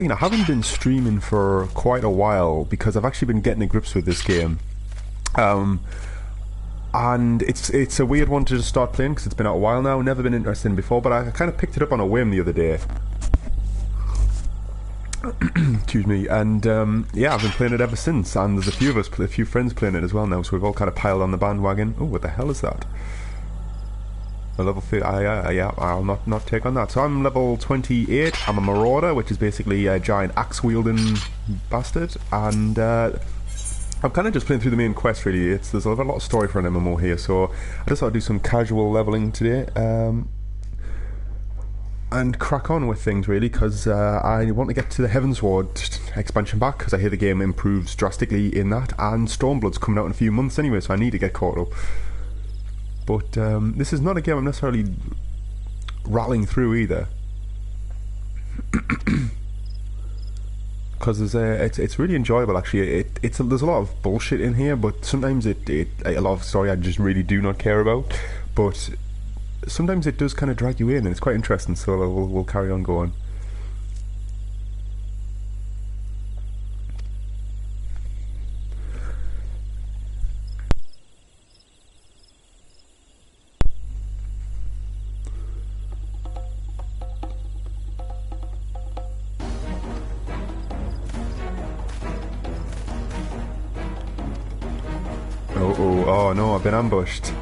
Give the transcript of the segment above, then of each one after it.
I haven't been streaming for quite a while because I've actually been getting to grips with this game. And it's a weird one to just start playing because it's been out a while now. Never been interested in before, but I kind of picked it up on a whim the other day. Excuse me. And yeah, I've been playing it ever since. And there's a few of us, a few friends playing it as well now. So we've all kind of piled on the bandwagon. Oh, what the hell is that? A level 3. Yeah, I'll not take on that. So I'm level 28. I'm a marauder, which is basically a giant axe wielding bastard, and I'm kind of just playing through the main quest. Really, there's a lot of story for an MMO here, so I just thought I'd do some casual leveling today, and crack on with things really, because I want to get to the Heavensward expansion pack because I hear the game improves drastically in that, and Stormblood's coming out in a few months anyway, so I need to get caught up. But this is not a game I'm necessarily rattling through either, because it's really enjoyable actually. There's a lot of bullshit in here, but sometimes a lot of story I just really do not care about. But sometimes it does kind of drag you in, and it's quite interesting. So we'll carry on going. Oh no, I've been ambushed.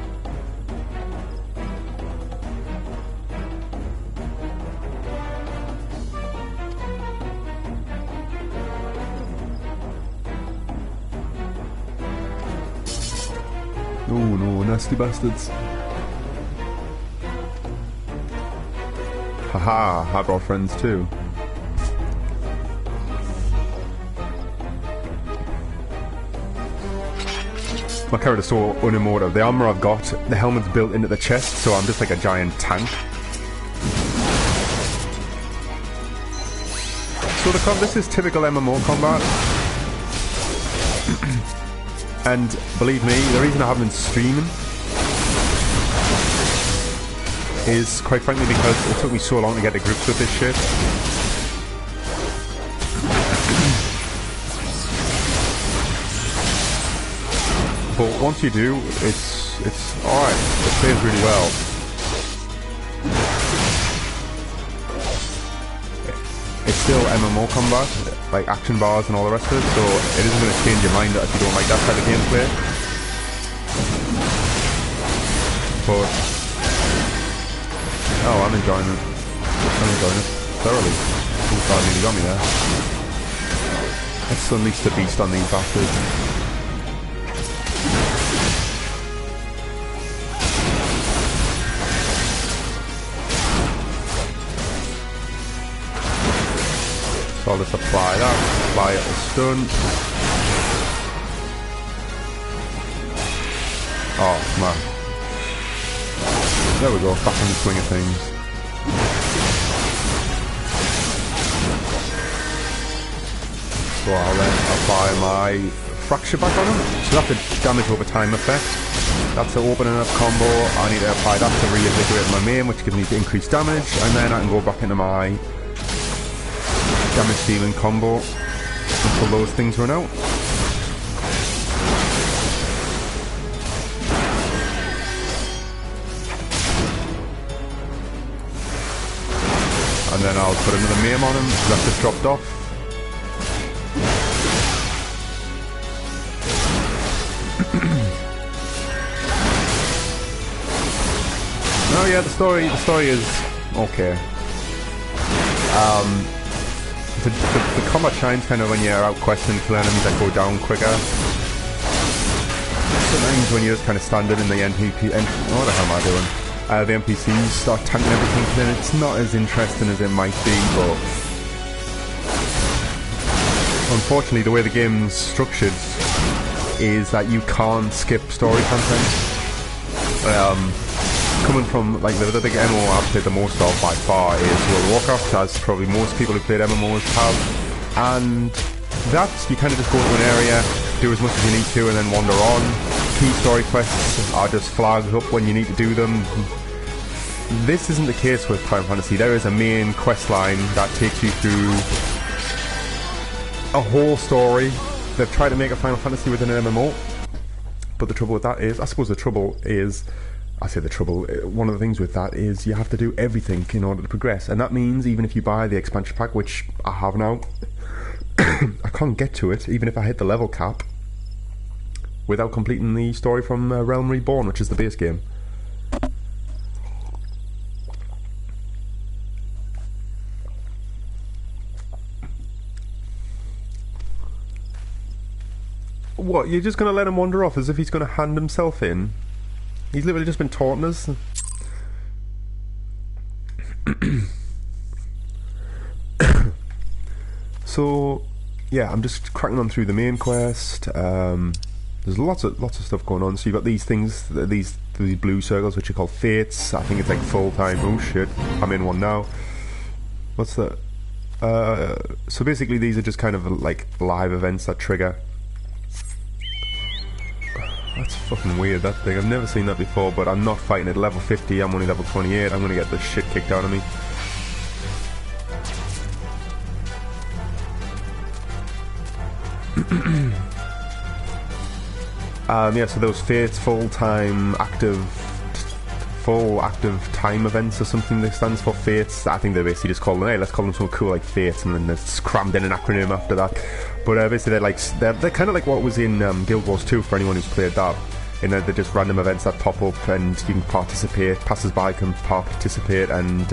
Oh no, nasty bastards. Haha, I brought friends too. My character's so unemotive. The armour I've got, the helmet's built into the chest, so I'm just like a giant tank. So this is typical MMO combat. And believe me, the reason I haven't been streaming is, quite frankly, because it took me so long to get to grips with this shit. But once you do, it's alright. It plays really well. It's still MMO combat, like action bars and all the rest of it, so it isn't going to change your mind if you don't like that type of gameplay. But oh, I'm enjoying it. I'm enjoying it thoroughly. Oh god, nearly got me there. Let's unleash the beast on these bastards. So I'll just apply that, apply it with stun. Oh man. There we go, back in the swing of things. So I'll then apply my fracture back on him. So that's the damage over time effect. That's the opening up combo. I need to apply that to reinvigorate my main, which gives me increased damage, and then I can go back into my damage dealing combo until those things run out. And then I'll put another maim on him because that's just dropped off. Oh yeah, the story is okay. The combat shines kind of when you're out questing for enemies that go down quicker. Sometimes when you're just kind of standing in the what the hell am I doing? The NPCs start tanking everything, then it's not as interesting as it might be, but unfortunately the way the game's structured is that you can't skip story content. Coming from like the big MMO I've played the most of by far is World of Warcraft, as probably most people who played MMOs have, and that's, you kind of just go to an area, do as much as you need to, and then wander on. Key story quests are just flagged up when you need to do them. This isn't the case with Final Fantasy. There is a main quest line that takes you through a whole story. They've tried to make a Final Fantasy within an MMO, but the trouble with that is, I suppose the trouble is, I say the trouble, one of the things with that is you have to do everything in order to progress, and that means even if you buy the expansion pack, which I have now, I can't get to it, even if I hit the level cap, without completing the story from Realm Reborn, which is the base game. What, you're just going to let him wander off as if he's going to hand himself in? He's literally just been taunting us. So, yeah, I'm just cracking on through the main quest. There's lots of stuff going on. So you've got these things, these blue circles, which are called fates. I think it's like full time. Oh shit, I'm in one now. What's that? So basically, these are just kind of like live events that trigger. That's fucking weird, that thing. I've never seen that before, but I'm not fighting at level 50, I'm only level 28. I'm gonna get the shit kicked out of me. Yeah, so those fates, full active time events or something that stands for fates. I think they basically just call them, hey, let's call them something cool like fates, and then they're crammed in an acronym after that. But basically they're kind of like what was in Guild Wars 2 for anyone who's played that. In that they're just random events that pop up and you can participate, passers-by can participate, and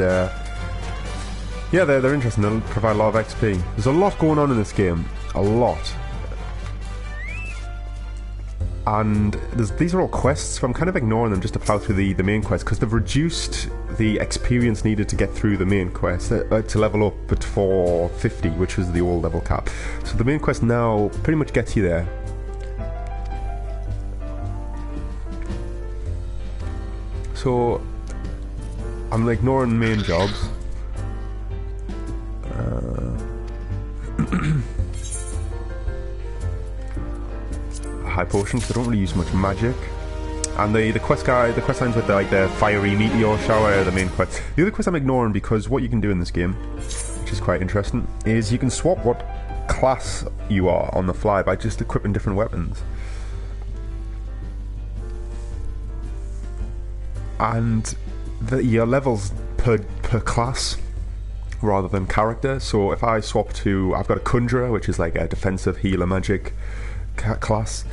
yeah, they're interesting. They'll provide a lot of XP. There's a lot going on in this game, a lot. And these are all quests, so I'm kind of ignoring them just to plough through the main quest, because they've reduced the experience needed to get through the main quest to level up at 450, which was the old level cap. So the main quest now pretty much gets you there. So I'm ignoring main jobs. High potion, because I don't really use much magic. And the quest lines with the fiery meteor shower are the main quest. The other quest I'm ignoring, because what you can do in this game, which is quite interesting, is you can swap what class you are on the fly by just equipping different weapons. And your levels per class rather than character. So if I swap to, I've got a conjurer, which is like a defensive healer magic class.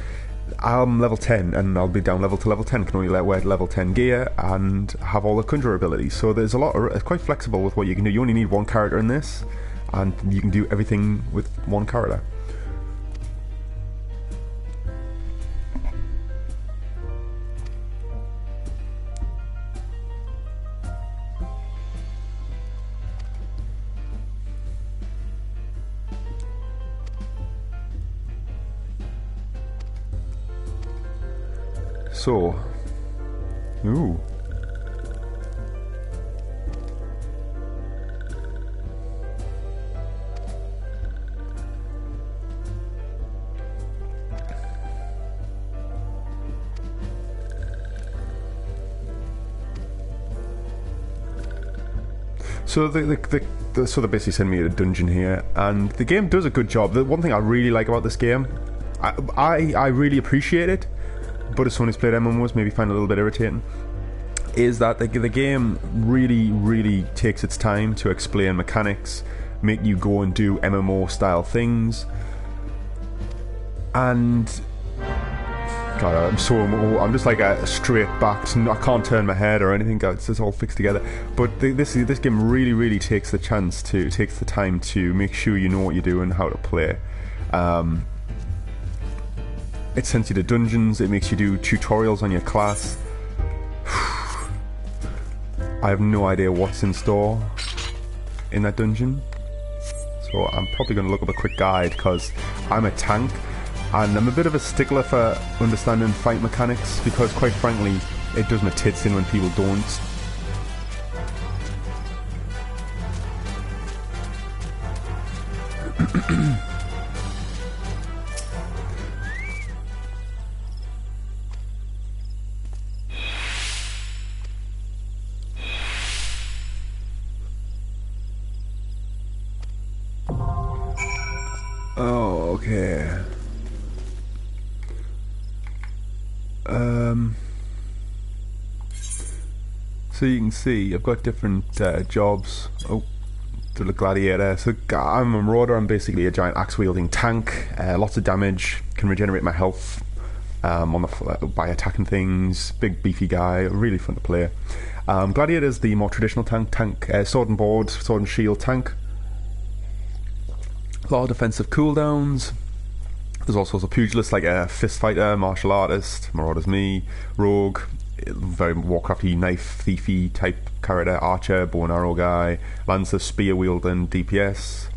I'm level 10 and I'll be down level to level 10, can only wear level 10 gear and have all the conjurer abilities. So there's it's quite flexible with what you can do. You only need one character in this and you can do everything with one character. So, ooh. So they basically send me a dungeon here, and the game does a good job. The one thing I really like about this game, I really appreciate it, but as someone who's played MMOs maybe find it a little bit irritating, is that the game really takes its time to explain mechanics, make you go and do MMO style things, and God, I'm just like a straight back. I can't turn my head or anything. It's all fixed together. But this game really takes the time to make sure you know what you do and how to play. It sends you to dungeons. It makes you do tutorials on your class. I have no idea what's in store in that dungeon, so I'm probably going to look up a quick guide, because I'm a tank and I'm a bit of a stickler for understanding fight mechanics, because quite frankly it does my tits in when people don't. Oh, okay. So you can see I've got different jobs. Oh, to the gladiator. So I'm a marauder. I'm basically a giant axe-wielding tank. Lots of damage. Can regenerate my health by attacking things. Big beefy guy. Really fun to play. Gladiator is the more traditional tank. Sword and board, sword and shield tank. A lot of defensive cooldowns. There's all sorts of pugilists like a fist fighter, martial artist, marauder's me, rogue, very Warcrafty knife thiefy type character, archer, bow and arrow guy, lancer, spear wielding, DPS,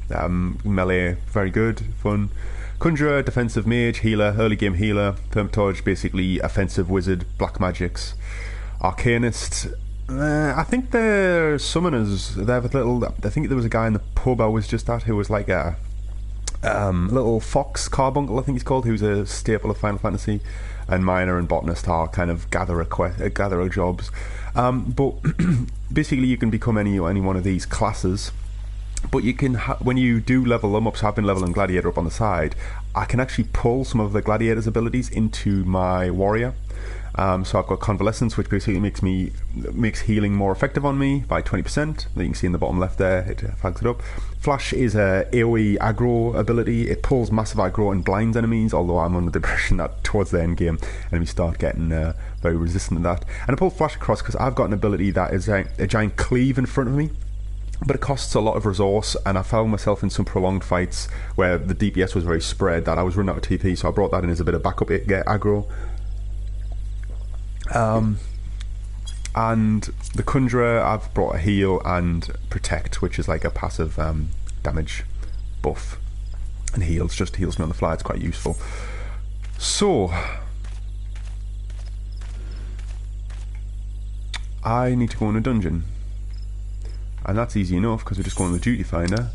melee, very good, fun. Conjurer, defensive mage, healer, early game healer, Thaumaturge, basically offensive wizard, black magics, arcanist. I think they're summoners. They have a little. I think there was a guy in the pub I was just at who was like a little fox carbuncle, I think he's called, who's a staple of Final Fantasy, and miner and botanist are kind of gatherer jobs. But basically, you can become any one of these classes. But you can, when you do level them up, so I've been leveling Gladiator up on the side, I can actually pull some of the Gladiator's abilities into my warrior. So I've got Convalescence, which basically makes healing more effective on me by 20%. That you can see in the bottom left there, it flags it up. Flash is a AoE aggro ability. It pulls massive aggro and blinds enemies, although I'm under the impression that towards the end game, enemies start getting very resistant to that. And I pull Flash across because I've got an ability that is a giant cleave in front of me, but it costs a lot of resource, and I found myself in some prolonged fights where the DPS was very spread that I was running out of TP, so I brought that in as a bit of backup to get aggro. And the Conjurer, I've brought a heal and protect, which is like a passive damage buff, and just heals me on the fly. It's quite useful. So I need to go in a dungeon, and that's easy enough because we just go on the duty finder.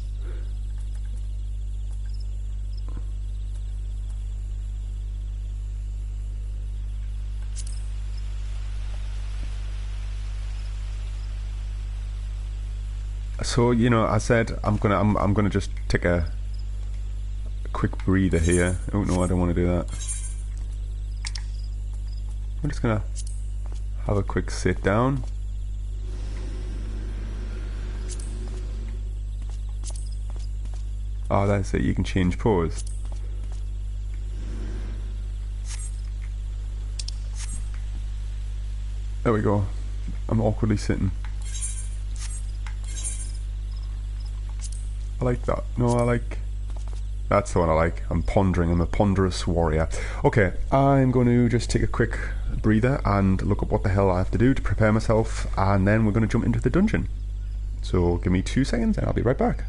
So, you know, I said I'm gonna just take a quick breather here. Oh no, I don't want to do that. I'm just gonna have a quick sit down. Oh, that's it. You can change pose. There we go. I'm awkwardly sitting. I like that. No, I like... That's the one I like. I'm pondering. I'm a ponderous warrior. Okay, I'm going to just take a quick breather and look up what the hell I have to do to prepare myself, and then we're going to jump into the dungeon. So give me 2 seconds and I'll be right back.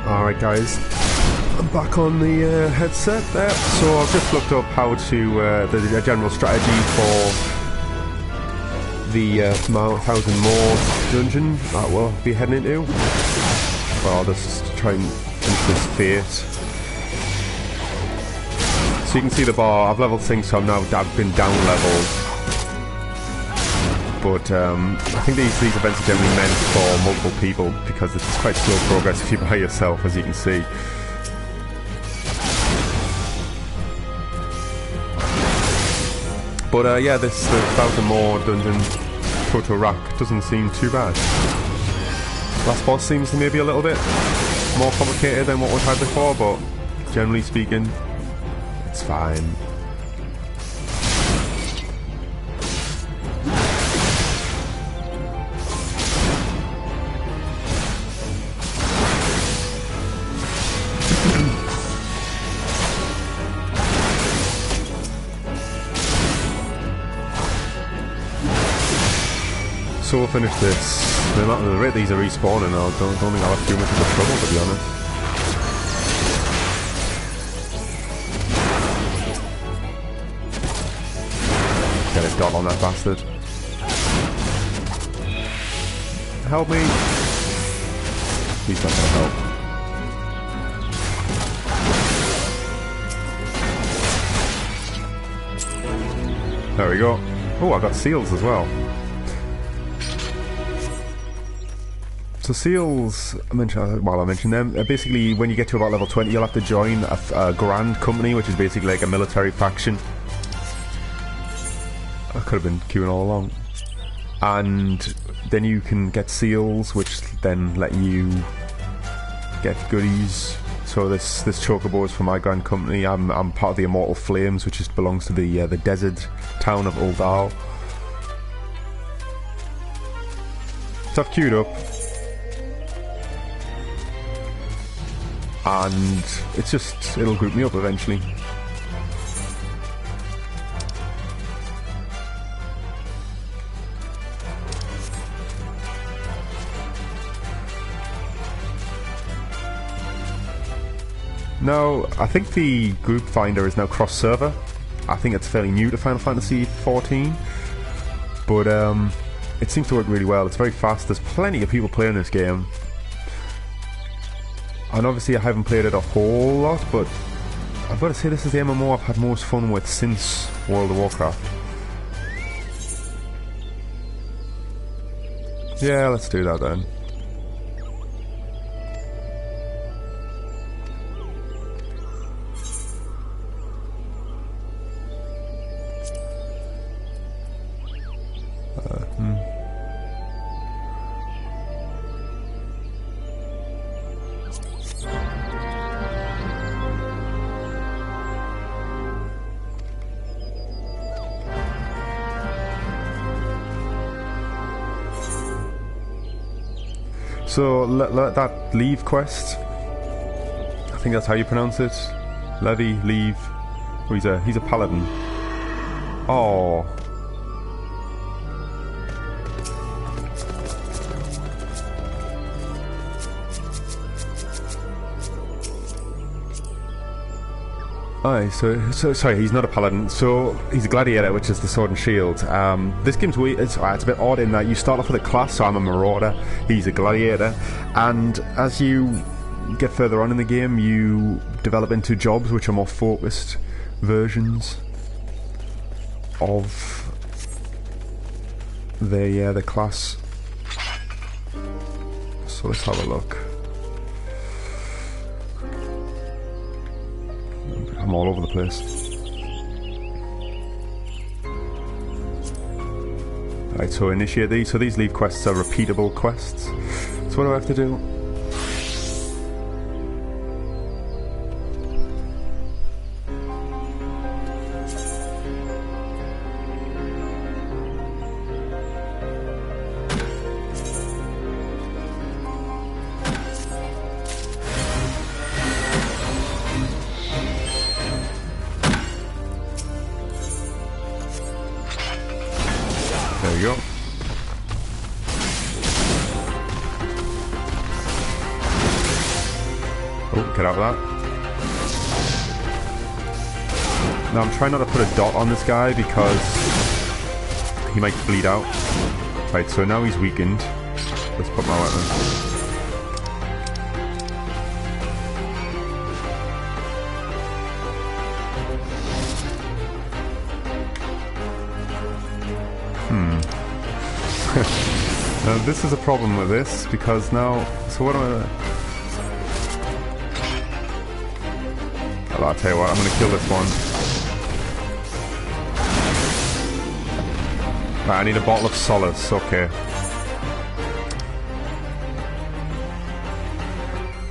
Alright guys, I'm back on the headset there. So I've just looked up how to, the general strategy for the 1000 MAWS dungeon that we'll be heading into. Well, I'll just try and finish this phase. So you can see the bar, I've leveled things, so I've been down leveled. But I think these events are generally meant for multiple people because it's quite slow progress if you're by yourself, as you can see. But yeah, the 1000 MAWS dungeon TOTO-RAK doesn't seem too bad. Last boss seems to maybe a little bit more complicated than what we've had before, but generally speaking, it's fine. So we'll finish this. The rate these are respawning, I don't think I'll have too much of a trouble, to be honest. Get a dot on that bastard. Help me! He's not gonna help. There we go. Oh, I got seals as well. So seals, I mentioned them, basically when you get to about level 20 you'll have to join a grand company, which is basically like a military faction. I could have been queuing all along. And then you can get seals, which then let you get goodies. So this chocobo is for my grand company. I'm part of the Immortal Flames, which belongs to the desert town of Uldal. So I've queued up. And it's just, it'll group me up eventually. Now, I think the group finder is now cross-server. I think it's fairly new to Final Fantasy XIV. But it seems to work really well. It's very fast. There's plenty of people playing this game. And obviously I haven't played it a whole lot, but I've got to say this is the MMO I've had most fun with since World of Warcraft. Yeah, let's do that then. So, that leave quest, I think that's how you pronounce it. Levy, leave. Oh, he's a paladin. Oh. Aye, so sorry, he's not a paladin. So he's a gladiator, which is the sword and shield. This game's weird. It's a bit odd in that you start off with a class. So I'm a marauder. He's a gladiator, and as you get further on in the game, you develop into jobs which are more focused versions of the class. So let's have a look. I'm all over the place. Right, so initiate these. So these leave quests are repeatable quests. So what do I have to do? There you go. Oh, get out of that. Now I'm trying not to put a dot on this guy because he might bleed out. Right, so now he's weakened. Let's put my weapon. Now this is a problem with this, because now... So what am I... Well, I'll tell you what, I'm going to kill this one. Right, I need a bottle of solace, okay.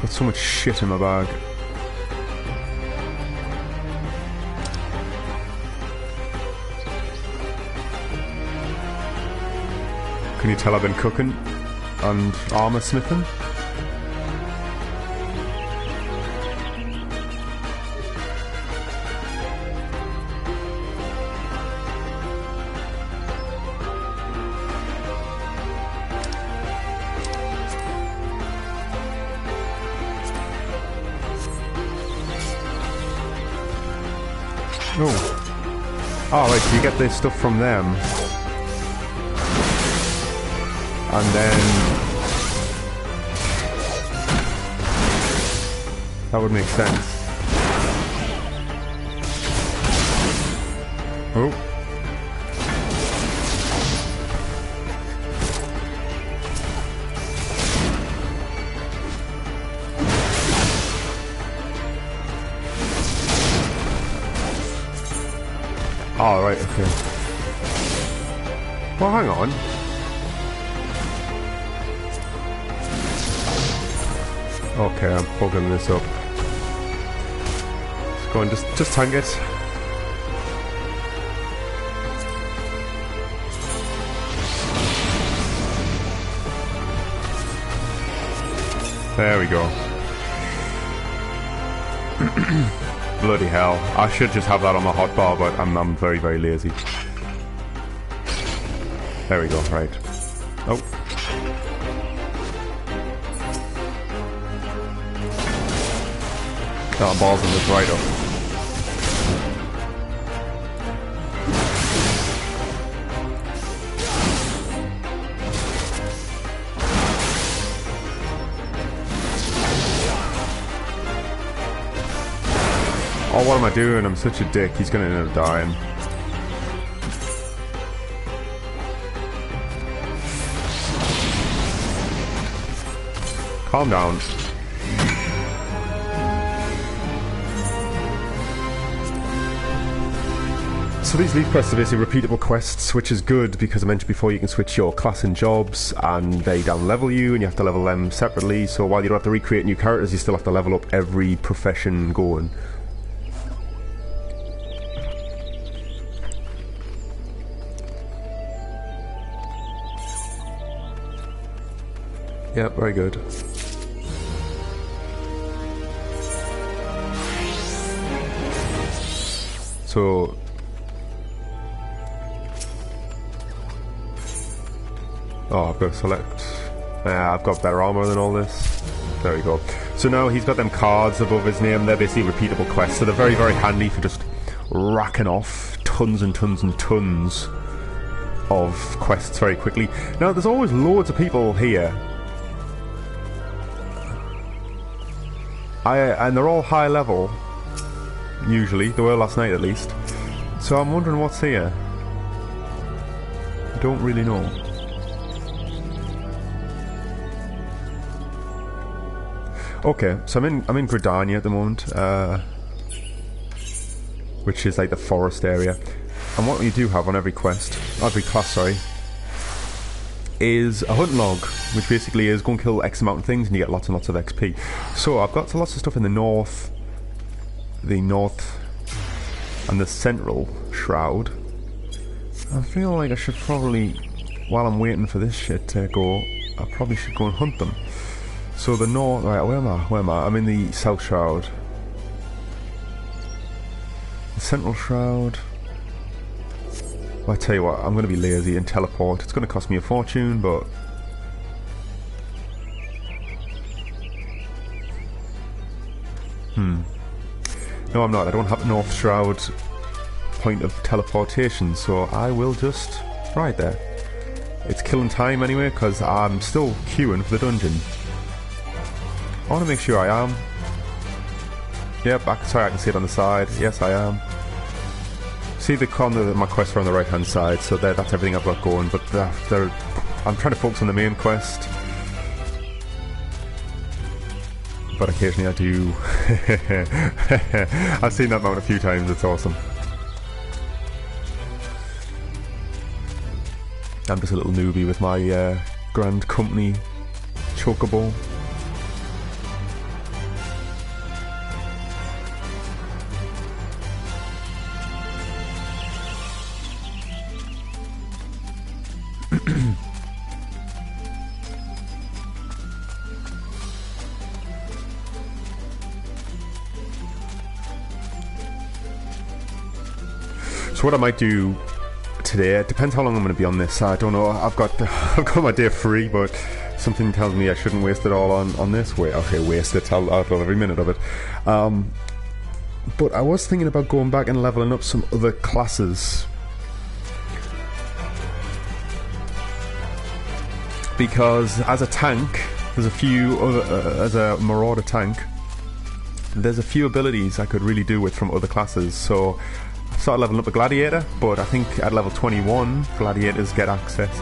Got so much shit in my bag. Can you tell I've been cooking and armor smithing? Oh, right, so you get this stuff from them. And then... that would make sense. Oh. Oh, right, okay. Well, hang on. Okay, I'm plugging this up. Let's go and just tank it. There we go. Bloody hell. I should just have that on my hotbar, but I'm very, very lazy. There we go, right. Oh. That balls in this right up. Oh, what am I doing? I'm such a dick. He's gonna end up dying. Calm down. So these lead quests are basically repeatable quests, which is good because I mentioned before you can switch your class and jobs and they down level you and you have to level them separately, so while you don't have to recreate new characters you still have to level up every profession going. Yep, very good. So oh, I've got to select. I've got better armor than all this. There we go. So now he's got them cards above his name. They're basically repeatable quests. So they're very, very handy for just racking off tons and tons and tons of quests very quickly. Now, there's always loads of people here. And they're all high level. Usually. They were last night at least. So I'm wondering what's here. I don't really know. Okay, so I'm in Gridania at the moment, which is like the forest area. And what you do have on every quest, every class, sorry, is a hunt log, which basically is go and kill X amount of things and you get lots and lots of XP. So I've got lots of stuff in the north and the central shroud. I feel like I should probably, while I'm waiting for this shit to go, I probably should go and hunt them. So the north, right, where am I? I'm in the south shroud. The central shroud. Well, I tell you what, I'm going to be lazy and teleport. It's going to cost me a fortune, but... No, I'm not. I don't have North Shroud point of teleportation, so I will just... Right there. It's killing time anyway, because I'm still queuing for the dungeon. I want to make sure I am. Yep, sorry, I can see it on the side. Yes, I am. See the corner, my quests are on the right hand side, so that's everything I've got going, but I'm trying to focus on the main quest. But occasionally I do. I've seen that mount a few times, it's awesome. I'm just a little newbie with my Grand Company Chocobo. So what I might do today, it depends how long I'm going to be on this. I don't know. I've got my day free, but something tells me I shouldn't waste it all on this. Waste it. I'll love every minute of it. But I was thinking about going back and leveling up some other classes, because as a tank, there's a few other as a marauder tank. There's a few abilities I could really do with from other classes. So I started leveling up a gladiator, but I think at level 21, gladiators get access.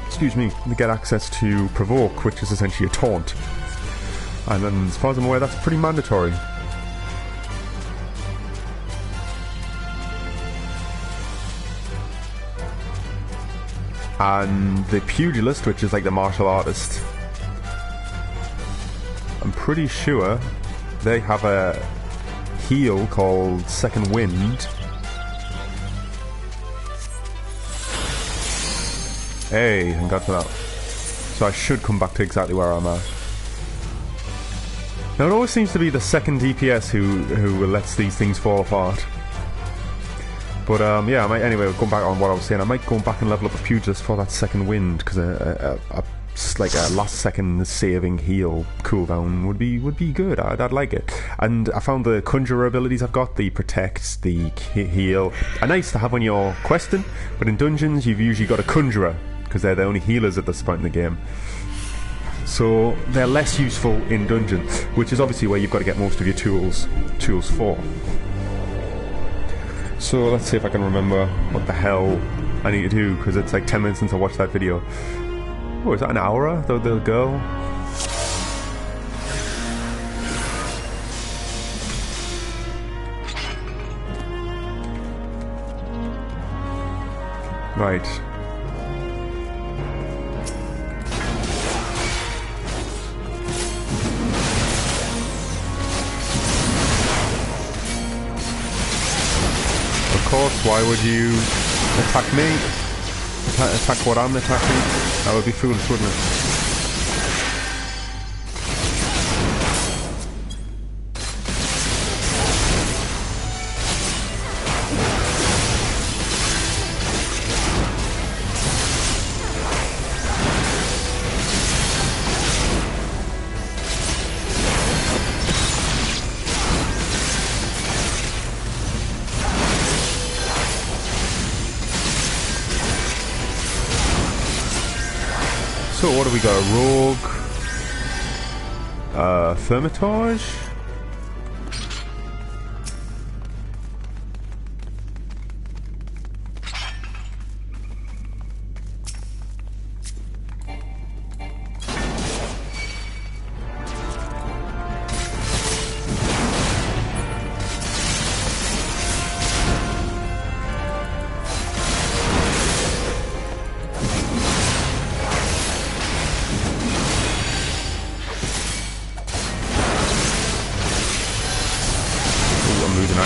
Excuse me, they get access to provoke, which is essentially a taunt. And then, as far as I'm aware, that's pretty mandatory. And the pugilist, which is like the martial artist, I'm pretty sure they have a heal called Second Wind. Hey, thank God for that. So I should come back to exactly where I'm at. Now it always seems to be the second DPS who lets these things fall apart. But yeah, I might, anyway, going back on what I was saying, I might go back and level up a pugilist for that Second Wind, because like a last second saving heal cooldown would be good. I'd like it. And I found the conjurer abilities I've got, the protect, the heal, are nice to have when you're questing, but in dungeons you've usually got a conjurer, because they're the only healers at this point in the game. So they're less useful in dungeons, which is obviously where you've got to get most of your tools for. So let's see if I can remember what the hell I need to do, because it's like 10 minutes since I watched that video. Oh, is that an aura, the girl? Right. Of course, why would you attack me? Attack what I'm attacking? That would be foolish, wouldn't it? So what do we got? A rogue, Thermitage.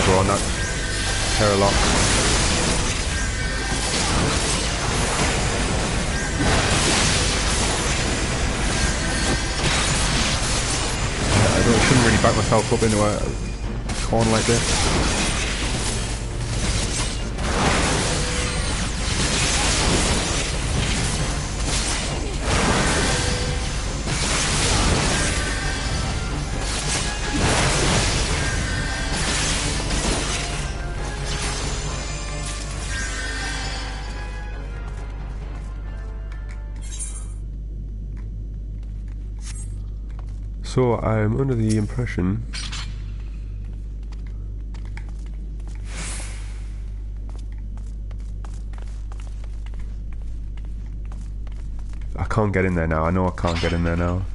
On that Terralock. I shouldn't really back myself up into a corner like this. So I'm under the impression I can't get in there now. I know I can't get in there now.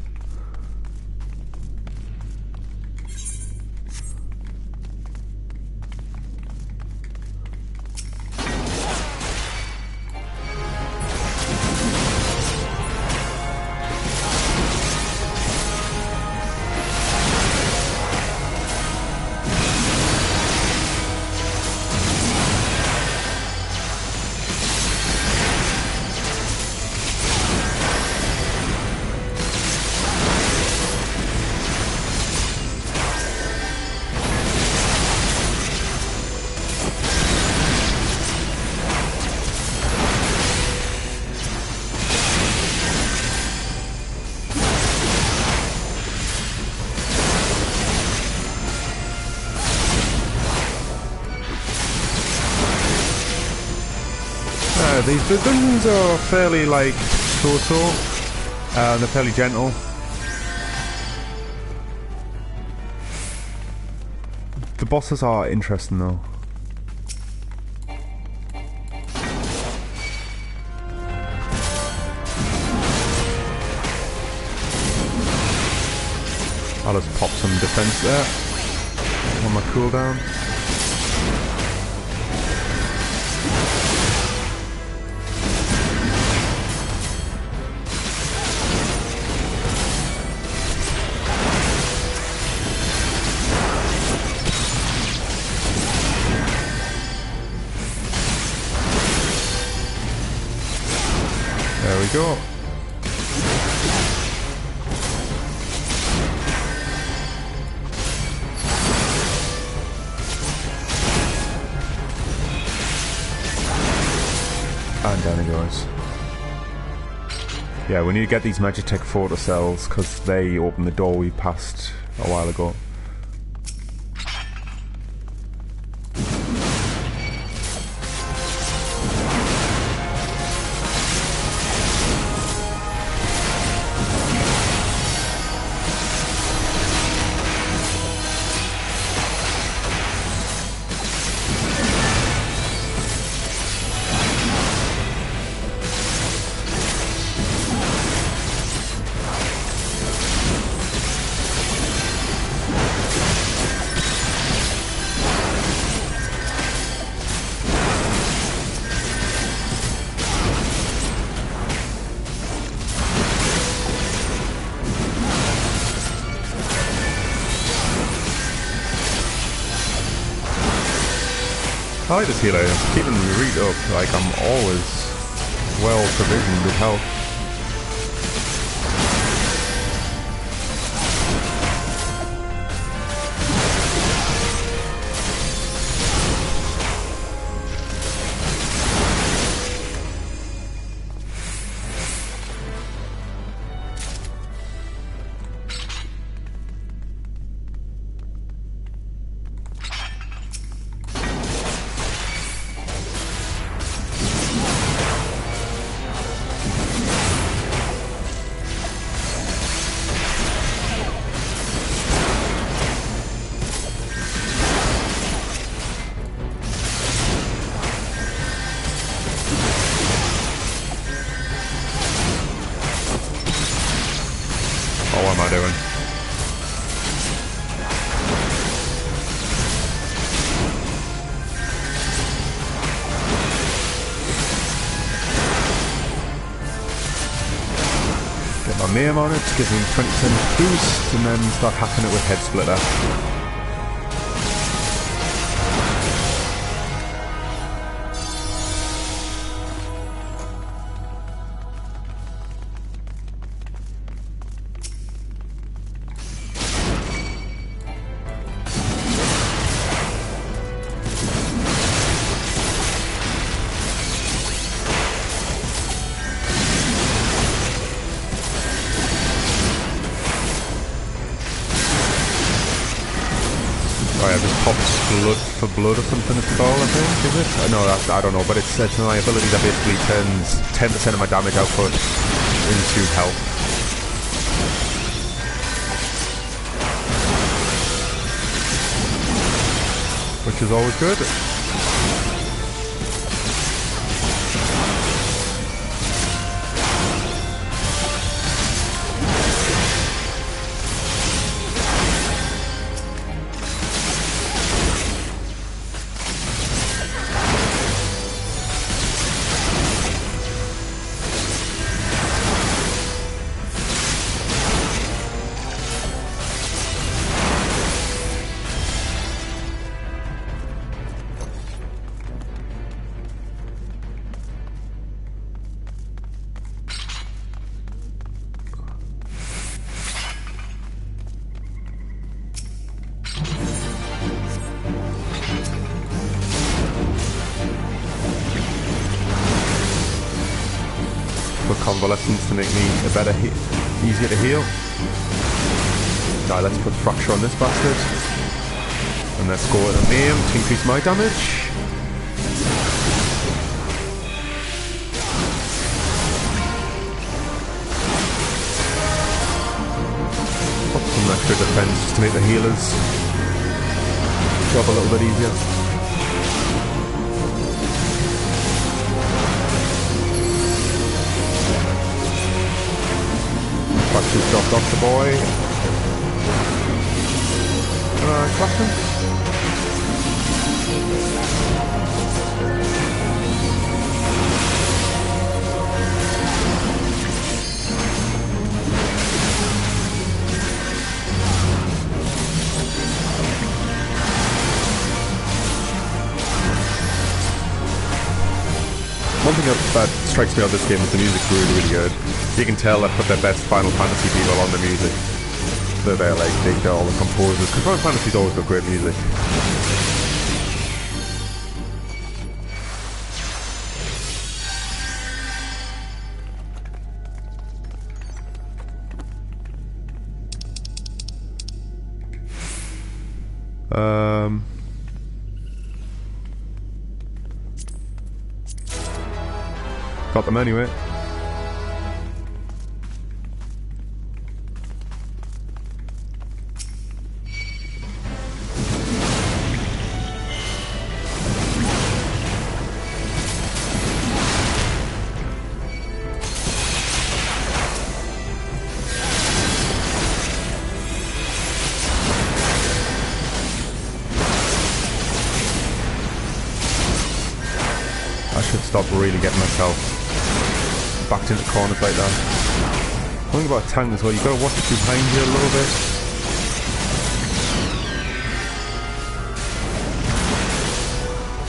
The dungeons are fairly like Toto, they're fairly gentle. The bosses are interesting though. I'll just pop some defense there on my cooldown. There we go. And down he goes. Yeah, we need to get these Magitech photo cells because they open the door we passed a while ago. I like this healer, keeping me read up, like I'm always well provisioned with health. What am I doing? Get my MAWS on it, give me 20% boost, and then start hacking it with Head Splitter. Oh yeah, just pops blood for blood or something at all, I think, is it? No, I don't know, but it's my ability that basically turns 10% of my damage output into health. Which is always good. Convalescence to make me a better easier to heal. Now let's put fracture on this bastard. And let's go with a MAWS to increase my damage. Put some extra defense just to make the healers job a little bit easier. Just dropped off the boy. Clash him. One thing that strikes me on this game is the music's really good. You can tell they put their best Final Fantasy people on the music. They're like, they're all the composers, because Final Fantasy's always got great music. Got them anyway. I should stop really getting myself backed into corners like that. One thing about a tank as well, you've got to watch it behind you a little bit.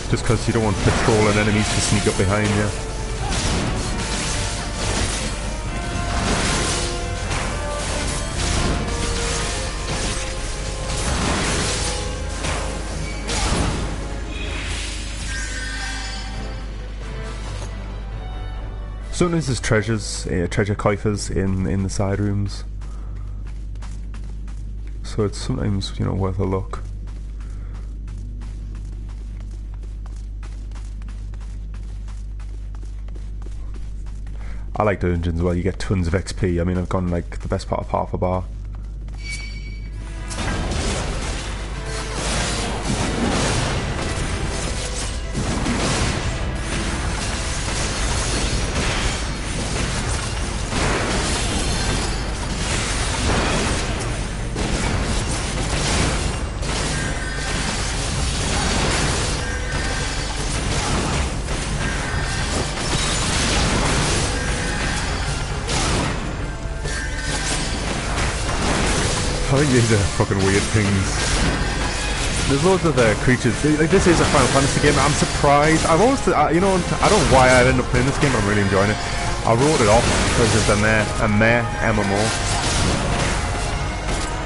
just because you don't want patrolling enemies to sneak up behind you. Sometimes there's treasures, treasure coifers in the side rooms, so it's sometimes, you know, worth a look. I like dungeons where you get tons of XP. I mean, I've gone like the best part of half a bar. I think these are fucking weird things. There's loads of creatures. Like, this is a Final Fantasy game. I'm surprised. I've always, you know, I don't know why I ended up playing this game, but I'm really enjoying it. I wrote it off because it's a meh MMO.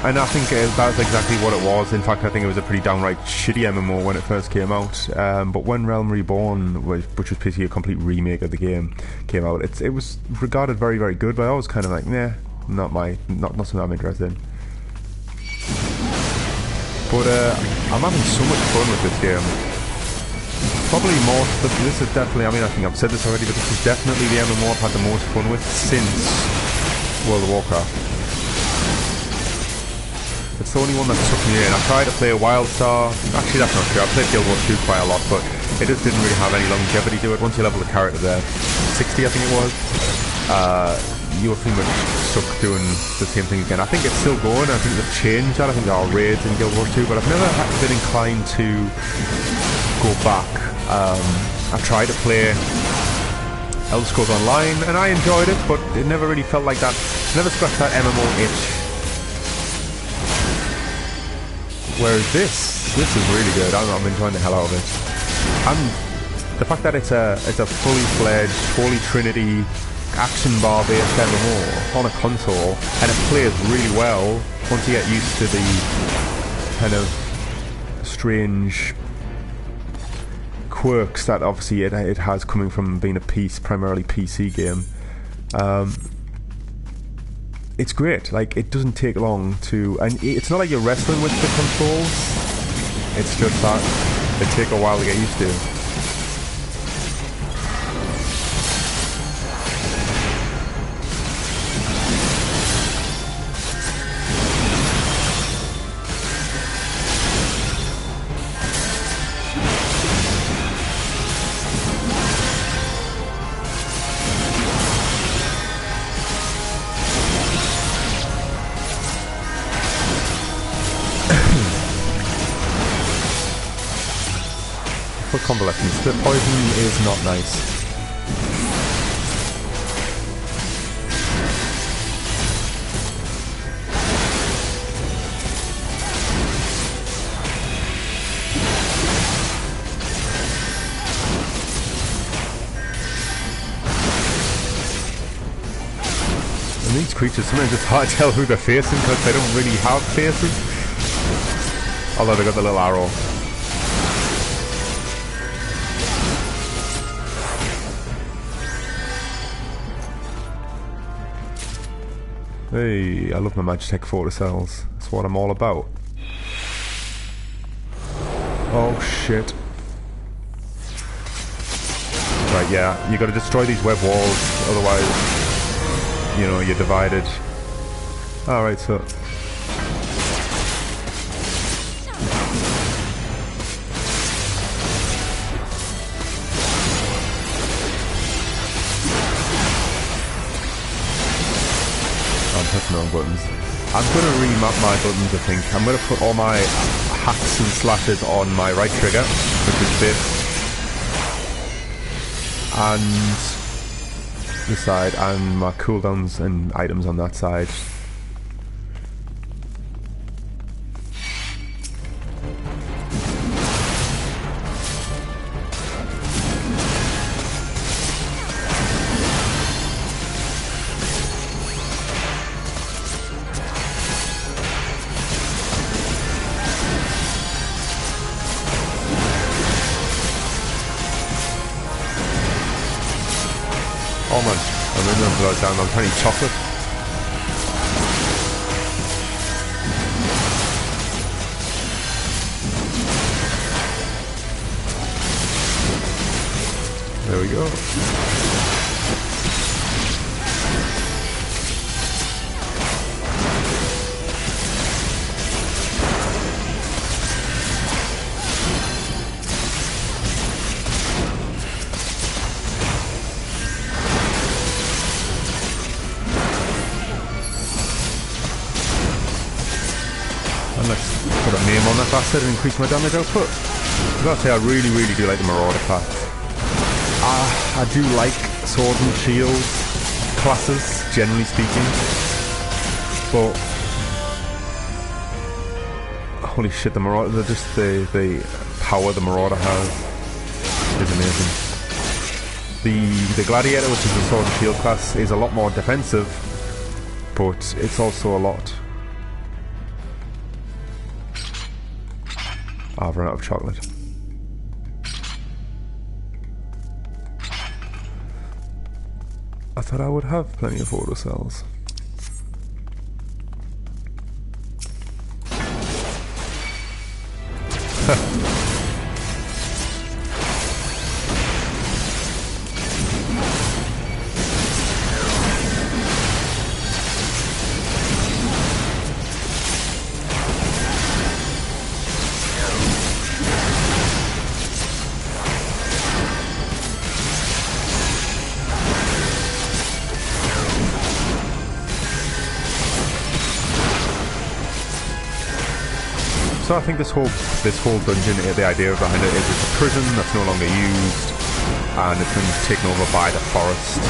And I think that's exactly what it was. In fact, I think it was a pretty downright shitty MMO when it first came out. But when Realm Reborn, which was basically a complete remake of the game, came out, it was regarded very, very good. But I was kind of like, nah, not something I'm interested in. But I'm having so much fun with this game. Probably more. This is definitely. I mean, I think I've said this already, but this is definitely the MMO I've had the most fun with since World of Warcraft. It's the only one that took me in. I tried to play Wildstar. Actually, that's not true. I played Guild Wars 2 quite a lot, but it just didn't really have any longevity to it. Once you level the character there, 60 I think it was. You were pretty much stuck doing the same thing again. I think it's still going. I think they've changed that. I think there are raids in Guild Wars 2, but I've never been inclined to go back. I tried to play Elder Scrolls Online, and I enjoyed it, but it never really felt like that. Never scratched that MMO itch. Whereas this is really good. I'm enjoying the hell out of it. And the fact that it's a fully fledged Holy Trinity action bar based MMO on a console, and it plays really well once you get used to the kind of strange quirks that obviously it has coming from being a primarily PC game. It's great. Like, it doesn't take long to, and it's not like you're wrestling with the controls. It's just that they take a while to get used to. Convalescence. The poison is not nice. And these creatures, sometimes it's hard to tell who they're facing because they don't really have faces. Although they got the little arrow. Hey, I love my Magitech photocells. That's what I'm all about. Oh shit. Right, yeah, you gotta destroy these web walls, otherwise, you know, you're divided. Alright, so... no buttons. I'm going to remap my buttons, I think. I'm going to put all my hacks and slashes on my right trigger, which is bit, and this side, and my cooldowns and items on that side. Oh man, I'm in them blood down. I'm trying to eat chocolate. There we go. And let's put a name on that bastard and increase my damage output. I've got to say, I really, really do like the Marauder class. I do like sword and shield classes, generally speaking, but holy shit, the Marauder, just the power the Marauder has is amazing. The Gladiator, which is the sword and shield class, is a lot more defensive, but it's also a lot... I've run out of chocolate. I thought I would have plenty of auto cells. So I think this whole dungeon, the idea behind it is it's a prison that's no longer used, and it's been taken over by the forest.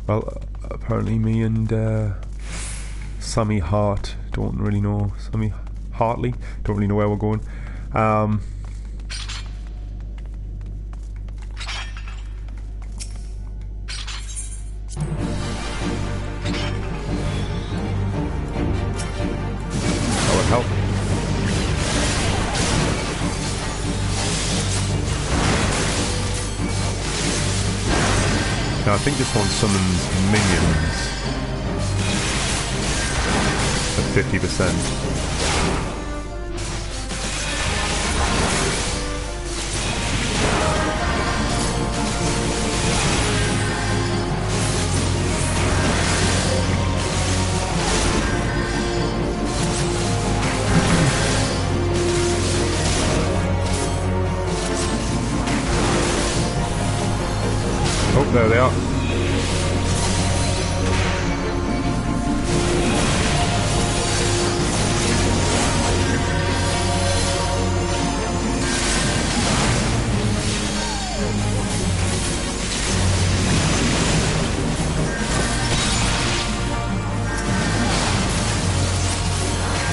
Well, apparently me and Sammy Hart don't really know. Sammy Hartley, don't really know where we're going. That'll help. Now I think this one summons minions at 50%. Oh, there they are.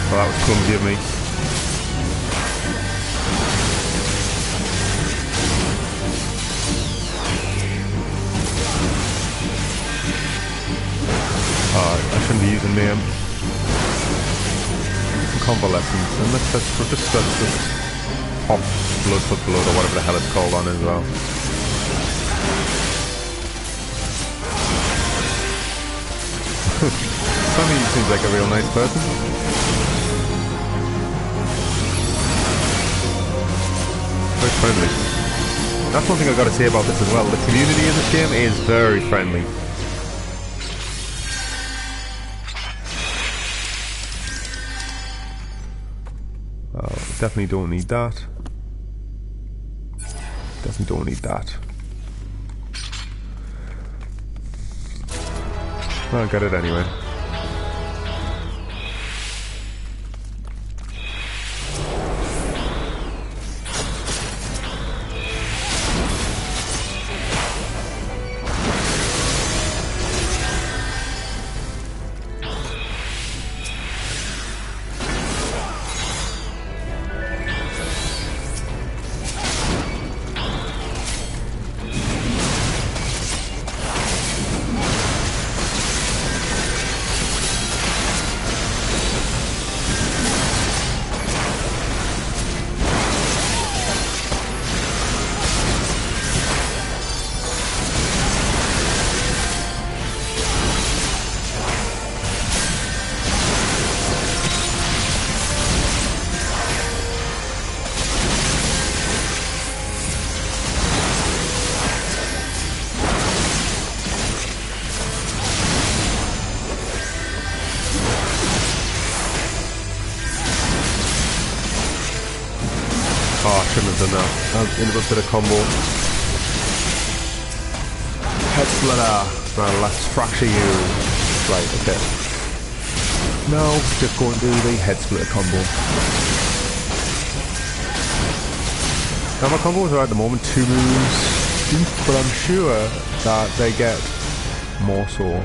Well, that was clumsy of me. I shouldn't be using name. Convalescence, and let's just pop blood for blood, or whatever the hell it's called on as well. Sammy seems like a real nice person. Very friendly. That's one thing I've got to say about this as well. The community in this game is very friendly. Definitely don't need that. Definitely don't need that. I'll get it anyway. haven't done that. Into a bit of combo. Head splitter. Right, let's fracture you. Right, okay. Now, just going to do the head splitter combo. Now my combos are at the moment 2 moves deep, but I'm sure that they get more so.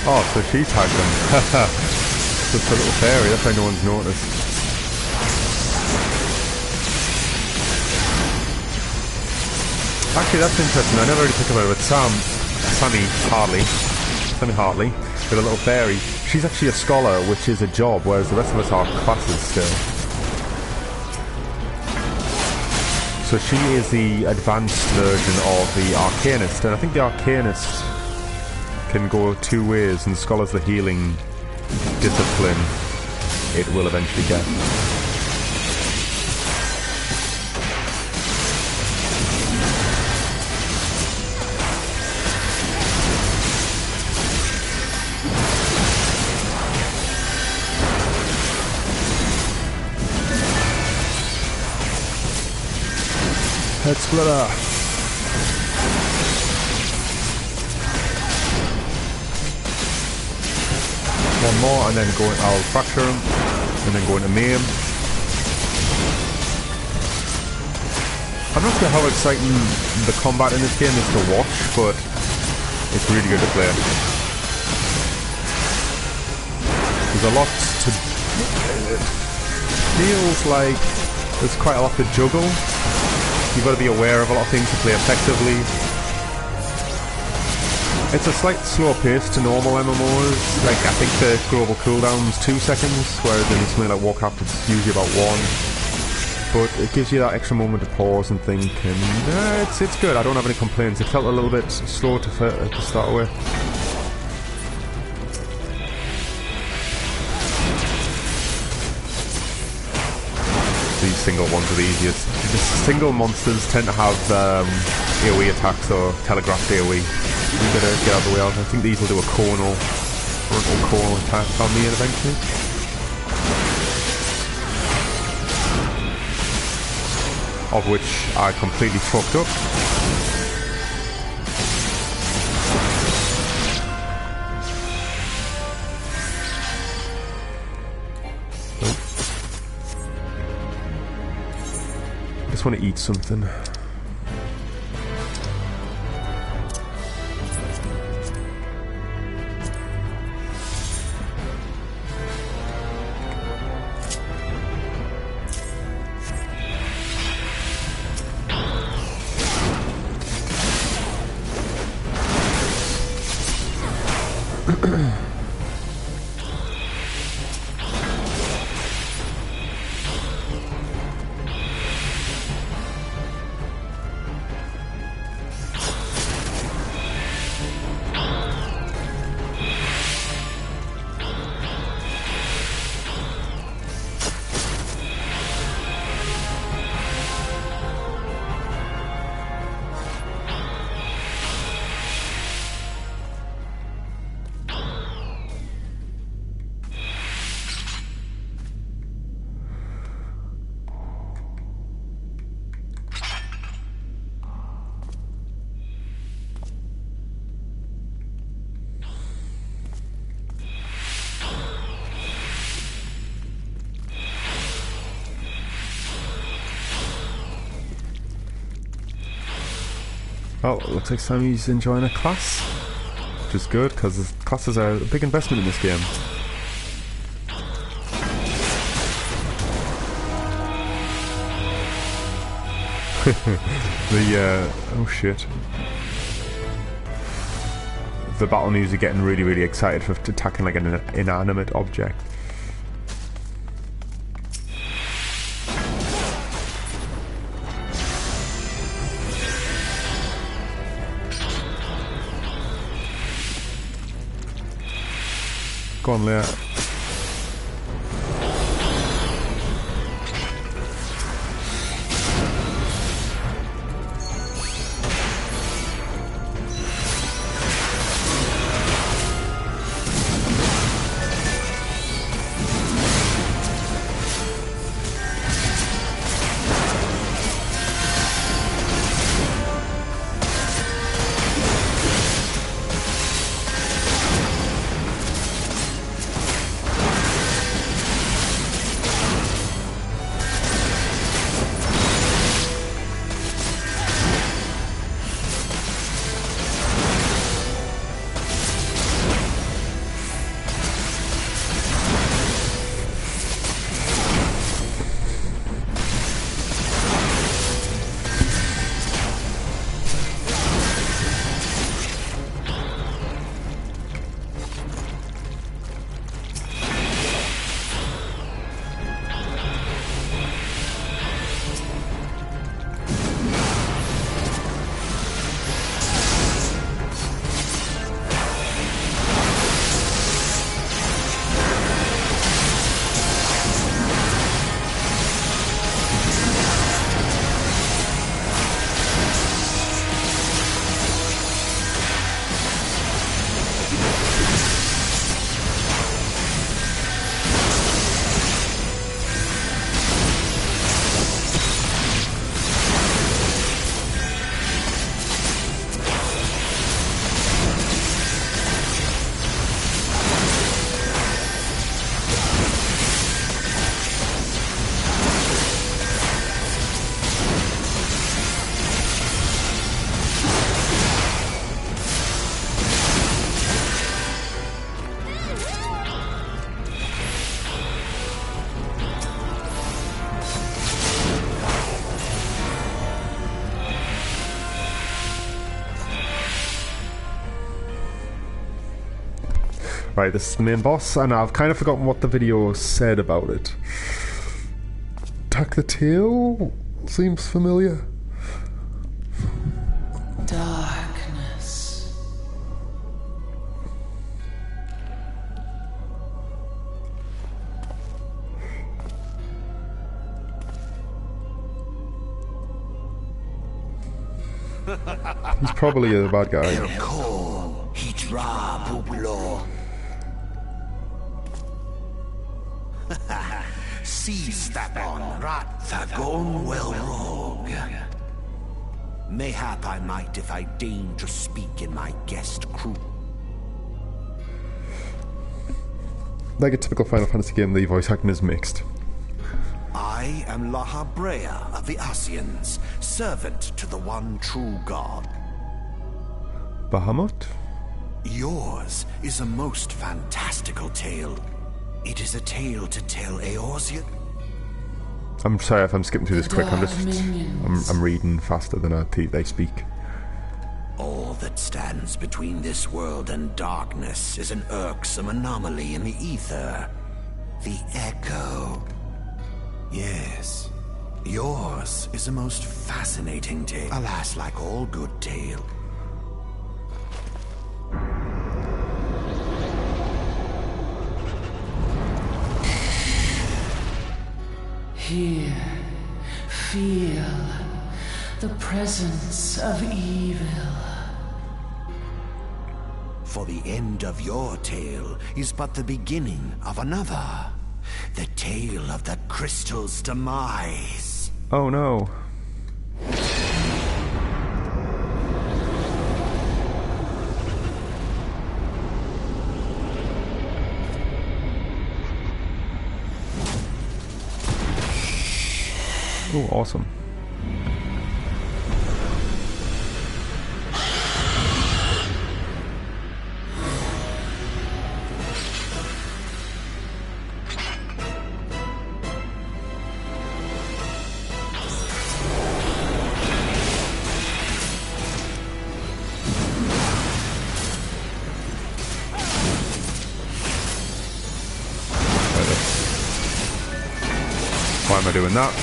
Oh, so she tagged him. Just a little fairy, that's why no one's noticed. Actually, that's interesting. I never really picked up it with Sammy Hartley, with a little fairy. She's actually a scholar, which is a job, whereas the rest of us are classes still. So she is the advanced version of the Arcanist, and I think the Arcanist can go 2 ways, and Scholar's the healing discipline it will eventually get. Head splitter. One more, and then I'll fracture him, and then go into maim. I'm not sure how exciting the combat in this game is to watch, but it's really good to play. There's a lot to... It feels like there's quite a lot to juggle. You've got to be aware of a lot of things to play effectively. It's a slight slower pace to normal MMOs. Like, I think the global cooldown's 2 seconds, whereas in something like Warcraft it's usually about 1. But it gives you that extra moment to pause and think, and it's good. I don't have any complaints. It felt a little bit slow to start with. These single ones are the easiest. The single monsters tend to have AoE attacks or telegraphed AoE. We better get out of the way. I think these will do a frontal corner attack on me eventually. Of which I completely fucked up. I just want to eat something. Oh, it looks like Sammy's enjoying a class, which is good, because classes are a big investment in this game. oh shit. the battle music getting really, really excited for attacking like an inanimate object. Go on, Leah. Right, this is the main boss, and I've kind of forgotten what the video said about it. Attack the tail? Seems familiar. Darkness. He's probably a bad guy. Seize that on, rat gone well rogue. Mayhap I might if I deign to speak in my guest crew. Like a typical Final Fantasy game, the voice acting is mixed. I am Lahabrea of the Asians, servant to the one true god. Bahamut? Yours is a most fantastical tale. It is a tale to tell Eorzean. I'm sorry if I'm skipping through this quick. I'm reading faster than they speak. All that stands between this world and darkness is an irksome anomaly in the ether. The echo. Yes, yours is a most fascinating tale. Alas, like all good tale. Here, feel the presence of evil. For the end of your tale is but the beginning of another. The tale of the crystal's demise. Oh no. Oh, awesome. Why am I doing that?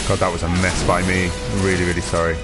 God, that was a mess by me. Really, really sorry.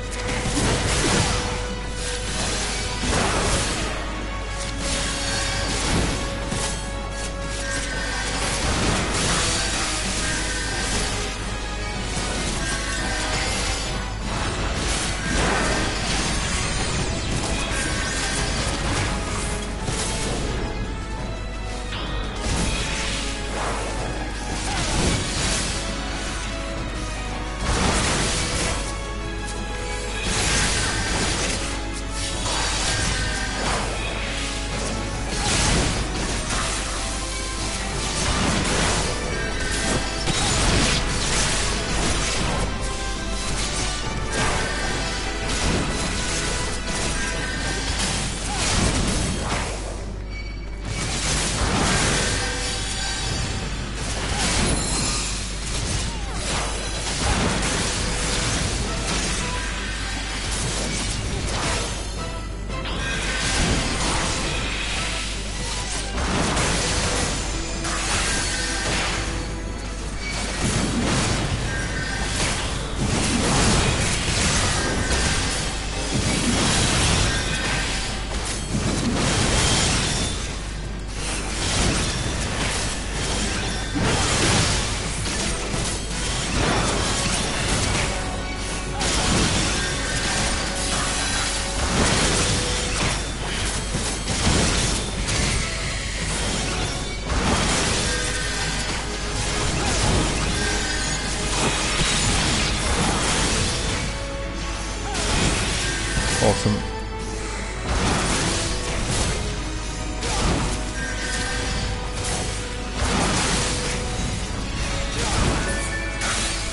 Awesome.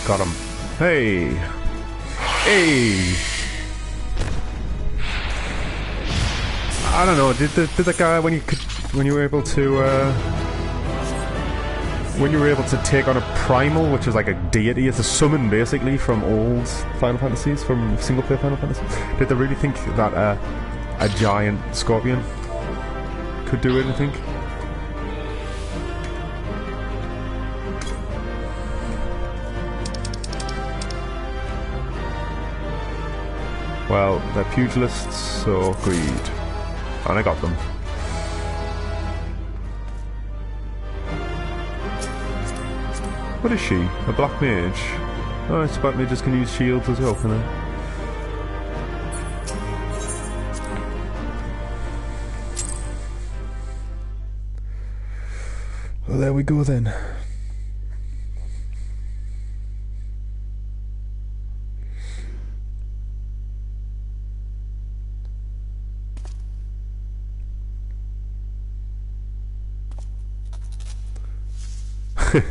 Got him. Hey! Hey! I don't know, did the guy, when you were able to take on a primal, which is like a deity, it's a summon basically from old Final Fantasies, from single player Final Fantasies, did they really think that a giant scorpion could do anything? Well, they're pugilists, so agreed. And I got them. What is she? A black mage? Oh, it's black mages can use shields as well, can they? Well, there we go then.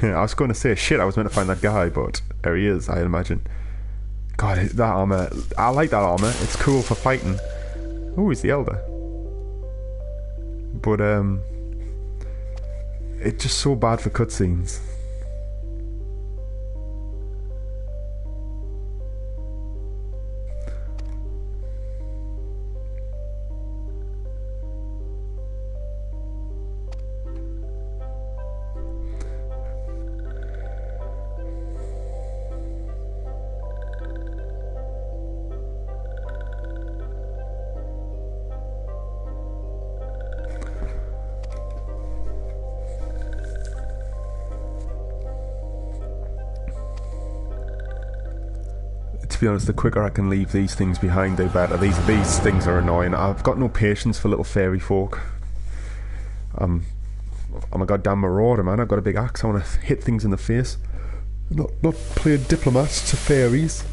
I was going to say, shit, I was meant to find that guy, but there he is, I imagine. God, that armour, I like that armour, it's cool for fighting. Oh, he's the Elder. But, it's just so bad for cutscenes. To be honest, the quicker I can leave these things behind, the better. These things are annoying. I've got no patience for little fairy folk. I'm a goddamn marauder, man. I've got a big axe. I want to hit things in the face. Not play diplomats to fairies.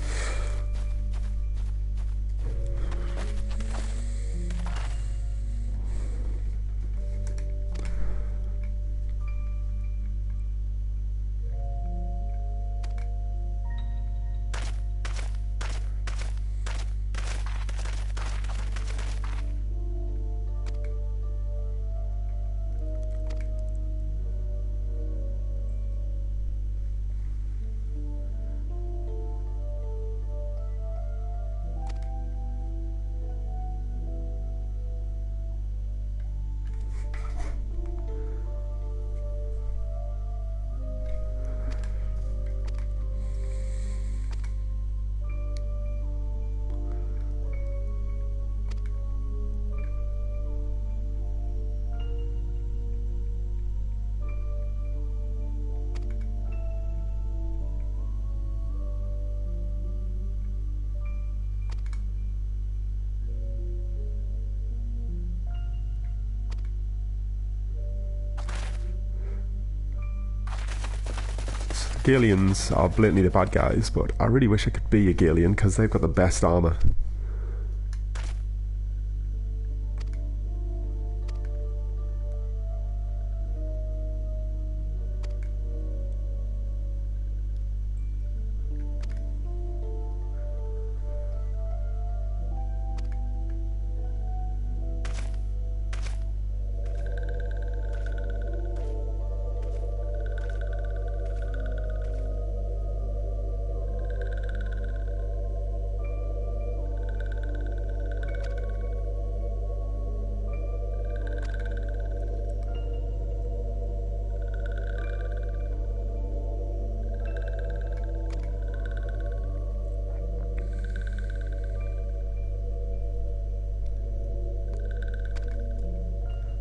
Galians are blatantly the bad guys, but I really wish I could be a Galian because they've got the best armor.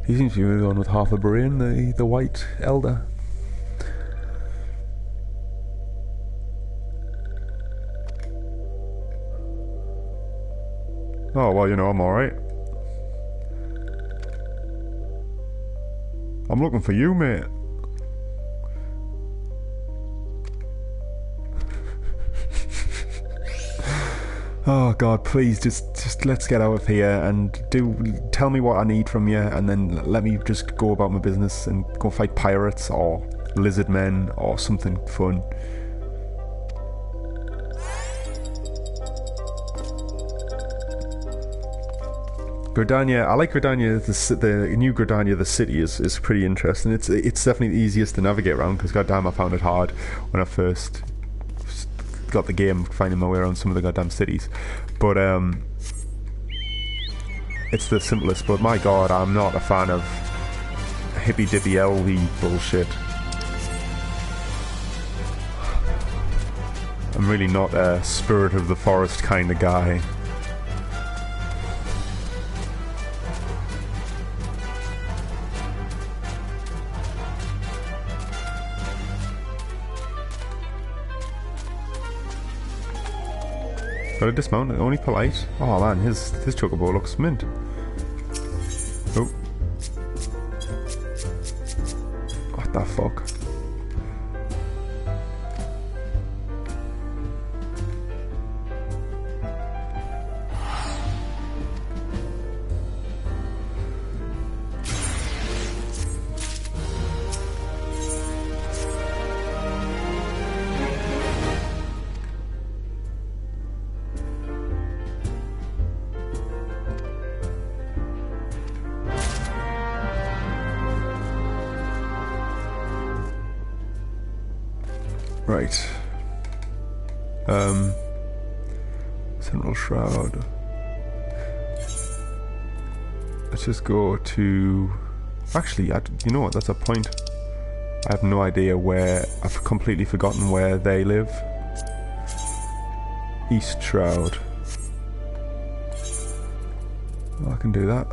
He seems to be the one with half a brain, the white elder. Oh, well, you know, I'm alright. I'm looking for you, mate. Oh God, please, just let's get out of here and tell me what I need from you, and then let me just go about my business and go fight pirates or lizard men or something fun. Gridania, I like Gridania. The new Gridania, the city, is pretty interesting. It's definitely the easiest to navigate around because goddamn, I found it hard when I first got the game, finding my way around some of the goddamn cities. But it's the simplest. But my God, I'm not a fan of hippy dippy LV bullshit. I'm really not a spirit of the forest kind of guy. Got to dismount, only polite. Oh man, his chocobo looks mint. Oh. What the fuck? Right. Central Shroud. Let's just go to... Actually, you know what, that's a point. I have no idea where... I've completely forgotten where they live. East Shroud. Well, I can do that.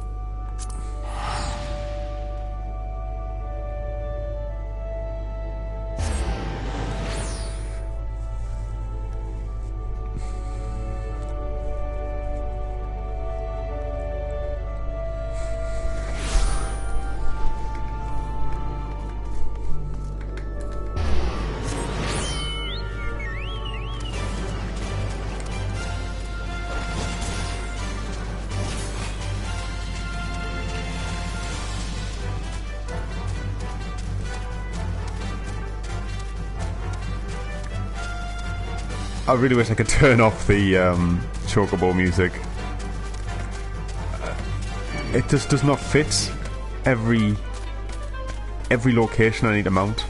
I really wish I could turn off the chocobo music. It just does not fit every location I need to mount.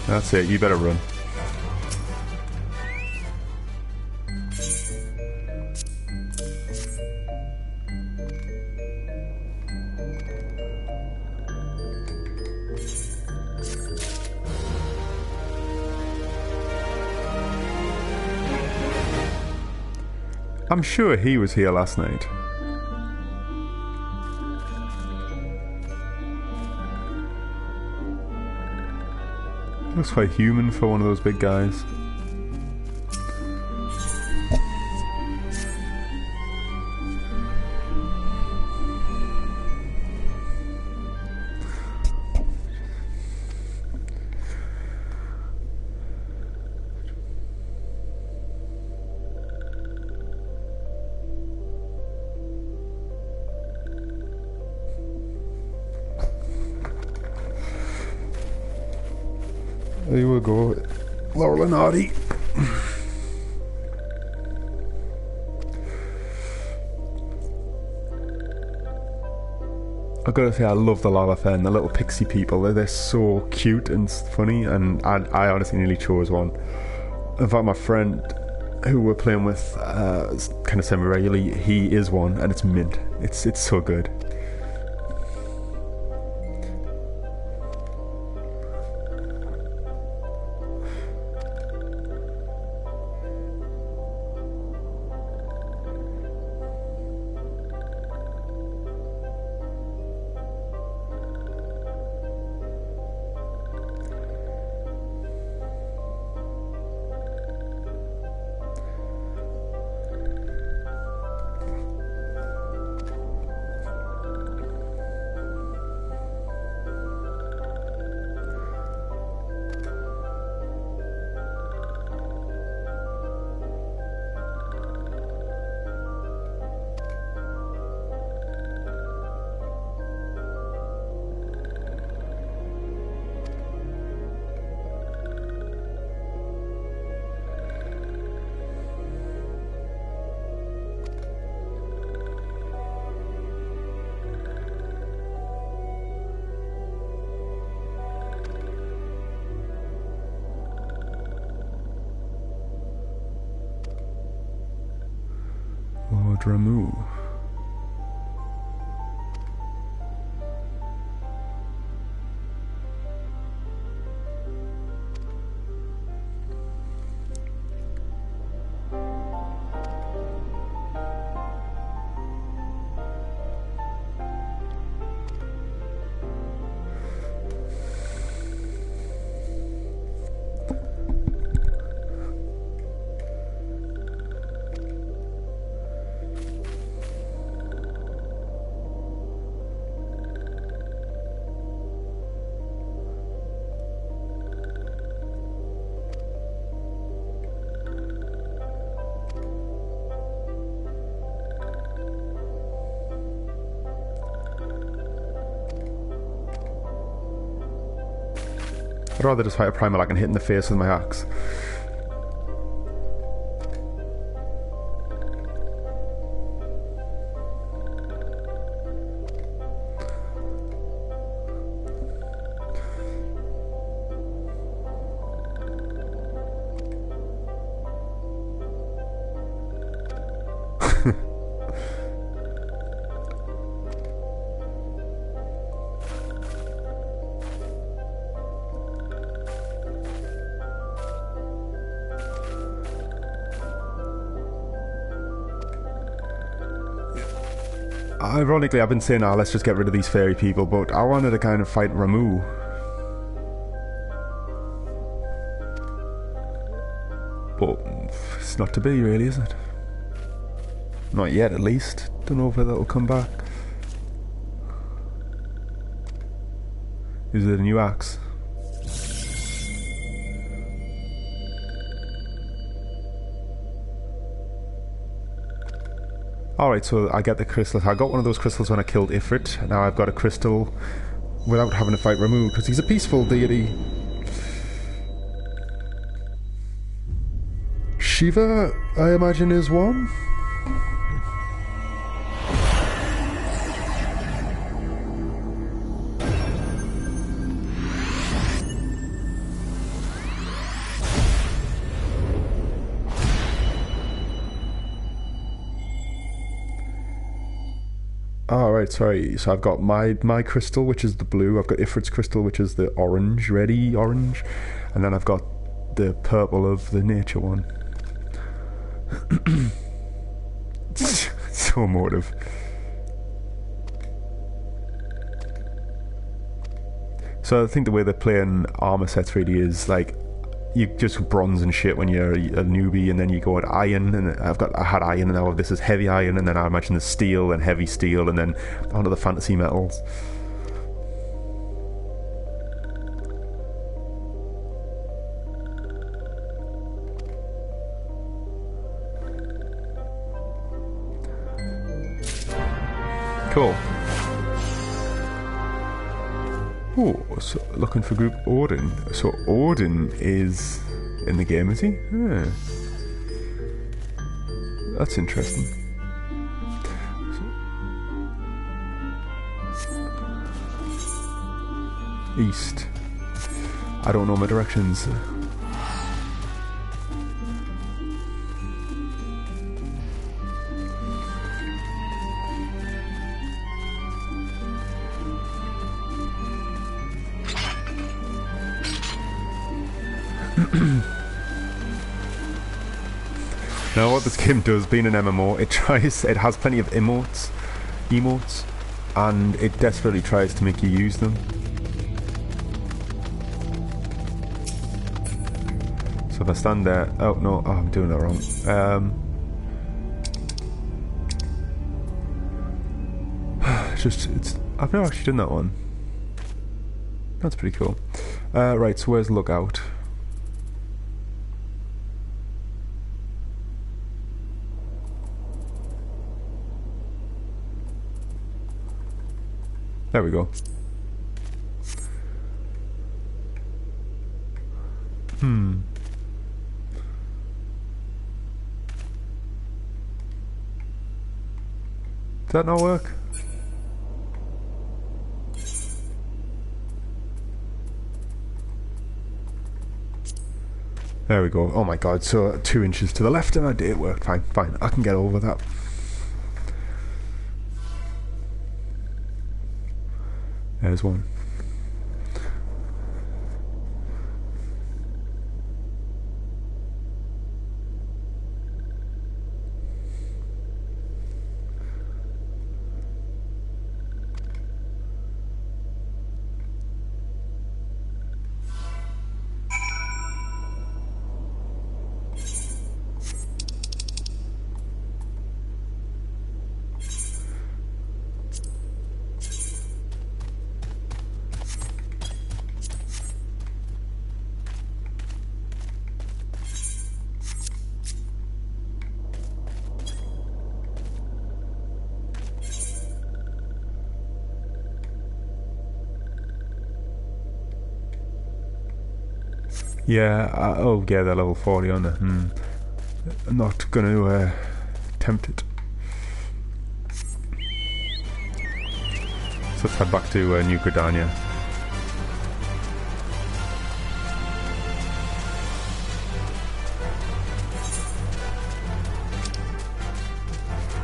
That's it, you better run. I'm sure he was here last night. Looks quite human for one of those big guys. There we go, Laurel and Hardy. I've got to say, I love the Lalafell, the little pixie people. They're so cute and funny, and I honestly nearly chose one. In fact, my friend who we're playing with kind of semi-regularly, he is one, and it's mint. It's so good. Ramu. I'd rather just fight a primal like and hit in the face with my axe. Ironically, I've been saying, let's just get rid of these fairy people, but I wanted to kind of fight Ramu. But it's not to be, really, is it? Not yet, at least. Don't know if that'll come back. Is it a new axe? Alright, so I get the crystals. I got one of those crystals when I killed Ifrit. Now I've got a crystal without having to fight Ramu, because he's a peaceful deity. Shiva, I imagine, is one. Oh, right, sorry. So I've got my crystal, which is the blue. I've got Ifrit's crystal, which is the orange, reddy orange. And then I've got the purple of the nature one. So emotive. So I think the way they're playing armor sets really is like you just bronze and shit when you're a newbie, and then you go at iron, and I had iron, and now this is heavy iron, and then I imagine the steel and heavy steel, and then onto the fantasy metals. Cool. Oh, so looking for group Odin. So Odin is in the game, is he? Yeah. That's interesting. East. I don't know my directions. Now what this game does, being an MMO, it has plenty of emotes, and it desperately tries to make you use them. So if I stand there, oh no, I'm doing that wrong. I've never actually done that one. That's pretty cool. Right, so where's Lookout? There we go. Does that not work? There we go. Oh my god, so 2 inches to the left and it worked. Fine, fine. I can get over that. There's one. Yeah, oh yeah, they're level 40 on there. I'm not going to attempt it. So let's head back to New Gridania.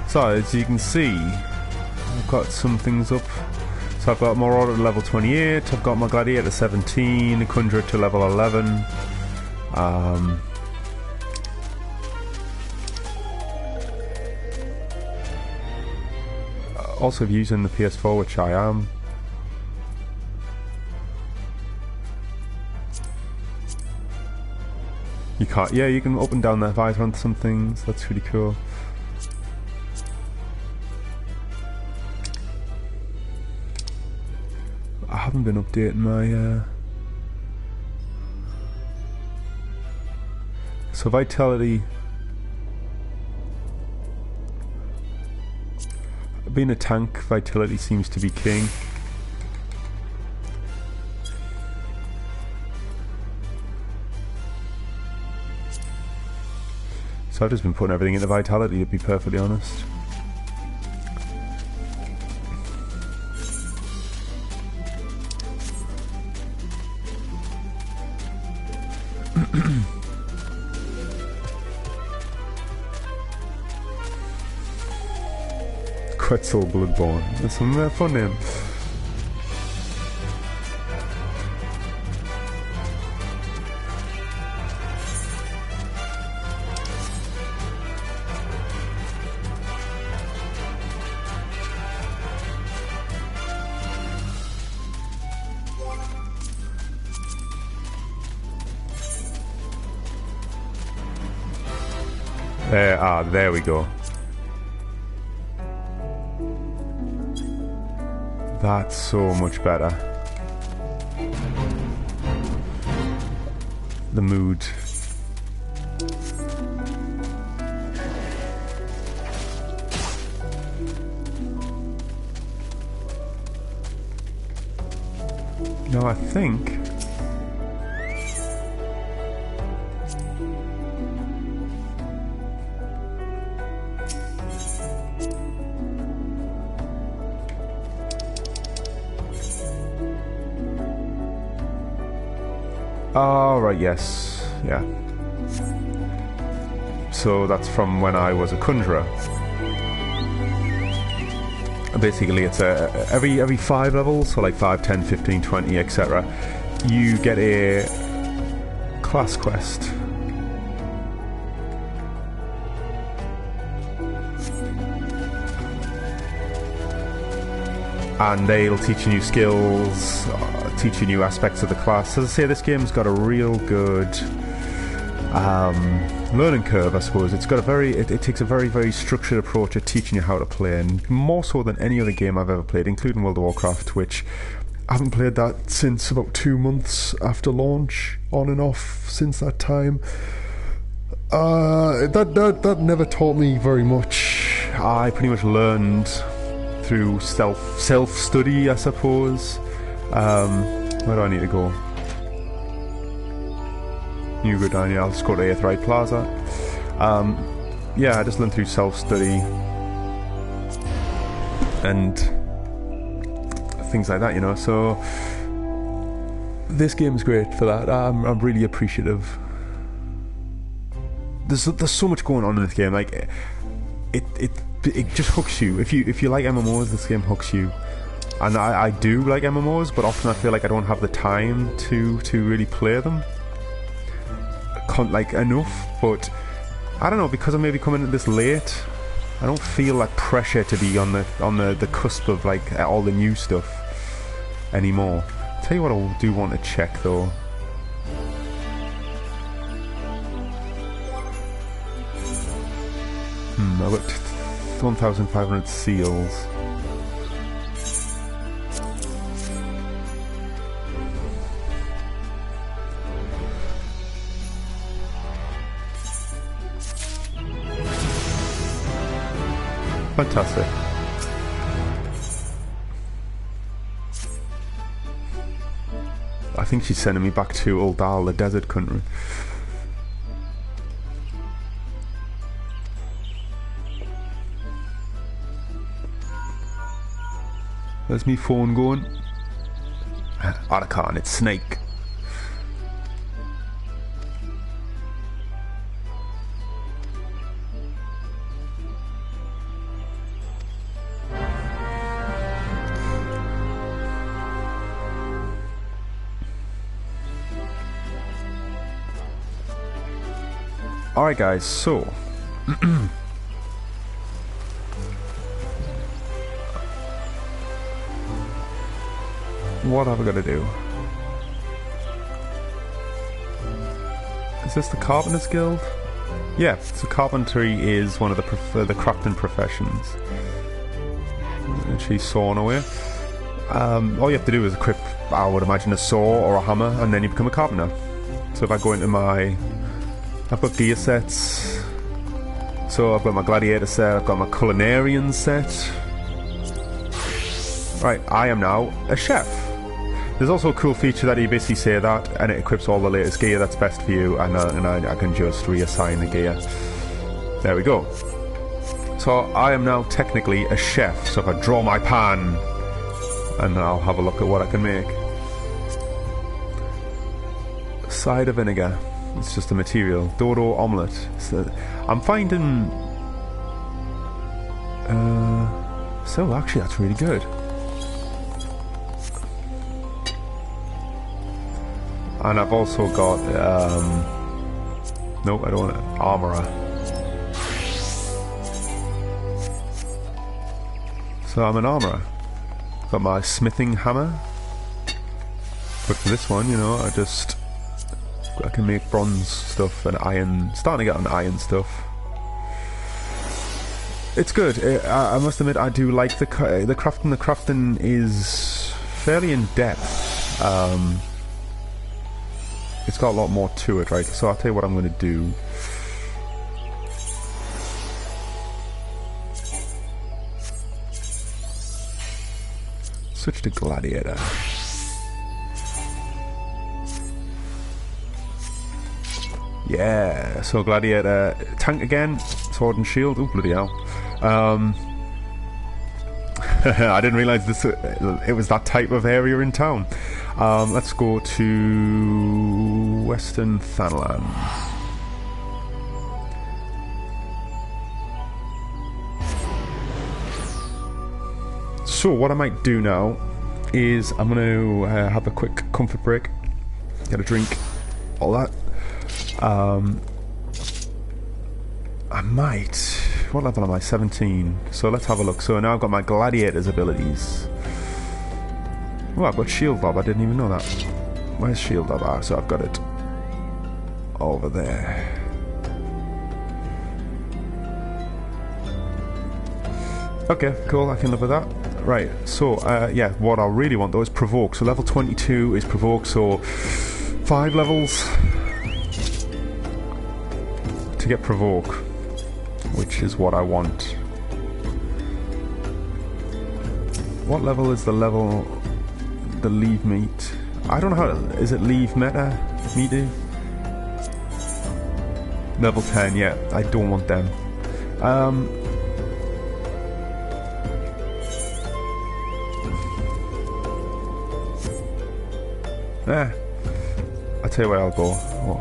So as you can see, I've got some things up. So I've got Marauder to level 28, I've got my Gladiator to 17, a Conjurer to level 11. Also using the PS4, which I am. You can't, yeah, you can up and down the visor on some things, that's really cool. I haven't been updating my so vitality, being a tank, vitality seems to be king. So I've just been putting everything into vitality, to be perfectly honest. Quetzal Bloodborne. That's some fun name. There we go. That's so much better. The mood. No, I think... Oh, right, yes. Yeah. So that's from when I was a conjurer. Basically, it's every 5 levels, so like 5, 10, 15, 20, etc. You get a class quest. And they'll teach you new skills, teach you new aspects of the class. As I say, this game's got a real good learning curve, I suppose. It's got a very, it takes a very, very structured approach at teaching you how to play, and more so than any other game I've ever played, including World of Warcraft, which I haven't played that since about 2 months after launch, on and off since that time. That never taught me very much. I pretty much learned through self-study, I suppose. Where do I need to go? You go down here, I'll just go to Aetheryte Plaza. Yeah, I just learned through self-study and things like that, you know, so this game's great for that. I'm really appreciative. There's so much going on in this game, like it just hooks you. If you like MMOs, this game hooks you. And I do like MMOs, but often I feel like I don't have the time to really play them like enough. But I don't know, because I'm maybe coming in this late, I don't feel like pressure to be on the cusp of like all the new stuff anymore. Tell you what, I do want to check though. I've got 1,500 seals. Fantastic. I think she's sending me back to Uldal, the desert country. Where's me phone going? Arakan, it's Snake. Alright guys, so what have I got to do? Is this the Carpenter's Guild? Yeah, so carpentry is one of the crafting professions. And she's sawing away. All you have to do is equip, I would imagine, a saw or a hammer, and then you become a carpenter. So if I go into my... I've got gear sets. So I've got my gladiator set, I've got my culinarian set. Right, I am now a chef. There's also a cool feature that you basically say that, and it equips all the latest gear that's best for you, and I can just reassign the gear. There we go. So I am now technically a chef. So if I draw my pan, and I'll have a look at what I can make. Cider vinegar. It's just a material. Dodo omelette. So I'm finding... so actually that's really good. And I've also got... nope, I don't want it. Armourer. So I'm an armourer. Got my smithing hammer. But for this one, you know, I can make bronze stuff and iron. Starting to get on iron stuff. It's good. I must admit, I do like the crafting. The crafting is fairly in depth. It's got a lot more to it, right? So I'll tell you what I'm going to do. Switch to gladiator. Yeah, so gladiator, tank again, sword and shield. Oh bloody hell! I didn't realise it was that type of area in town. Let's go to Western Thanalan. So what I might do now is I'm going to have a quick comfort break, get a drink, all that. I might... What level am I? 17. So let's have a look. So now I've got my gladiator's abilities. Oh, I've got shield lob. I didn't even know that. Where's shield lob? Ah, so I've got it over there. Okay, cool. I can live with that. Right, so, yeah, what I really want, though, is provoke. So level 22 is provoke, so 5 levels to get provoke, which is what I want. What level is the leave meat? I don't know how, is it leave meta? Meaty? Level 10, yeah, I don't want them. I'll tell you where I'll go. Oh.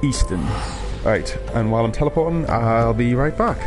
Eastern. Right, and while I'm teleporting, I'll be right back.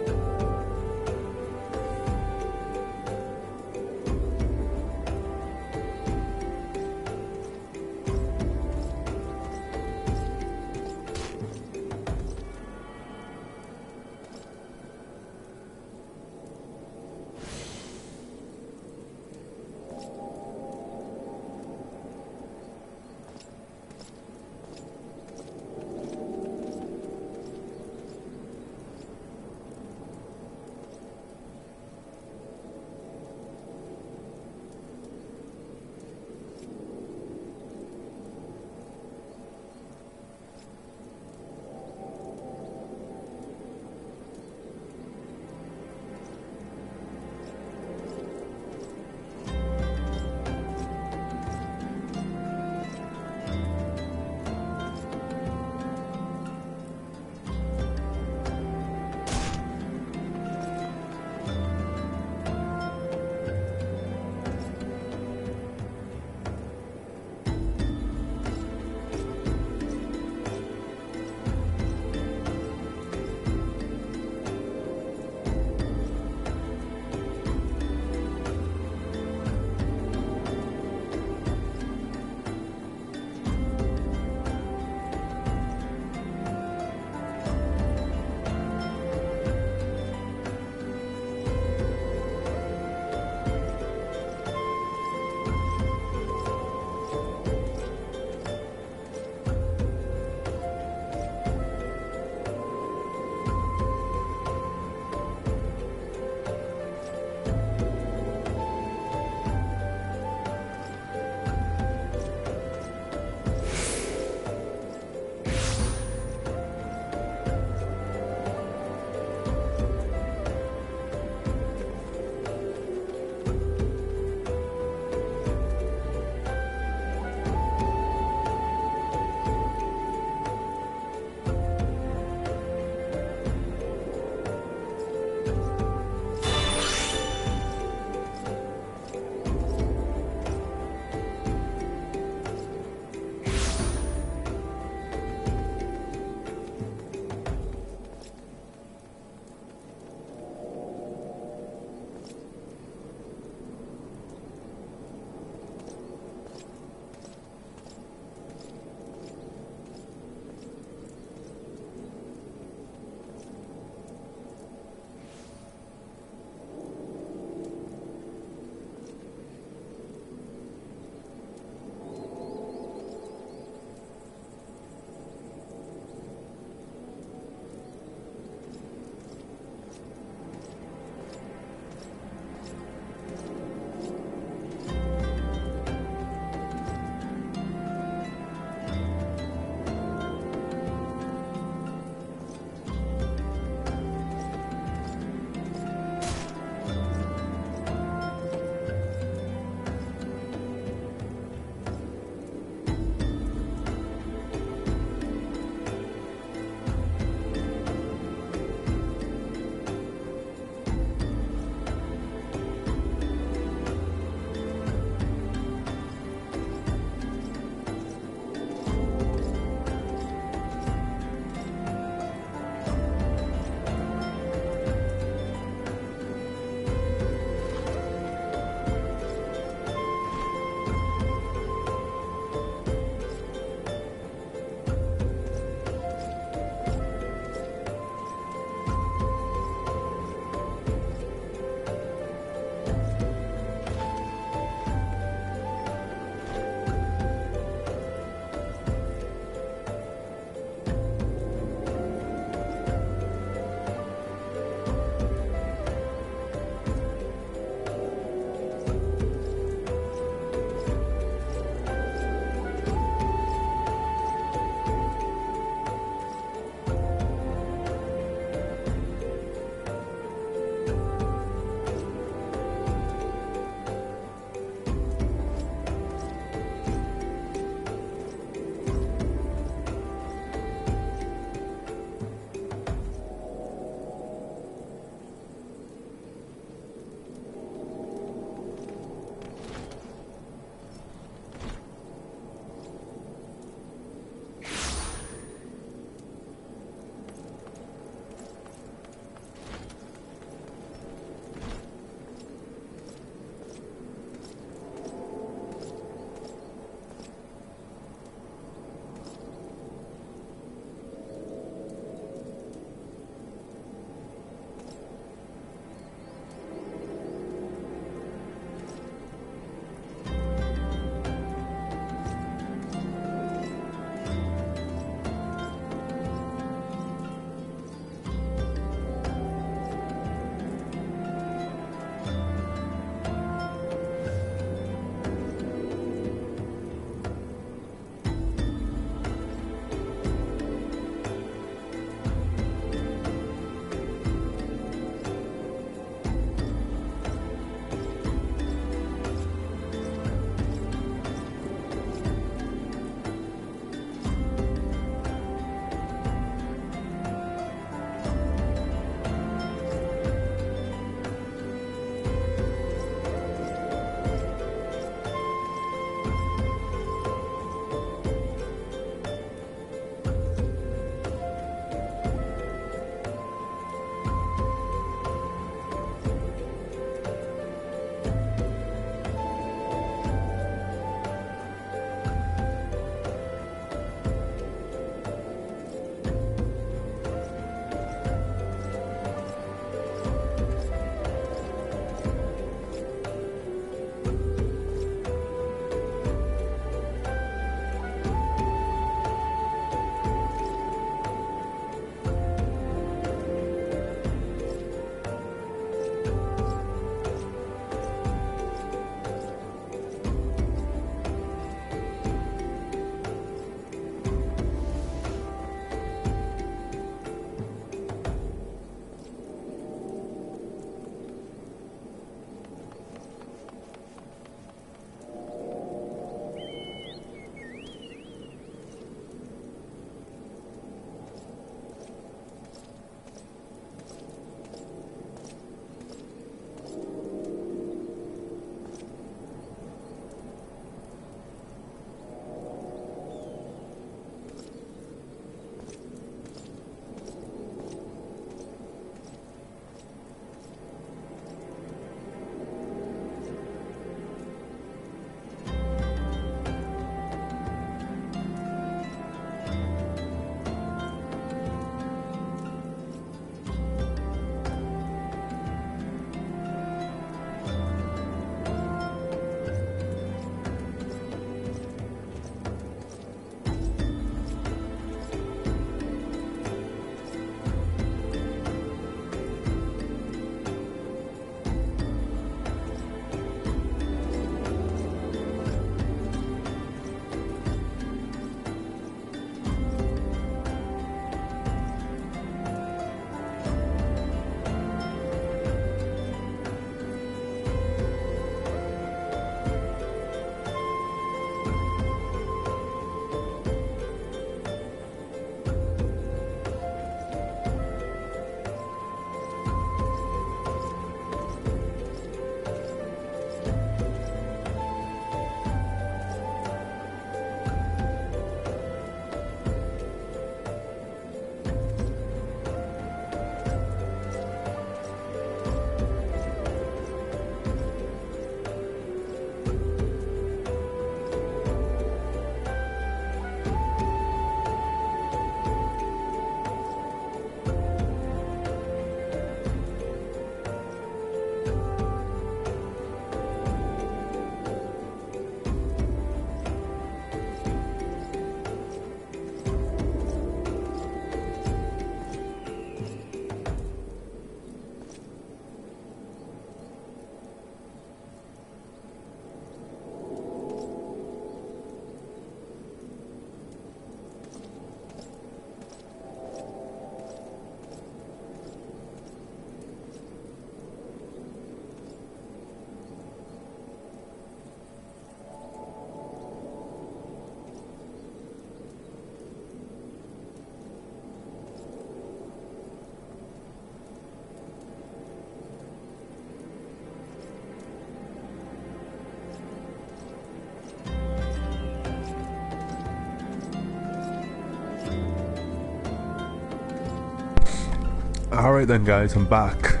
Alright then guys, I'm back.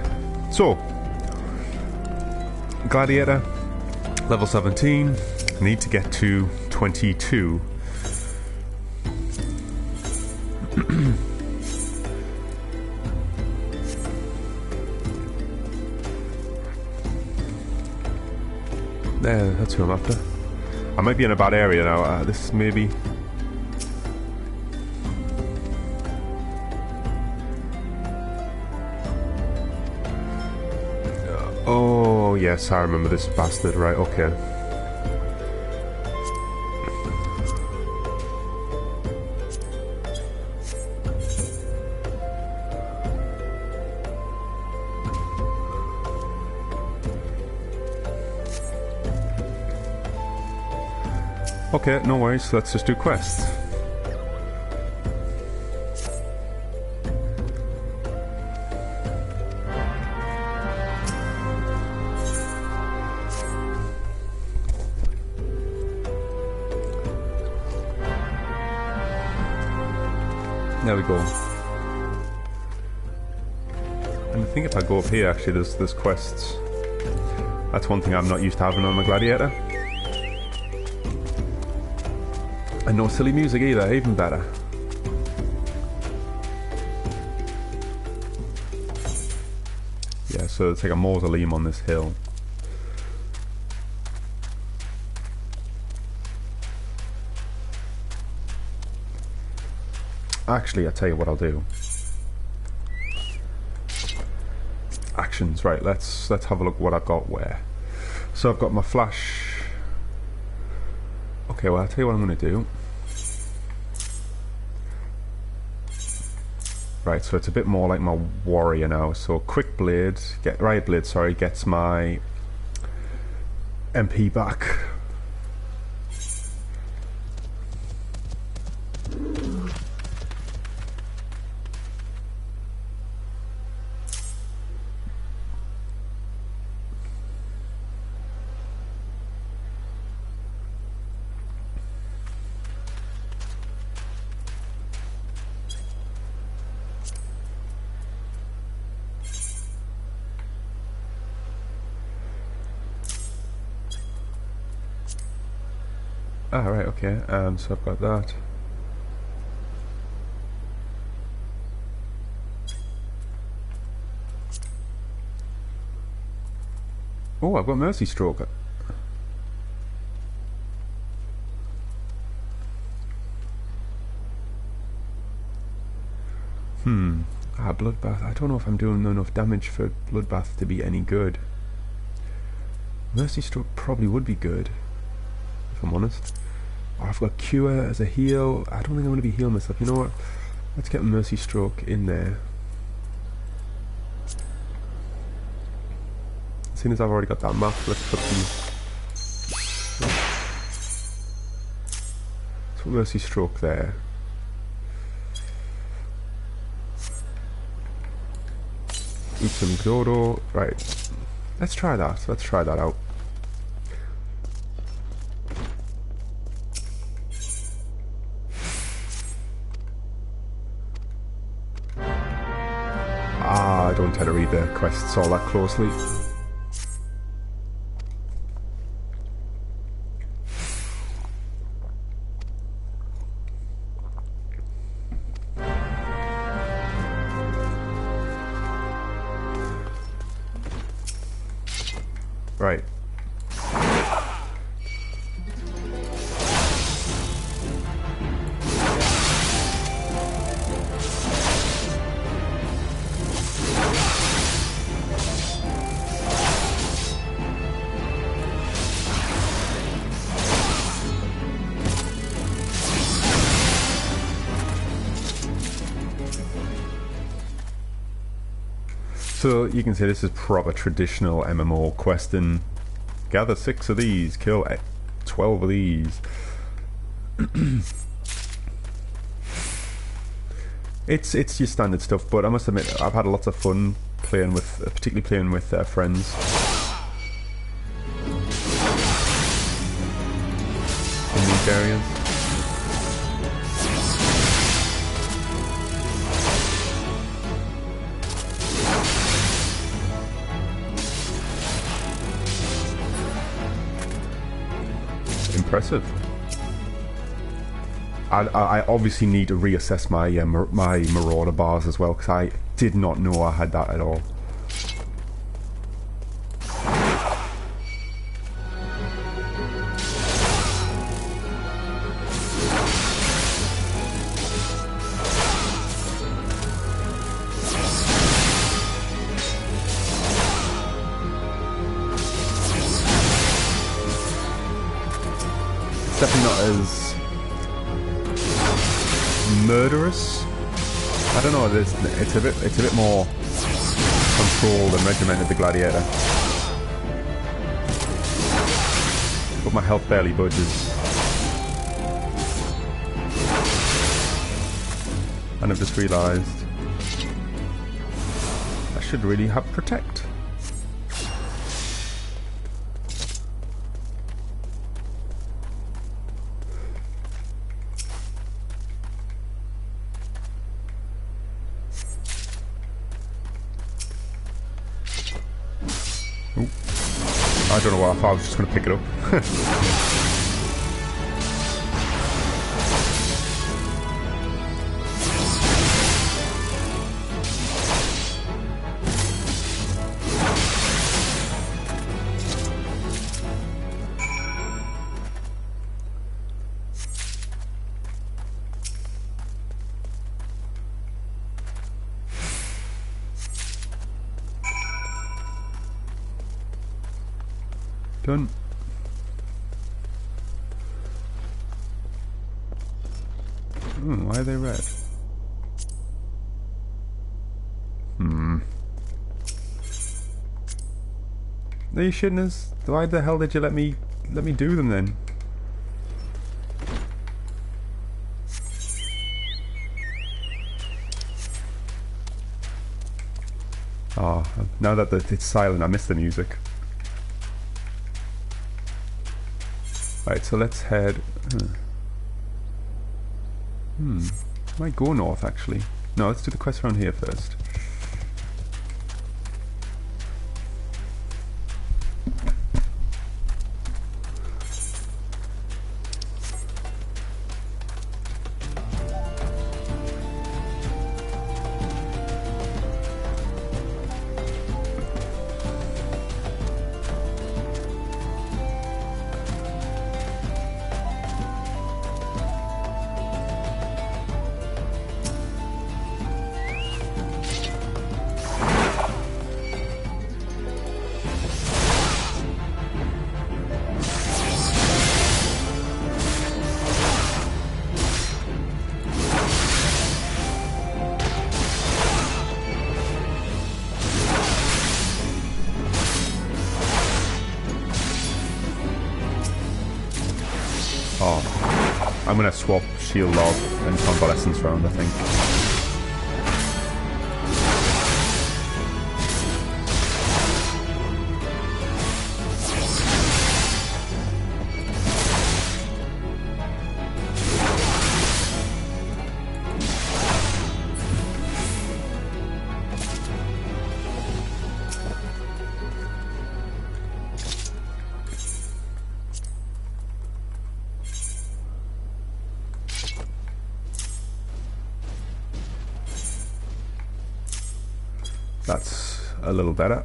So, Gladiator, level 17, need to get to 22. There, that's who I'm after. I might be in a bad area now, this maybe... Oh, yes, I remember this bastard, right, okay. Okay, no worries, let's just do quests. There we go. And I think if I go up here, actually, there's quests. That's one thing I'm not used to having on my Gladiator. And no silly music either, even better. Yeah, so it's like a mausoleum on this hill. Actually, I'll tell you what I'll do. Actions, right, let's have a look what I've got where. So I've got my flash. Okay, well, I'll tell you what I'm going to do. Right, so it's a bit more like my warrior now. So quick blade, riot blade, sorry, gets my MP back. Ah, right, okay, so I've got that. Oh, I've got Mercy Stroke. Bloodbath. I don't know if I'm doing enough damage for Bloodbath to be any good. Mercy Stroke probably would be good, if I'm honest. Oh, I've got Cure as a heal. I don't think I'm going to be healing myself. You know what? Let's get Mercy Stroke in there. Seeing as I've already got that map, let's put some... Let's put Mercy Stroke there. Eat some Dodo. Right. Let's try that. Let's try that out. I don't tend to read the quests all that closely. Right. So you can say this is proper traditional MMO questing. Gather 6 of these, kill 12 of these. It's your standard stuff, but I must admit I've had lots of fun playing with, particularly playing with friends. In these areas. impressive. I obviously need to reassess my my Marauder bars as well, because I did not know I had that at all. It's definitely not as murderous. I don't know. It's a bit more controlled and regimented, the Gladiator. But my health barely budges. And I've just realised I should really have Protect. I don't know what I thought. I was just going to pick it up. Done. Why are they red? Are you shitting us? Why the hell did you let me do them then? Oh, now that it's silent, I miss the music. Right, so let's head... might go north, actually. No, let's do the quest around here first. I'm gonna swap Shield Lob and Convalescence round, I think. That's a little better.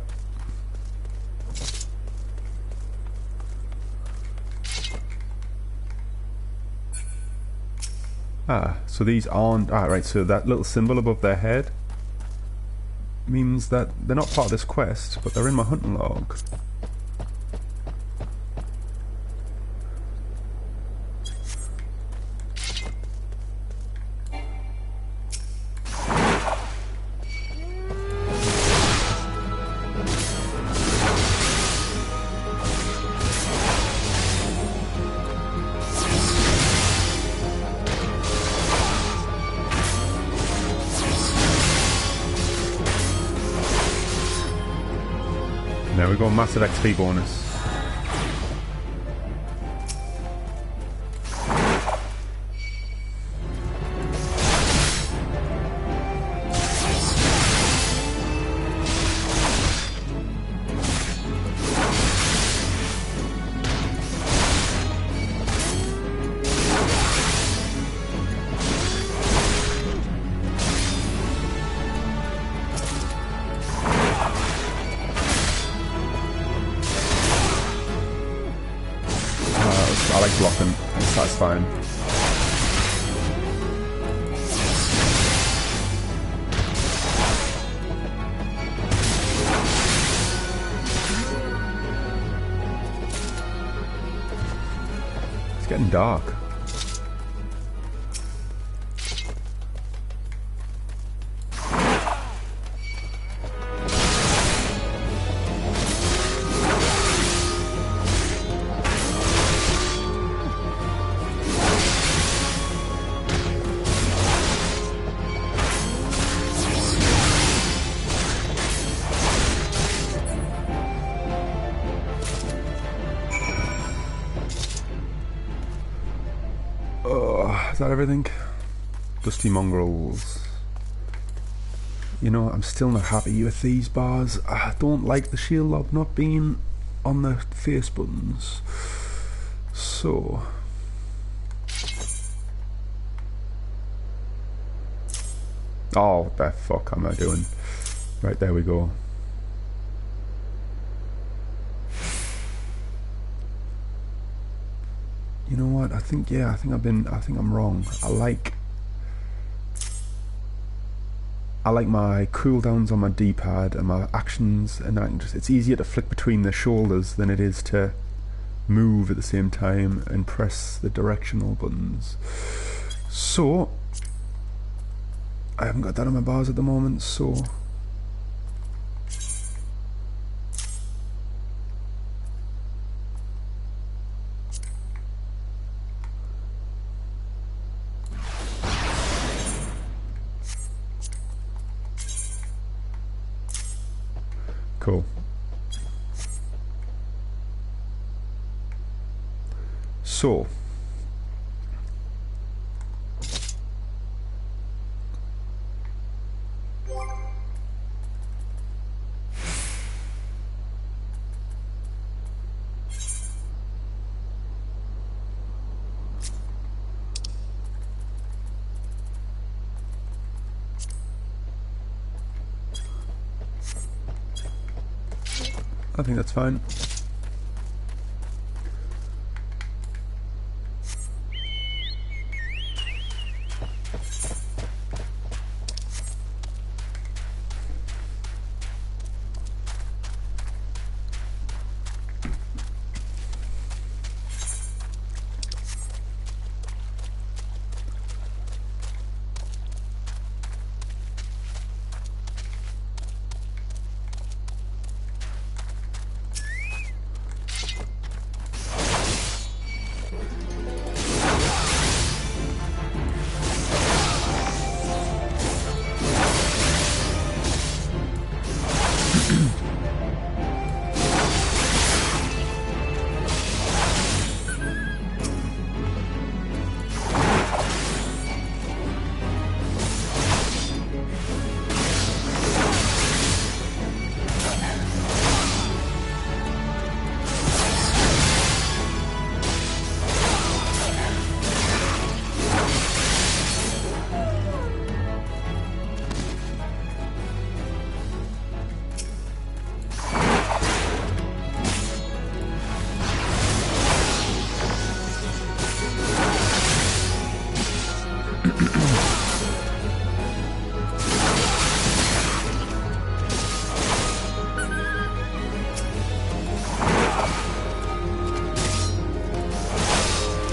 Ah, so these aren't... Ah, right, so that little symbol above their head means that they're not part of this quest, but they're in my hunting log. There we go, massive XP bonus. getting dark. Is that everything? Dusty mongrels. You know, I'm still not happy with these bars. I don't like the shield lob not being on the face buttons. So... oh, what the fuck am I doing? Right, there we go. You know what? I think I'm wrong. I like my cooldowns on my D-pad and my actions, and I can just, it's easier to flick between the shoulders than it is to move at the same time and press the directional buttons. So I haven't got that on my bars at the moment, so cool. So I think that's fine.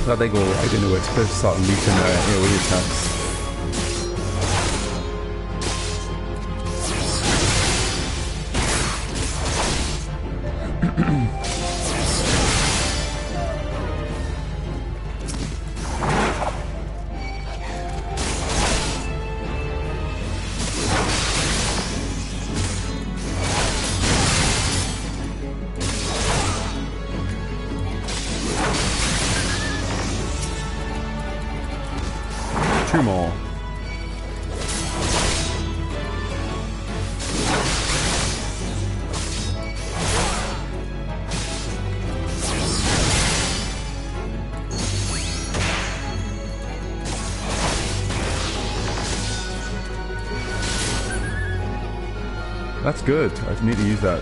That they go right into it to start leaking AoE attacks. Two more. That's good. I need to use that.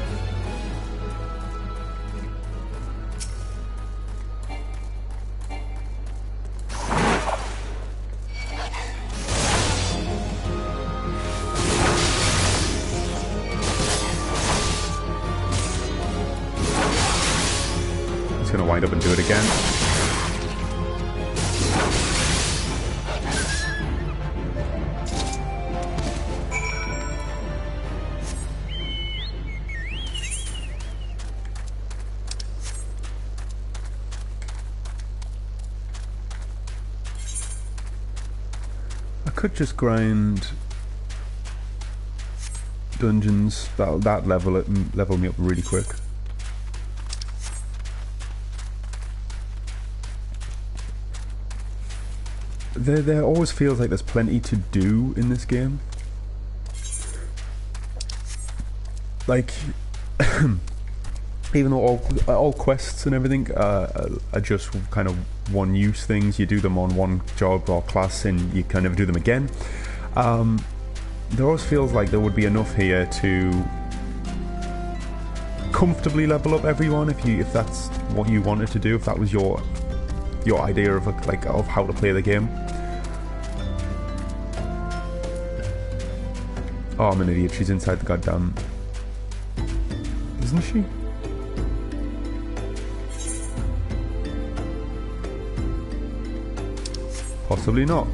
Wind up and do it again. could just grind dungeons. That level me up really quick. There always feels like there's plenty to do in this game. Like, even though all quests and everything are just kind of one-use things, you do them on one job or class and you can never do them again. There always feels like there would be enough here to comfortably level up everyone if that's what you wanted to do, if that was your idea of of how to play the game. Oh, I'm an idiot. She's inside the goddamn... Isn't she? Possibly not.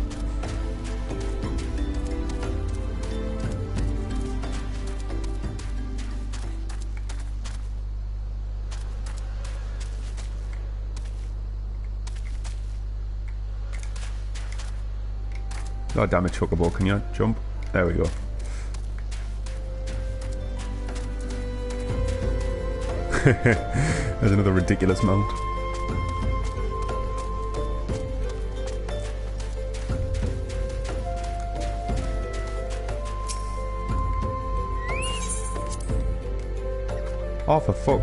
Oh damn it, Chocobo, can you jump? There we go. There's another ridiculous mount. Oh, for fuck.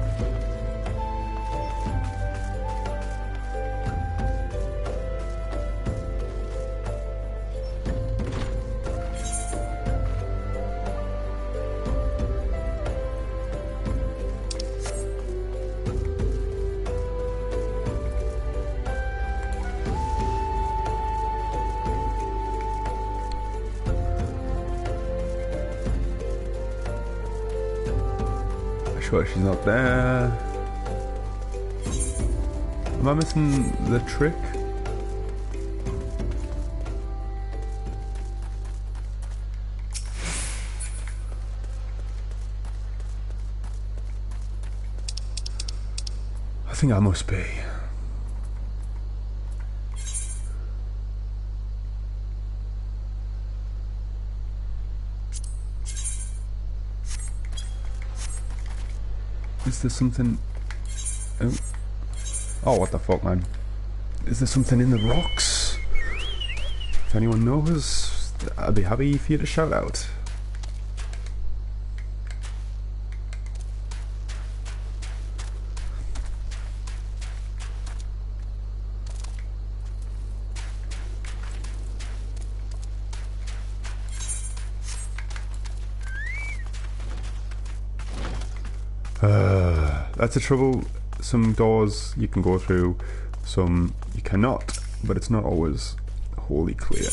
Sure she's not there. Am I missing the trick? I think I must be. Is there something... Oh, what the fuck, man. Is there something in the rocks? If anyone knows, I'd be happy for you to shout out. That's the trouble. Some doors you can go through, some you cannot, but it's not always wholly clear.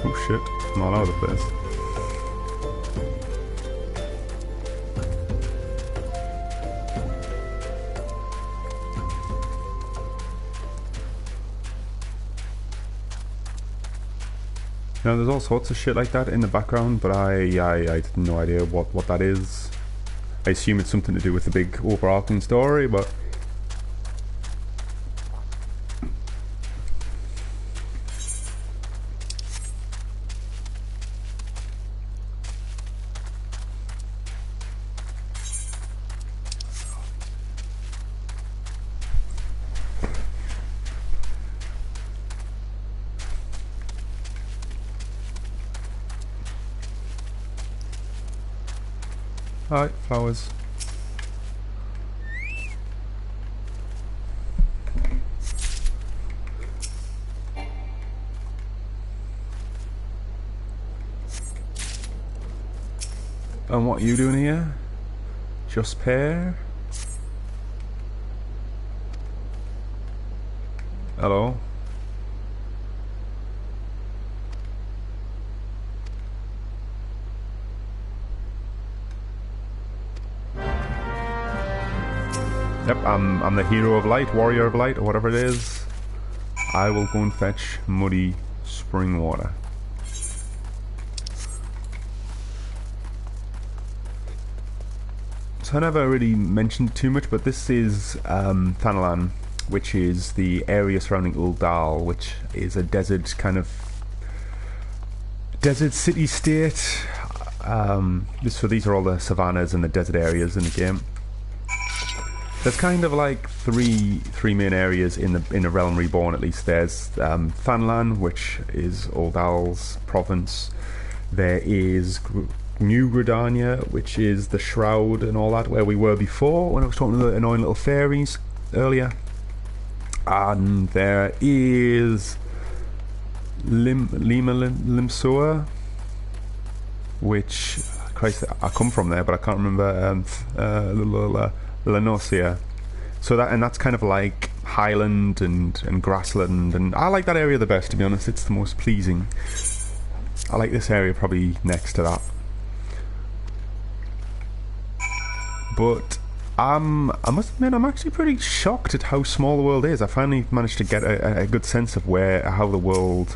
Oh shit, I'm all over the place. You know, there's all sorts of shit like that in the background, but I have no idea what that is. I assume it's something to do with the big overarching story, but... Alright, flowers. And what are you doing here? Just pair? Hello? Yep, I'm the hero of light, warrior of light, or whatever it is. I will go and fetch muddy spring water. So I never really mentioned too much, but this is Thanalan, which is the area surrounding Uldal, which is a desert kind of desert city-state. So these are all the savannas and the desert areas in the game. There's kind of like three main areas in the Realm Reborn. At least there's Thanalan, which is Uldal's province. There is New Gridania, which is the Shroud and all that, where we were before when I was talking to the annoying little fairies earlier. And there is Limsoa, which, Christ, I come from there, but I can't remember. Lanosia. So that's kind of like highland and grassland, and I like that area the best, to be honest. It's the most pleasing. I like this area probably next to that. But I must admit, I'm actually pretty shocked at how small the world is. I finally managed to get a good sense of how the world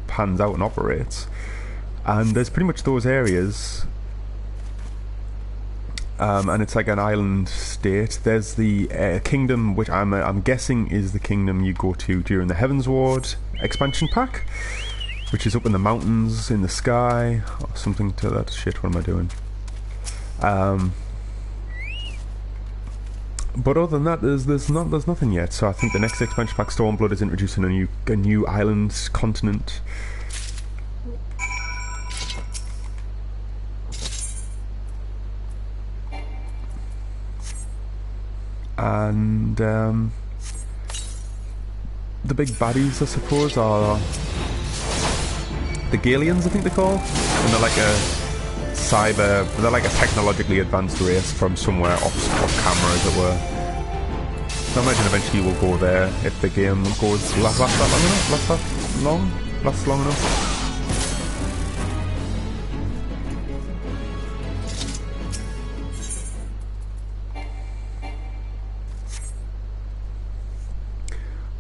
pans out and operates. And there's pretty much those areas. And it's like an island state. There's the kingdom, which I'm guessing is the kingdom you go to during the Heavens Ward expansion pack, which is up in the mountains in the sky, or something to that shit. What am I doing? But other than that, there's nothing yet. So I think the next expansion pack, Stormblood, is introducing a new island continent. And the big baddies, I suppose, are the Galians, I think they're called, and they're like they're like a technologically advanced race from somewhere off camera, as it were. So I imagine eventually we'll go there if the game lasts long enough.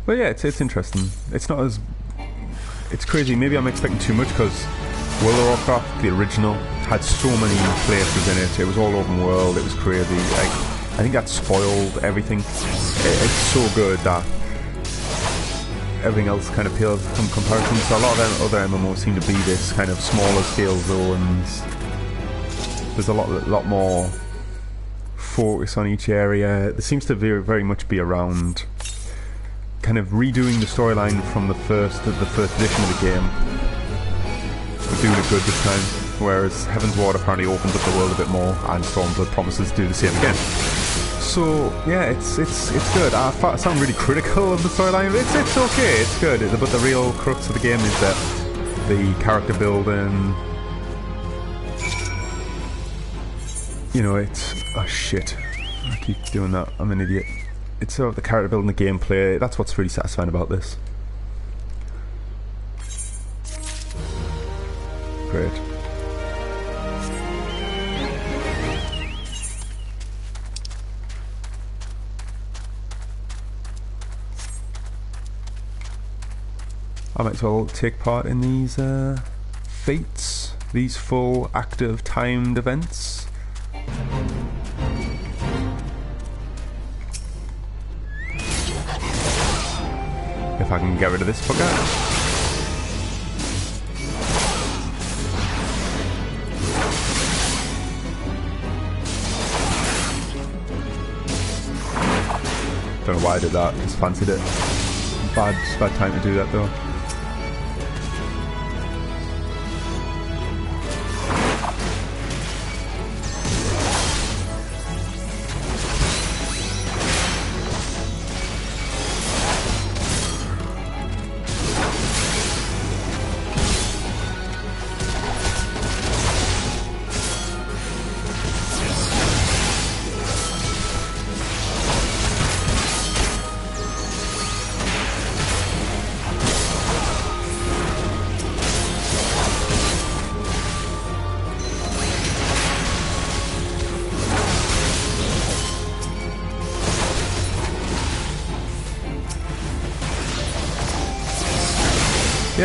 But yeah, it's interesting. It's not as... It's crazy. Maybe I'm expecting too much, because World of Warcraft, the original, had so many places in it. It was all open world. It was crazy. Like, I think that spoiled everything. It's so good that everything else kind of pales from comparison. So a lot of them other MMOs seem to be this kind of smaller scale zones. There's a lot more focus on each area. There seems to very much be around kind of redoing the storyline from the first edition of the game. We're doing it good this time, whereas Heaven's Ward apparently opens up the world a bit more, and Stormblood promises to do the same again. So yeah, it's good. I sound really critical of the storyline, but it's okay, it's good. But the real crux of the game is that the character building, you know, it's... oh shit, I keep doing that, I'm an idiot. It's sort of the character building, the gameplay, that's what's really satisfying about this. Great. I might as well take part in these fates, these full active timed events. If I can get rid of this fucker. Don't know why I did that, just fancied it. Bad time to do that though.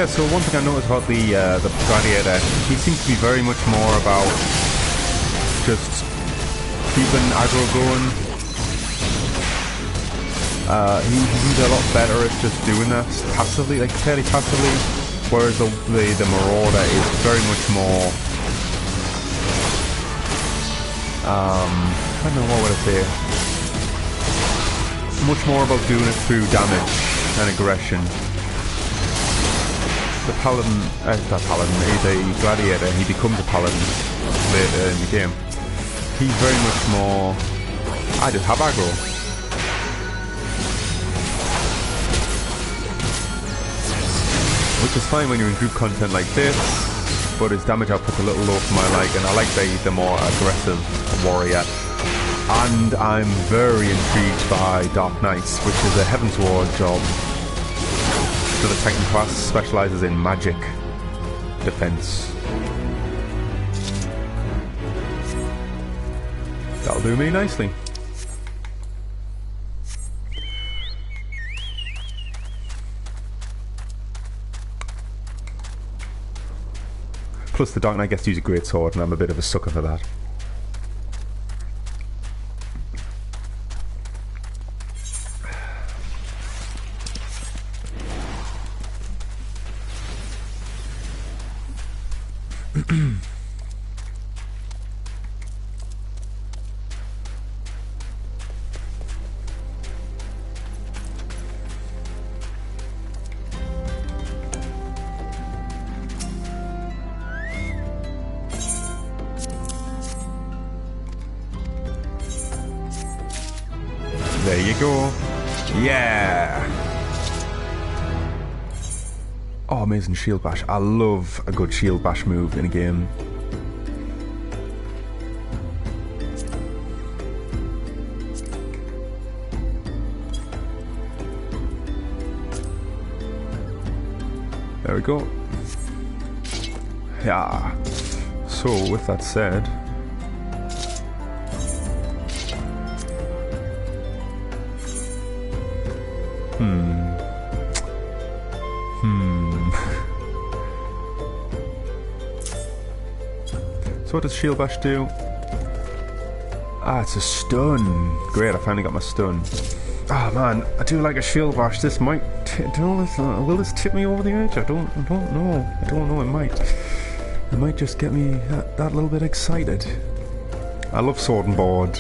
Yeah, so one thing I noticed about the gladiator, he seems to be very much more about just keeping aggro going. He's a lot better at just doing that passively, like fairly passively, whereas the marauder is very much more I don't know what would I say. Much more about doing it through damage and aggression. The paladin, not paladin, the gladiator, he becomes a paladin later in the game. He's very much more, I just have aggro. Which is fine when you're in group content like this, but his damage output's a little low for my liking. I like the more aggressive warrior. And I'm very intrigued by Dark Knights, which is a Heaven's Ward job. So the Titan class specialises in magic defense. That'll do me nicely. Plus the Dark Knight gets to use a great sword, and I'm a bit of a sucker for that. There you go. Yeah. Oh, amazing shield bash. I love a good shield bash move in a game. There we go. Yeah. So, with that said, So what does Shield Bash do? Ah, it's a stun. Great, I finally got my stun. Ah, man, I do like a Shield Bash. This might... will this tip me over the edge? I don't know. I don't know, it might. It might just get me that little bit excited. I love Sword and Board.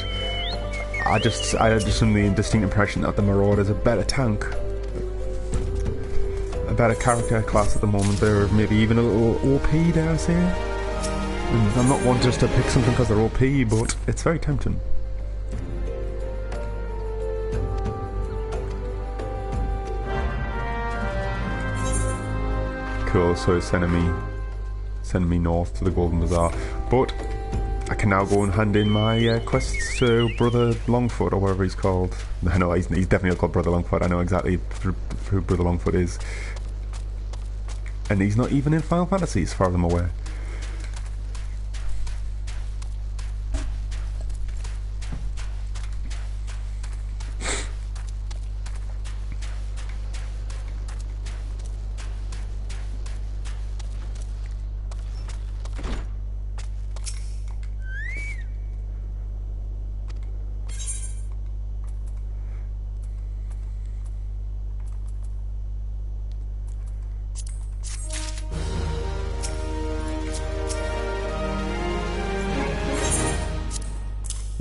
I just have the distinct impression that the Marauder is a better tank. A better character class at the moment. They're maybe even a little OP, dare I say. I'm not one just to pick something because they're OP, but it's very tempting. Cool, so it's sending me north to the Golden Bazaar. But I can now go and hand in my quests to Brother Longfoot, or whatever he's called. No, he's definitely not called Brother Longfoot. I know exactly who Brother Longfoot is. And he's not even in Final Fantasy, as far as I'm aware.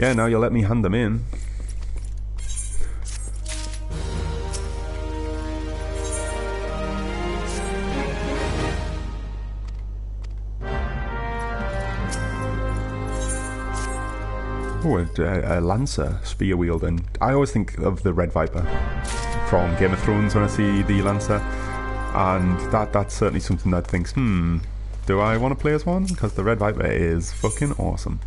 Yeah, now you'll let me hand them in. Oh, a Lancer, spear wielding. I always think of the Red Viper from Game of Thrones when I see the Lancer, and that's certainly something that thinks, do I want to play as one? Because the Red Viper is fucking awesome.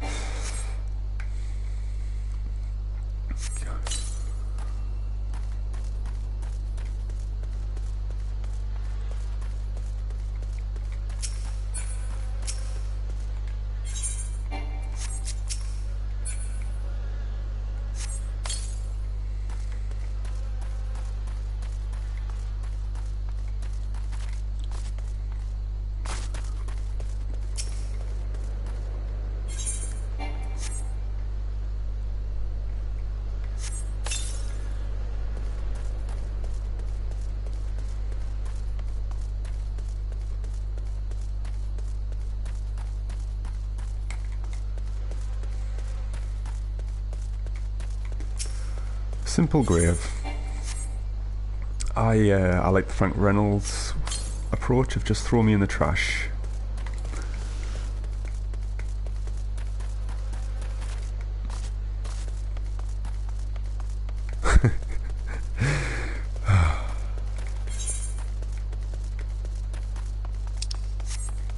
Simple grave. I like the Frank Reynolds approach of just throw me in the trash.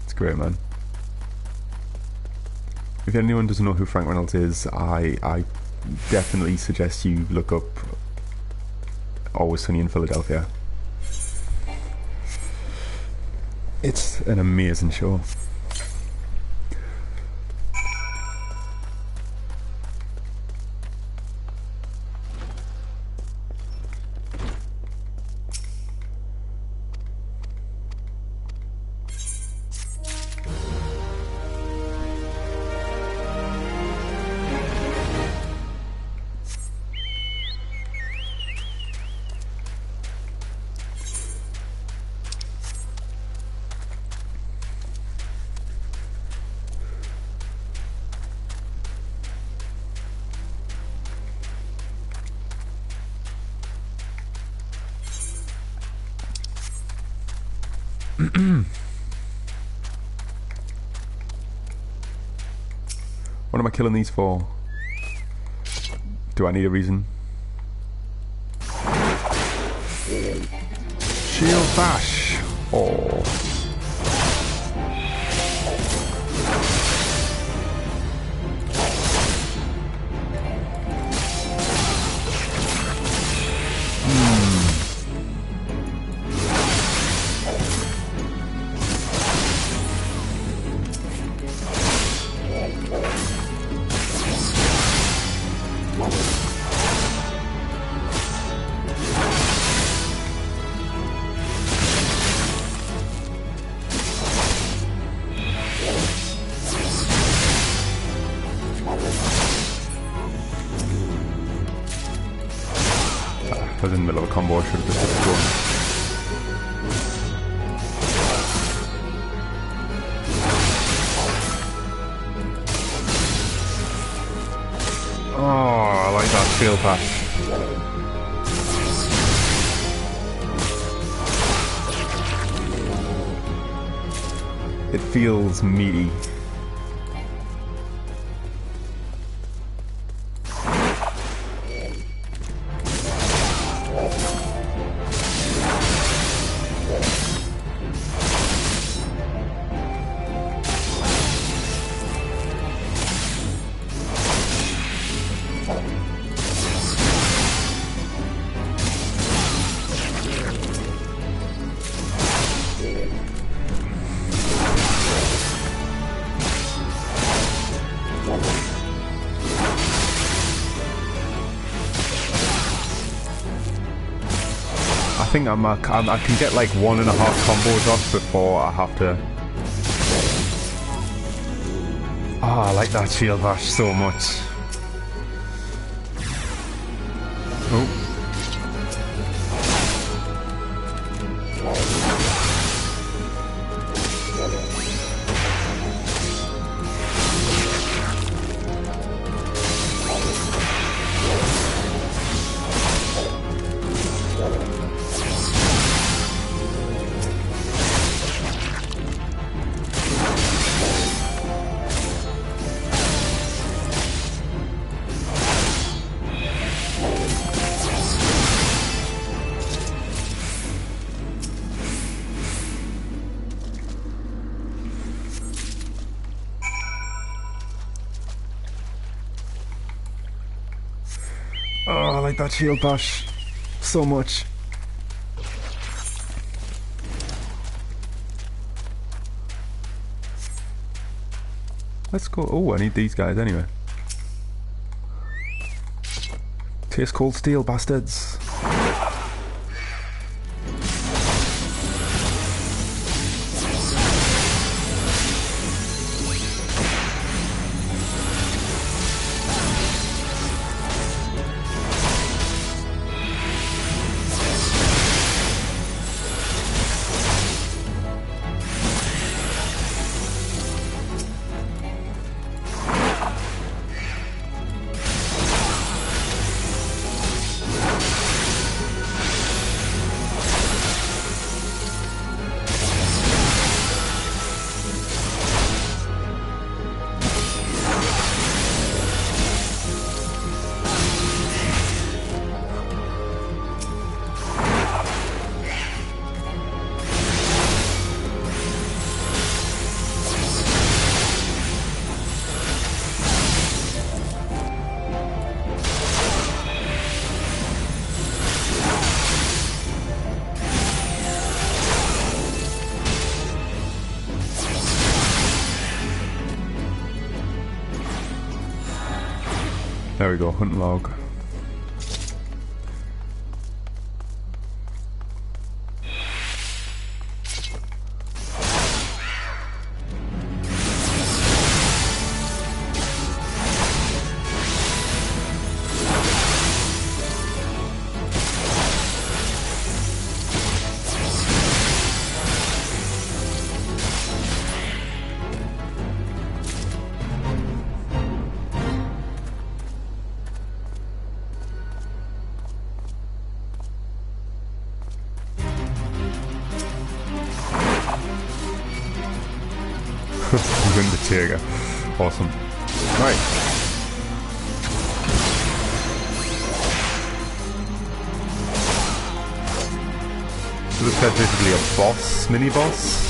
It's great, man. If anyone doesn't know who Frank Reynolds is, I definitely suggest you look up Always Sunny in Philadelphia. It's an amazing show. What am I killing these for? Do I need a reason? Shield bash! Oh. I was in the middle of a combo, I should have just hit the gun. Oh, I like that field pass. It feels meaty. I think I can get like 1.5 combos off before I have to. Oh, I like that shield bash so much. Oh. Oh, I like that shield bash so much. Let's go. Oh, I need these guys anyway. Taste cold steel, bastards. There we go, hunt log. Tiger. Awesome. Right. So this guy's basically a boss, mini-boss.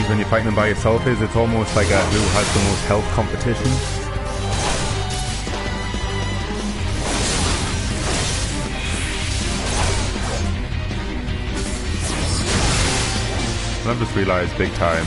When you're fighting them by yourself is it's almost like a who has the most health competition. And I've just realised big time.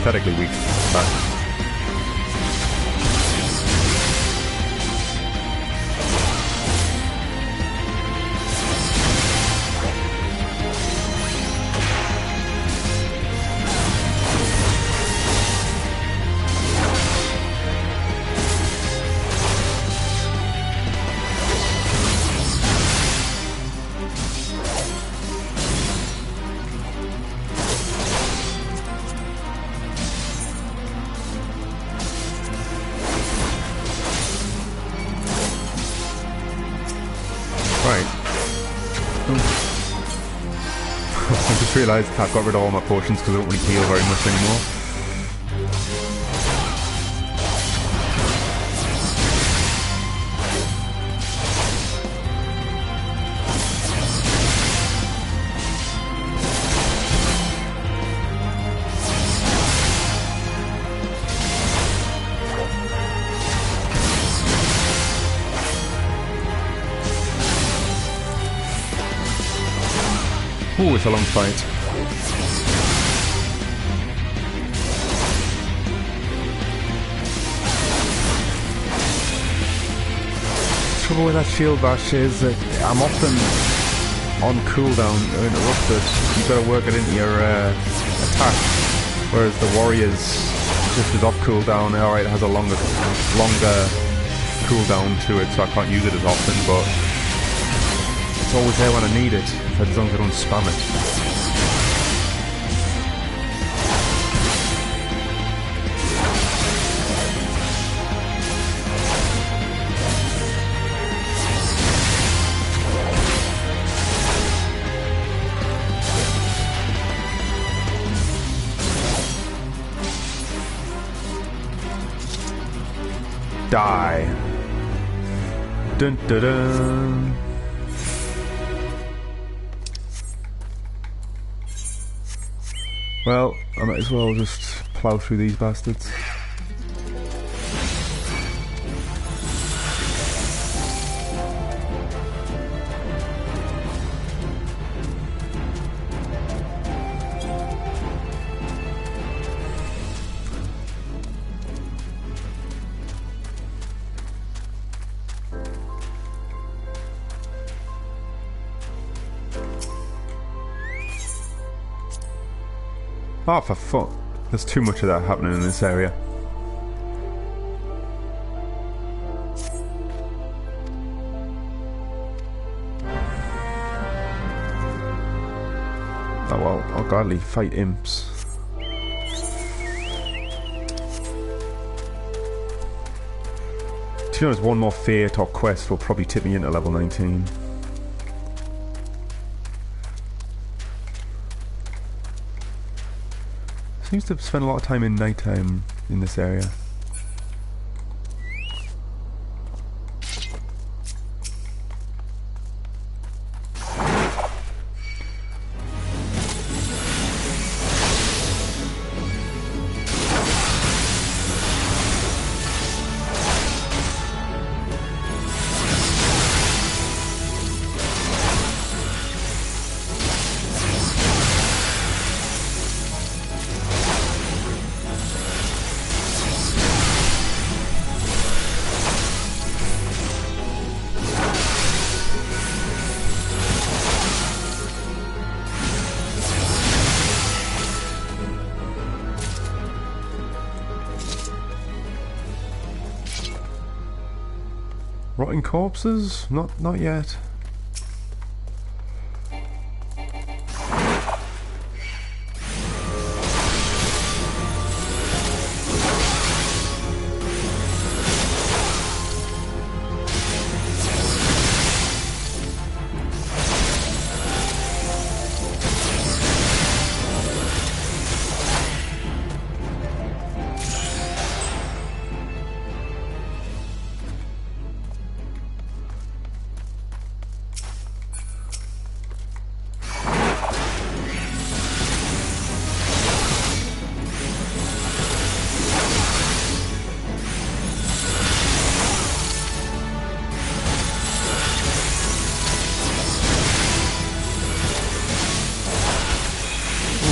Pathetically weak. I realised I've got rid of all my potions because I don't really heal very much anymore. Ooh, it's a long fight. The trouble with that shield bash is that I'm often on cooldown or interrupted. You've got to work it into your attack, whereas the warrior's just is off cooldown. Alright, it has a longer cooldown to it, so I can't use it as often, but it's always there when I need it, as long as I don't spam it. Die. Dun dun dun. Well, I might as well just plough through these bastards. Oh, for fuck. There's too much of that happening in this area. Oh well, I'll gladly fight imps. To be honest, one more fate or quest will probably tip me into level 19. Seems to spend a lot of time in nighttime in this area. Rotting corpses? Not yet.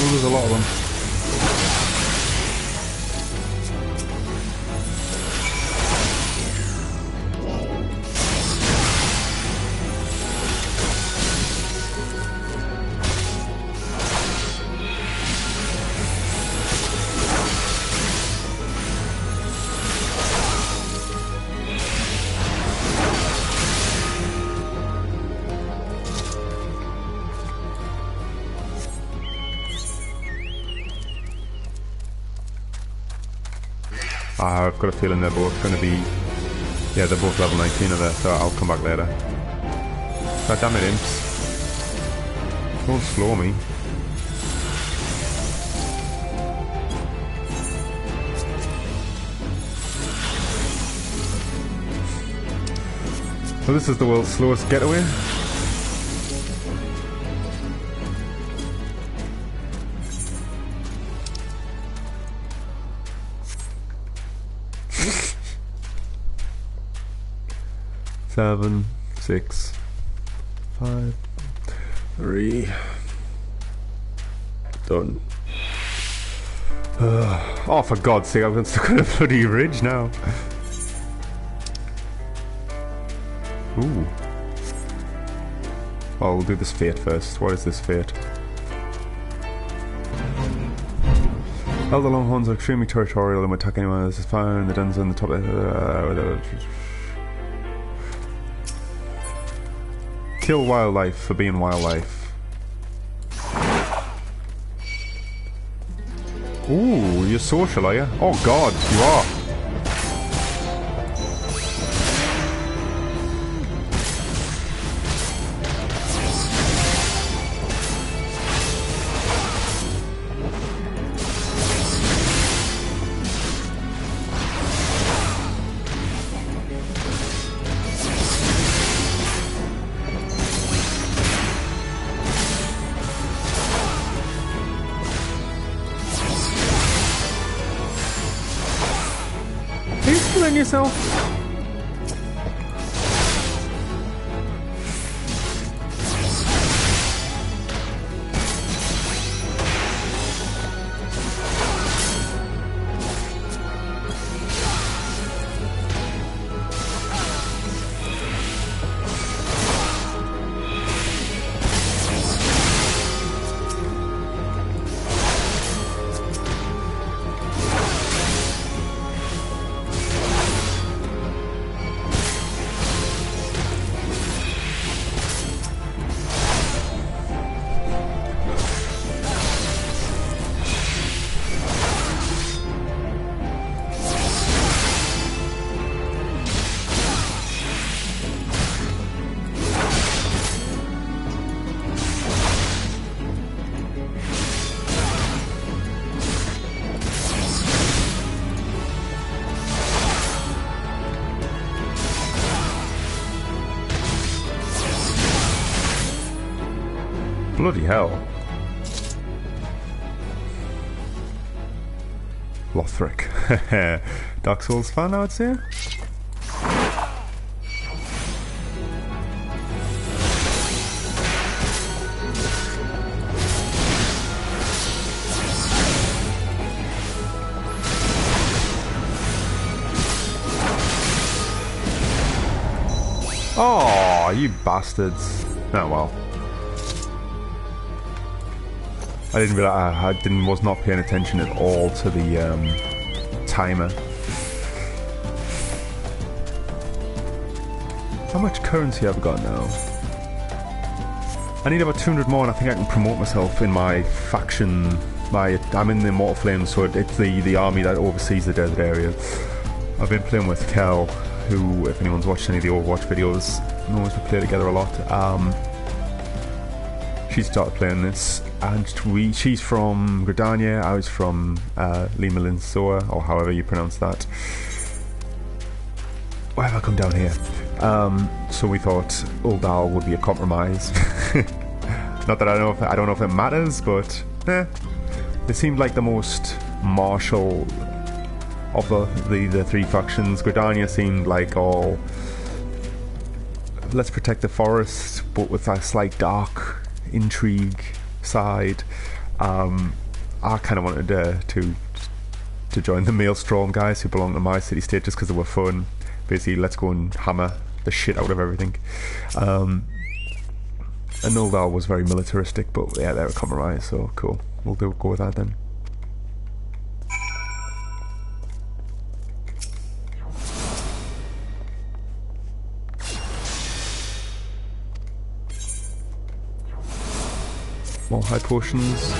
There's a lot of them. I've got a feeling they're both going to be... Yeah, they're both level 19 of there, so I'll come back later. God damn it, imps. Don't slow me. So this is the world's slowest getaway. Seven, 6, 5, 3. Done. Oh, for God's sake, I'm stuck on a bloody ridge now. Ooh. Oh, we'll do this fate first. What is this fate? Elder Longhorns are extremely territorial and will attack anyone that is found in the dens on the top of kill wildlife for being wildlife. Ooh, you're social, are you? Oh God, you are. Yourself. Bloody hell. Lothric. Dark Souls fan, I would say. Oh, you bastards. Oh well. I didn't realize was not paying attention at all to the timer. How much currency have I got now? I need about 200 more, and I think I can promote myself in my faction. I'm in the Immortal Flames, so it's the army that oversees the desert area. I've been playing with Kel, who, if anyone's watched any of the Overwatch videos, knows we play together a lot. She started playing this, and she's from Gridania, I was from Lima Linsoa, or however you pronounce that. Why have I come down here? So we thought Uldal would be a compromise. Not that I don't know if it matters, but they seemed like the most martial of the three factions. Gridania seemed like all let's protect the forest, but with a slight dark intrigue side. I kind of wanted to join the Maelstrom guys who belong to my city state just because they were fun. Basically, let's go and hammer the shit out of everything. And Uldal was very militaristic, but yeah, they're a compromise, so cool. We'll go with that then. More high potions.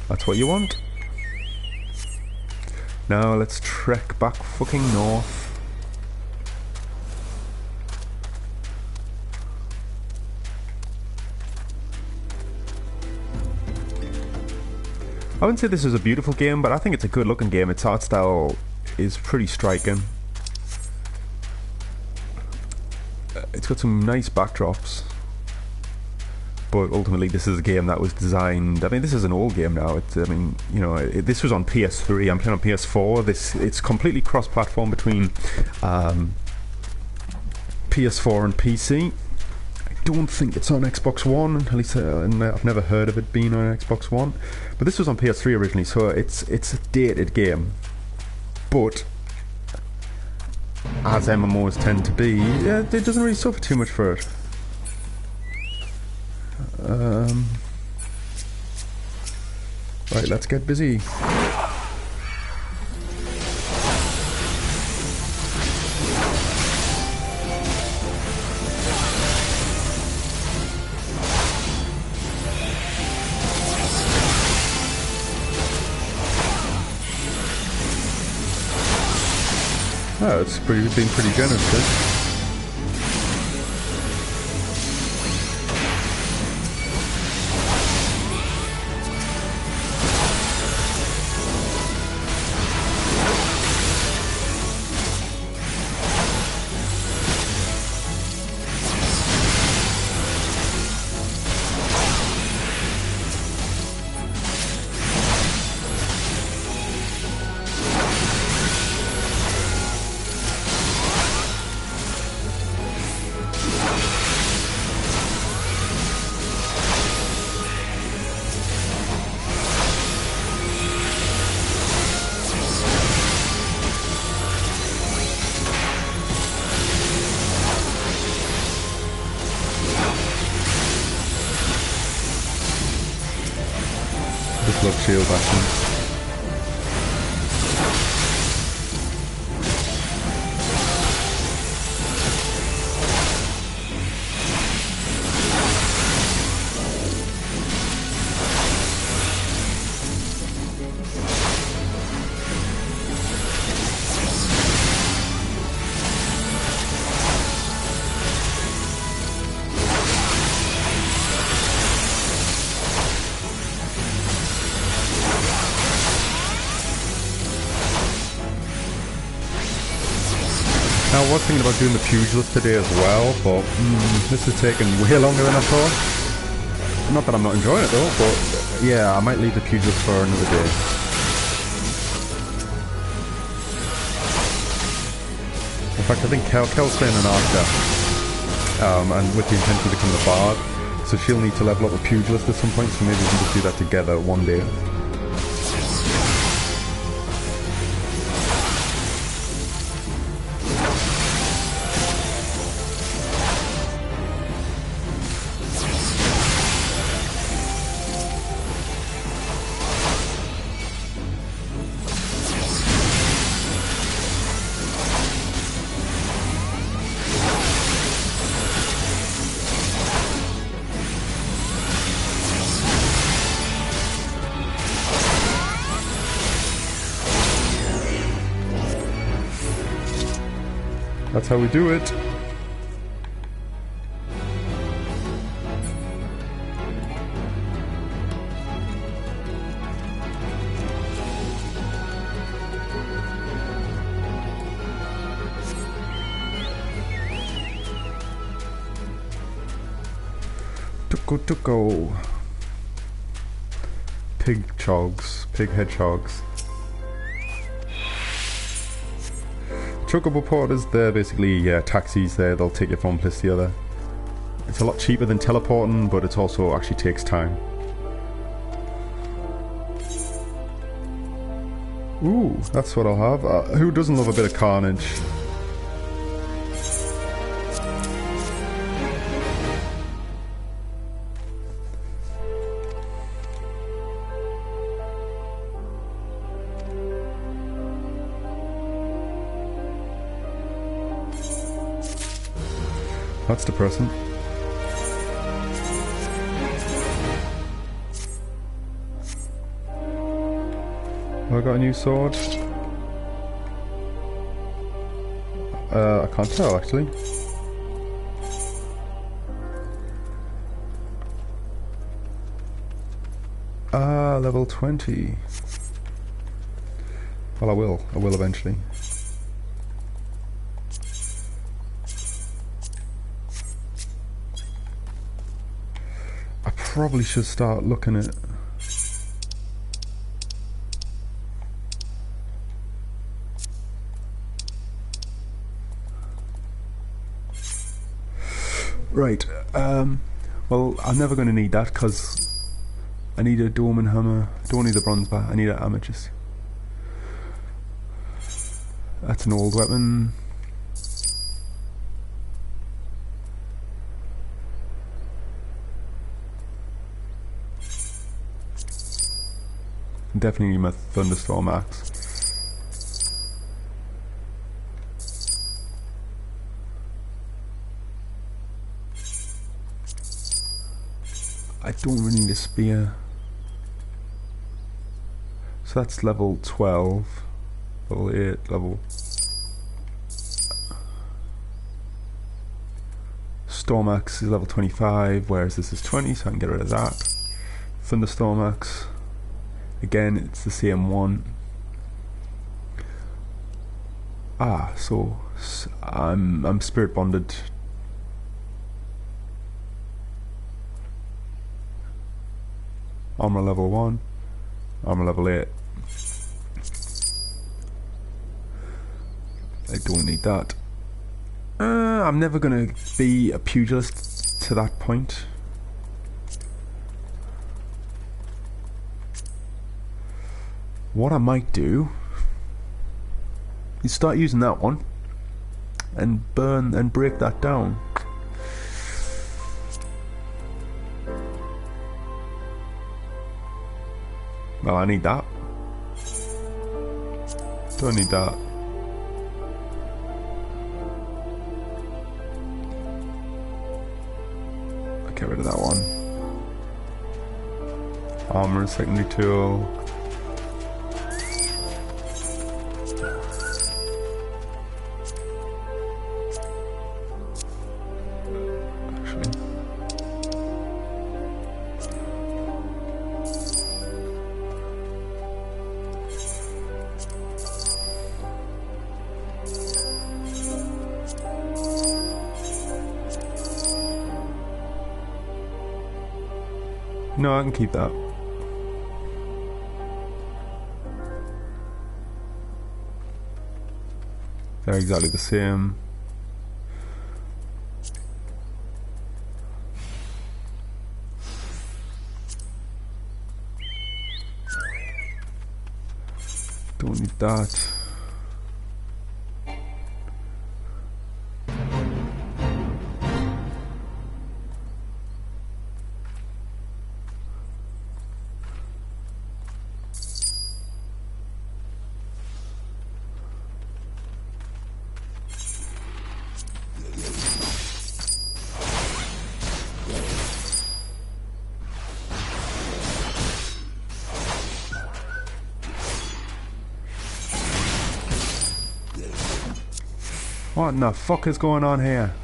That's what you want. Now let's trek back fucking north. I wouldn't say this is a beautiful game, but I think it's a good looking game. Its art style is pretty striking. It's got some nice backdrops, but ultimately this is a game that was designed. I mean, this is an old game now. This was on PS3. I'm playing on PS4. It's completely cross-platform between PS4 and PC. I don't think it's on Xbox One. At least I've never heard of it being on Xbox One. But this was on PS3 originally, so it's a dated game. But as MMOs tend to be, yeah, it doesn't really suffer too much for it. Right, let's get busy. Oh, it's been pretty generous, this. Just love shield actions. Now, I was thinking about doing the pugilist today as well, but this is taking way longer than I thought. Not that I'm not enjoying it though, but yeah, I might leave the pugilist for another day. In fact, I think Kel's playing an archer, and with the intention to become the bard, so she'll need to level up a pugilist at some point, so maybe we can just do that together one day. That's how we do it. Tuko. Pig chogs. Pig hedgehogs. Chocobo porters, they're basically taxis there, they'll take you from one place to the other. It's a lot cheaper than teleporting, but it also actually takes time. Ooh, that's what I'll have. Who doesn't love a bit of carnage? That's depressing. Have I got a new sword? I can't tell actually. Level 20. Well, I will eventually. Probably should start looking at right. Well, I'm never going to need that because I need a dome and hammer. Don't need the bronze bar. I need an amethyst. That's an old weapon. Definitely need my thunderstorm axe. I don't really need a spear. So that's level 12, level 8, level... Storm axe is level 25, whereas this is 20, so I can get rid of that. Thunderstorm axe. Again, it's the same one. So I'm spirit bonded. Armor level 1, armor level 8. I don't need that. I'm never gonna be a pugilist to that point. What I might do is start using that one and burn and break that down. Well, I need that. Don't need that. I'll get rid of that one. Armor, secondary tool. No, I can keep that. They're exactly the same. Don't need that. What in the fuck is going on here?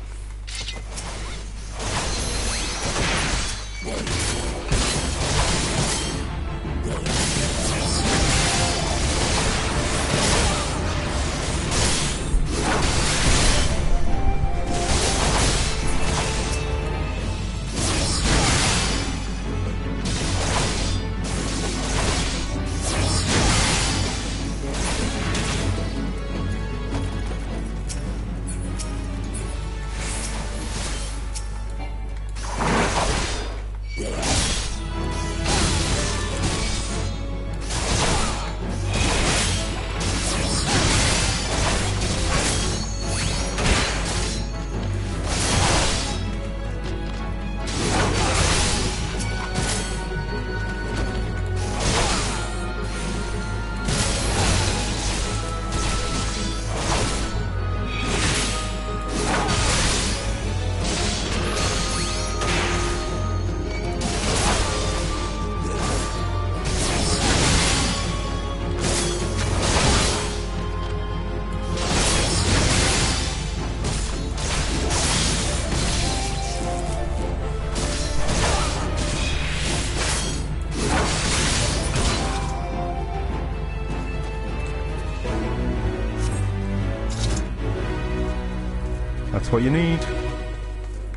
That's what you need.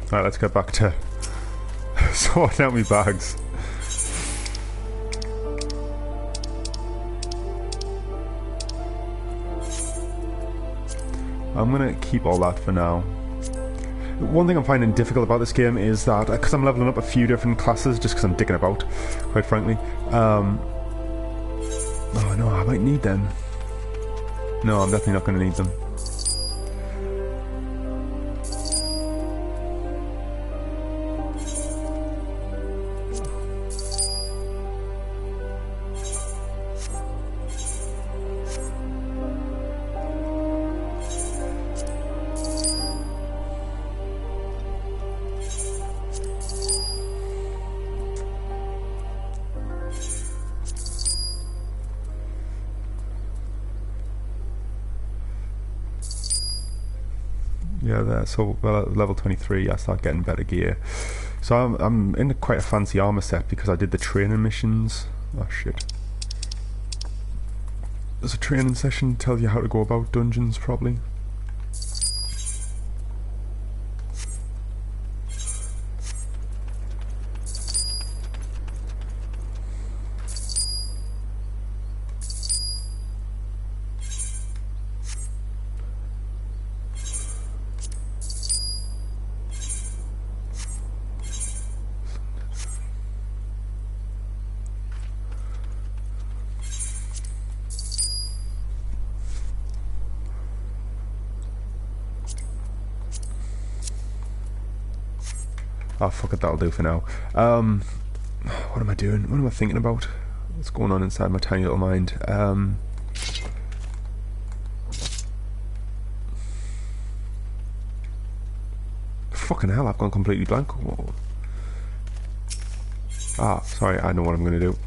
Alright, let's get back to sorting out my bags. I'm gonna keep all that for now. One thing I'm finding difficult about this game is that, because I'm leveling up a few different classes, just because I'm dicking about, quite frankly. Oh no, I might need them. No, I'm definitely not going to need them. Yeah, there. So at level 23, I start getting better gear. So I'm in quite a fancy armor set because I did the training missions. Oh shit! There's a training session tells you how to go about dungeons, probably. Oh fuck it, that'll do for now. What am I doing? What am I thinking about? What's going on inside my tiny little mind? Fucking hell, I've gone completely blank. Whoa. Ah, sorry, I know what I'm gonna do.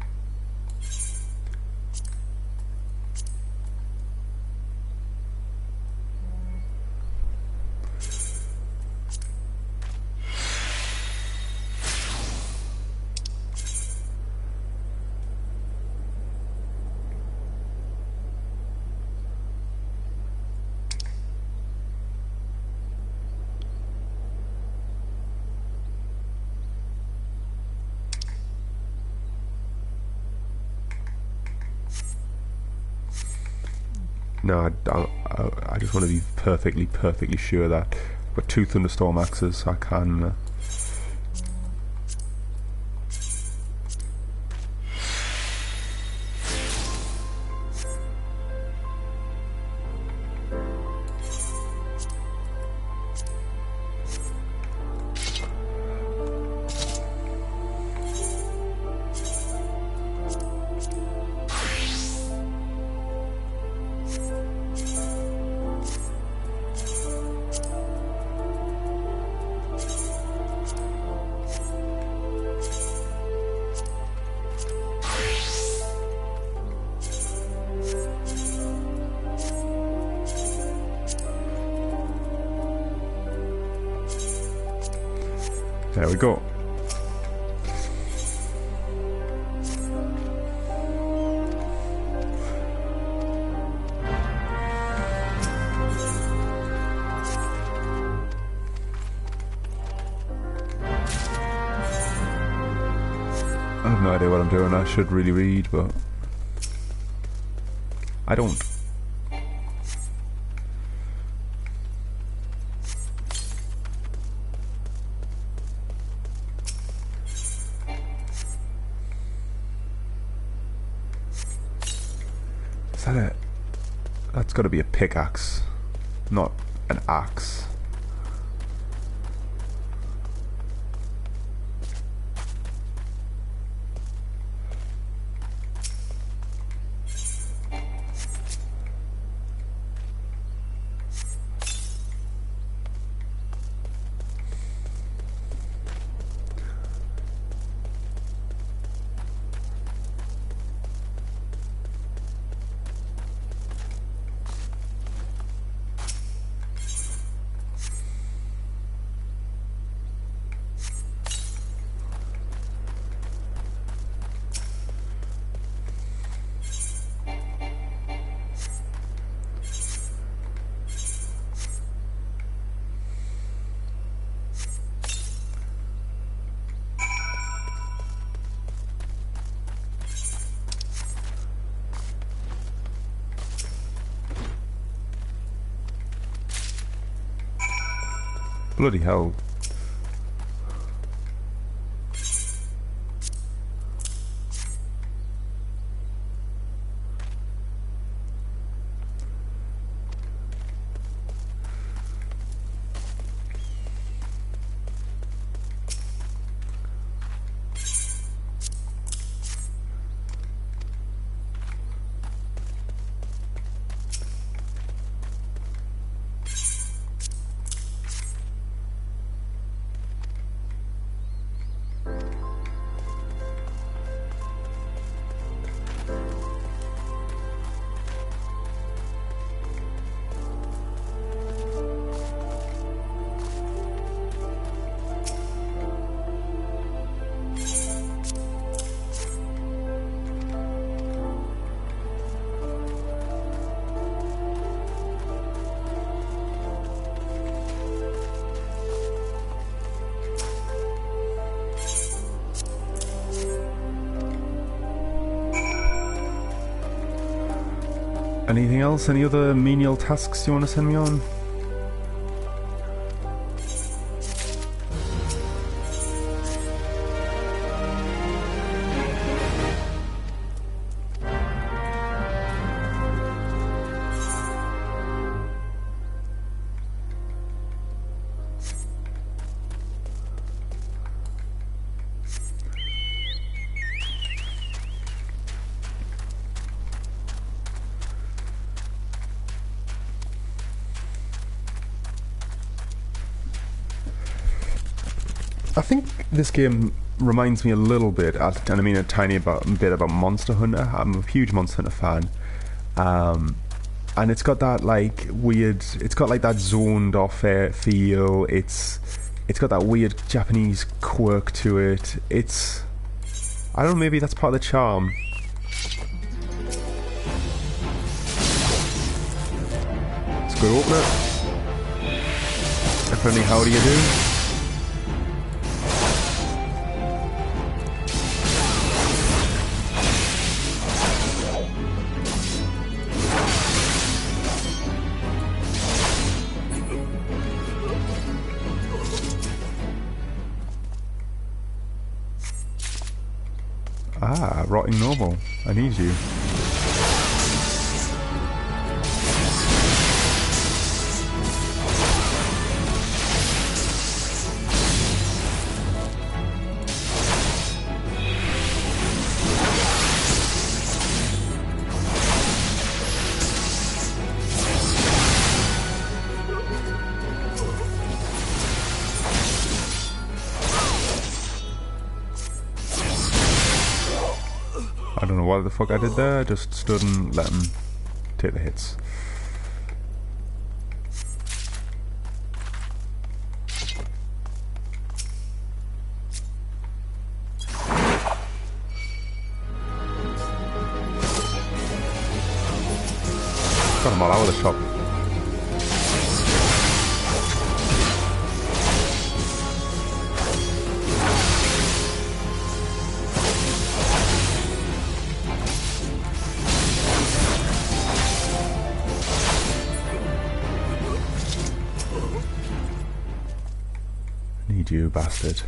No, I just want to be perfectly sure that I've got 2 thunderstorm axes, so I can. There we go. I have no idea what I'm doing. I should really read, but I don't. Is that it? That's got to be a pickaxe, not an axe. Bloody hell. Anything else? Any other menial tasks you want to send me on? I think this game reminds me a little bit, and I mean a tiny bit about Monster Hunter. I'm a huge Monster Hunter fan, and it's got that like weird, it's got like that zoned off feel. It's got that weird Japanese quirk to it. It's, I don't know, maybe that's part of the charm. Let's go open it. Friendly, how do you do? Ah, rotting noble. I need you. I don't know what the fuck I did there, I just stood and let him take the hits. Got him all out of the shop. Need you, bastard.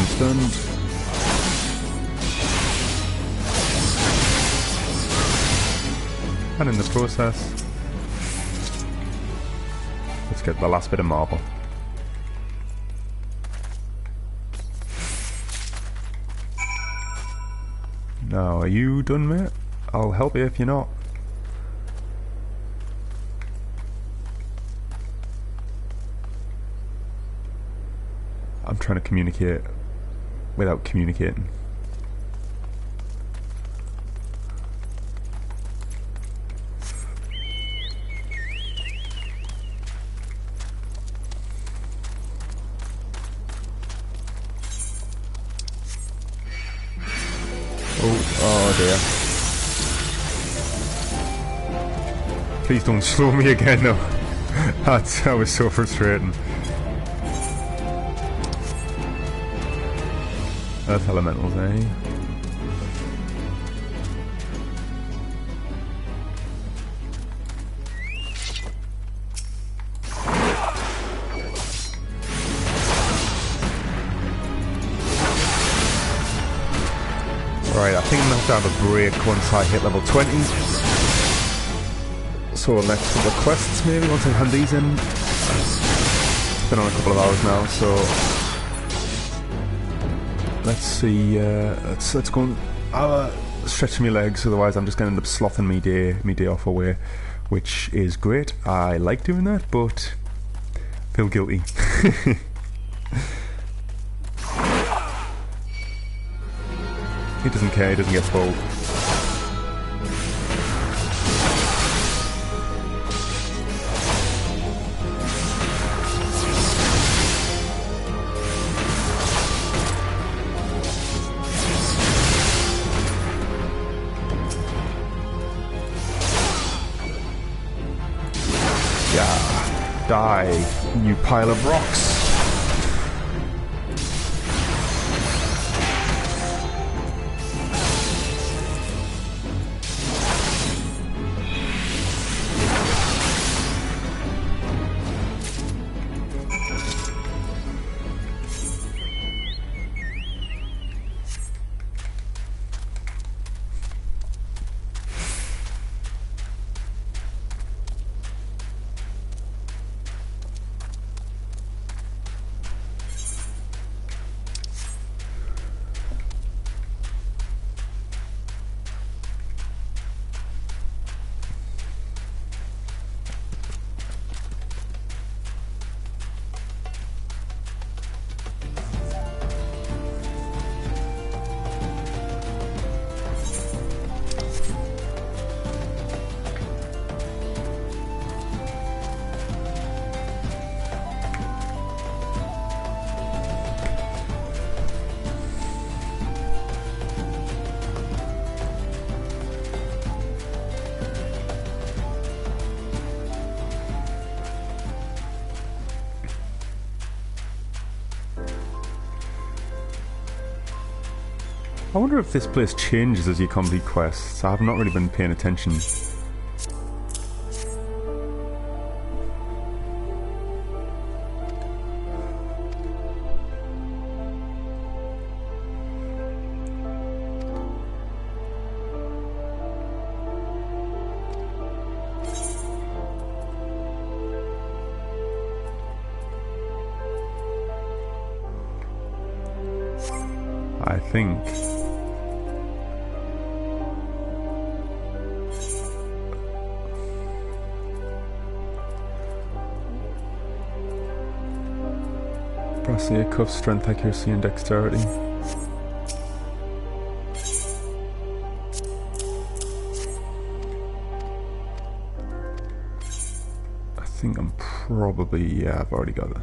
Stunned. And in the process, let's get the last bit of marble. Now, are you done, mate? I'll help you if you're not. I'm trying to communicate without communicating. Oh dear. Please don't slow me again, no. That was so frustrating. Earth elementals, eh? Right, I think I'm going to have to have a break once I hit level 20. So next couple of quests maybe, once I hand these in. It's been on a couple of hours now, so let's see, let's go and stretch my legs, otherwise I'm just going to end up sloughing me day off away, which is great. I like doing that, but feel guilty. He doesn't care, he doesn't get spoiled. Die, you pile of rocks. I wonder if this place changes as you complete quests. I have not really been paying attention. I think. Brassiere cuff, strength, accuracy, and dexterity. I think I'm probably, yeah, I've already got it.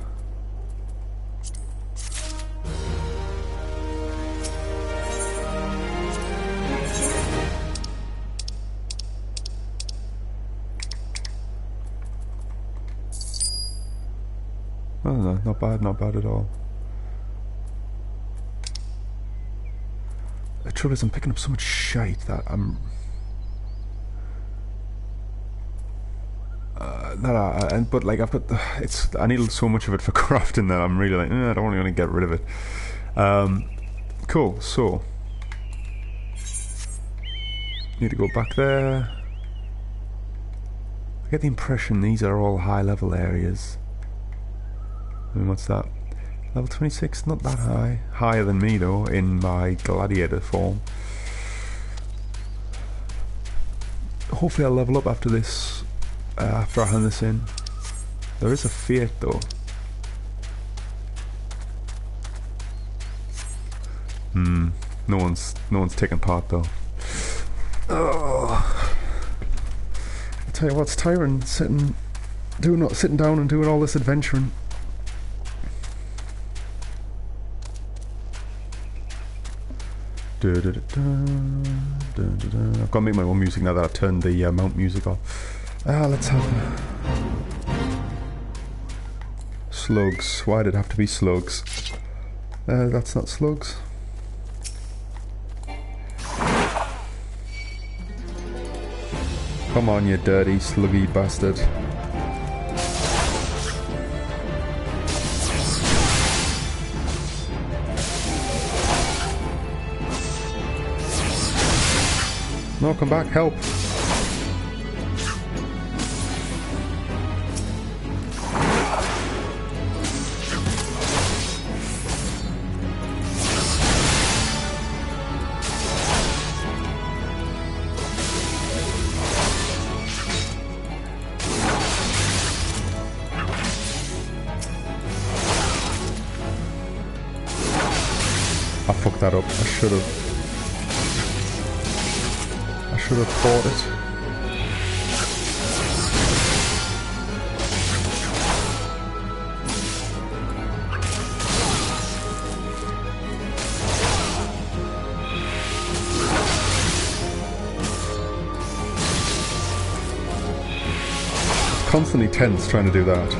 Oh no, not bad at all. The trouble is I'm picking up so much shite that I'm... but like I've got... I need so much of it for crafting that I'm really like, I don't want to get rid of it. Cool, so... Need to go back there. I get the impression these are all high level areas. And what's that? Level 26, not that high. Higher than me though, in my gladiator form. Hopefully I'll level up after this, after I hand this in. There is a fate though. No one's taking part though. Oh. I tell you what's tiring, sitting down and doing all this adventuring. I've got to make my own music now that I've turned the mount music off. Let's have slugs. Why did it have to be slugs? That's not slugs. Come on, you dirty, sluggy bastard. No, come back, help. I fucked that up. I should have fought it. constantly tense trying to do that.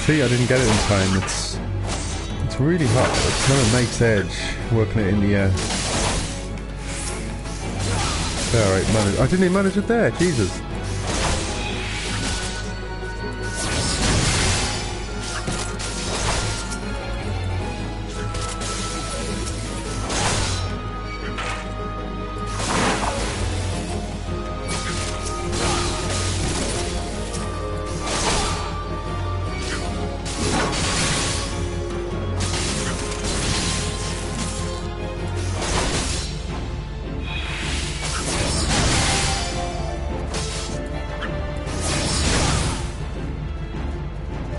See, I didn't get it in time. It's really hot. It's kind of a knife's edge working it in the air. Alright, manage. I didn't even manage it there, Jesus.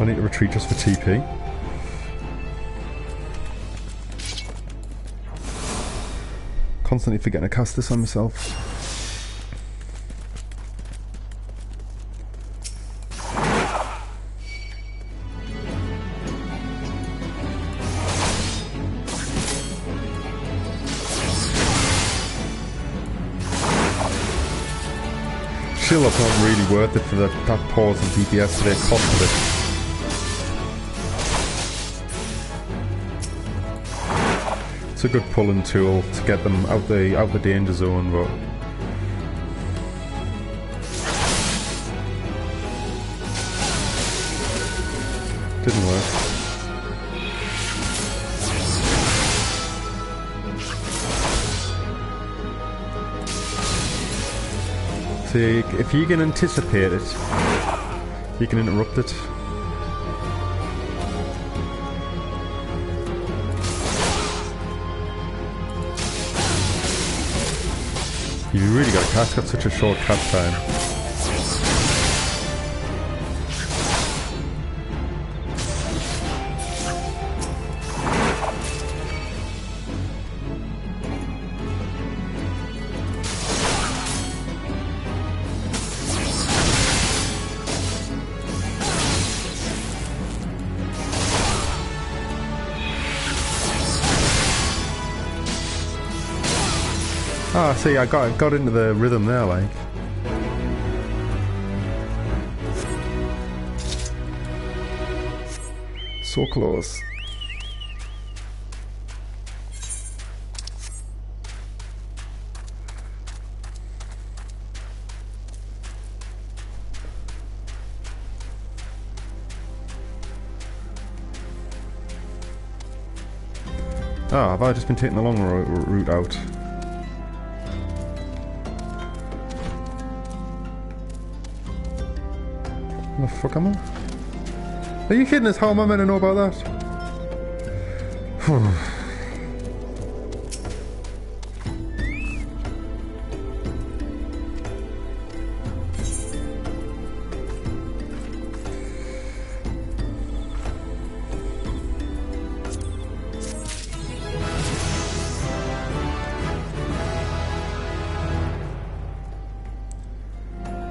I need to retreat just for TP. Constantly forgetting to cast this on myself. Shield up's not really worth it for that pause and DPS for the cost of it. It's a good pulling tool to get them out the danger zone, but didn't work. See, if you can anticipate it, you can interrupt it. You really got to cast, got such a short cast time. Ah, see, I got into the rhythm there, like. So close. Ah, have I just been taking the long route out? Where the fuck am I? Are you kidding us? How am I meant to know about that?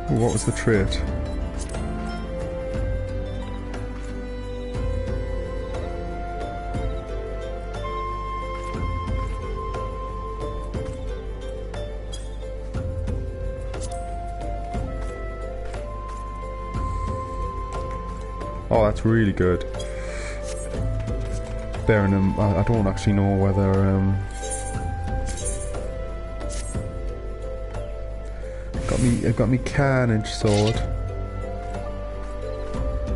What was the trait? Oh, that's really good. Bearing them, I don't actually know whether I've got me carnage sword.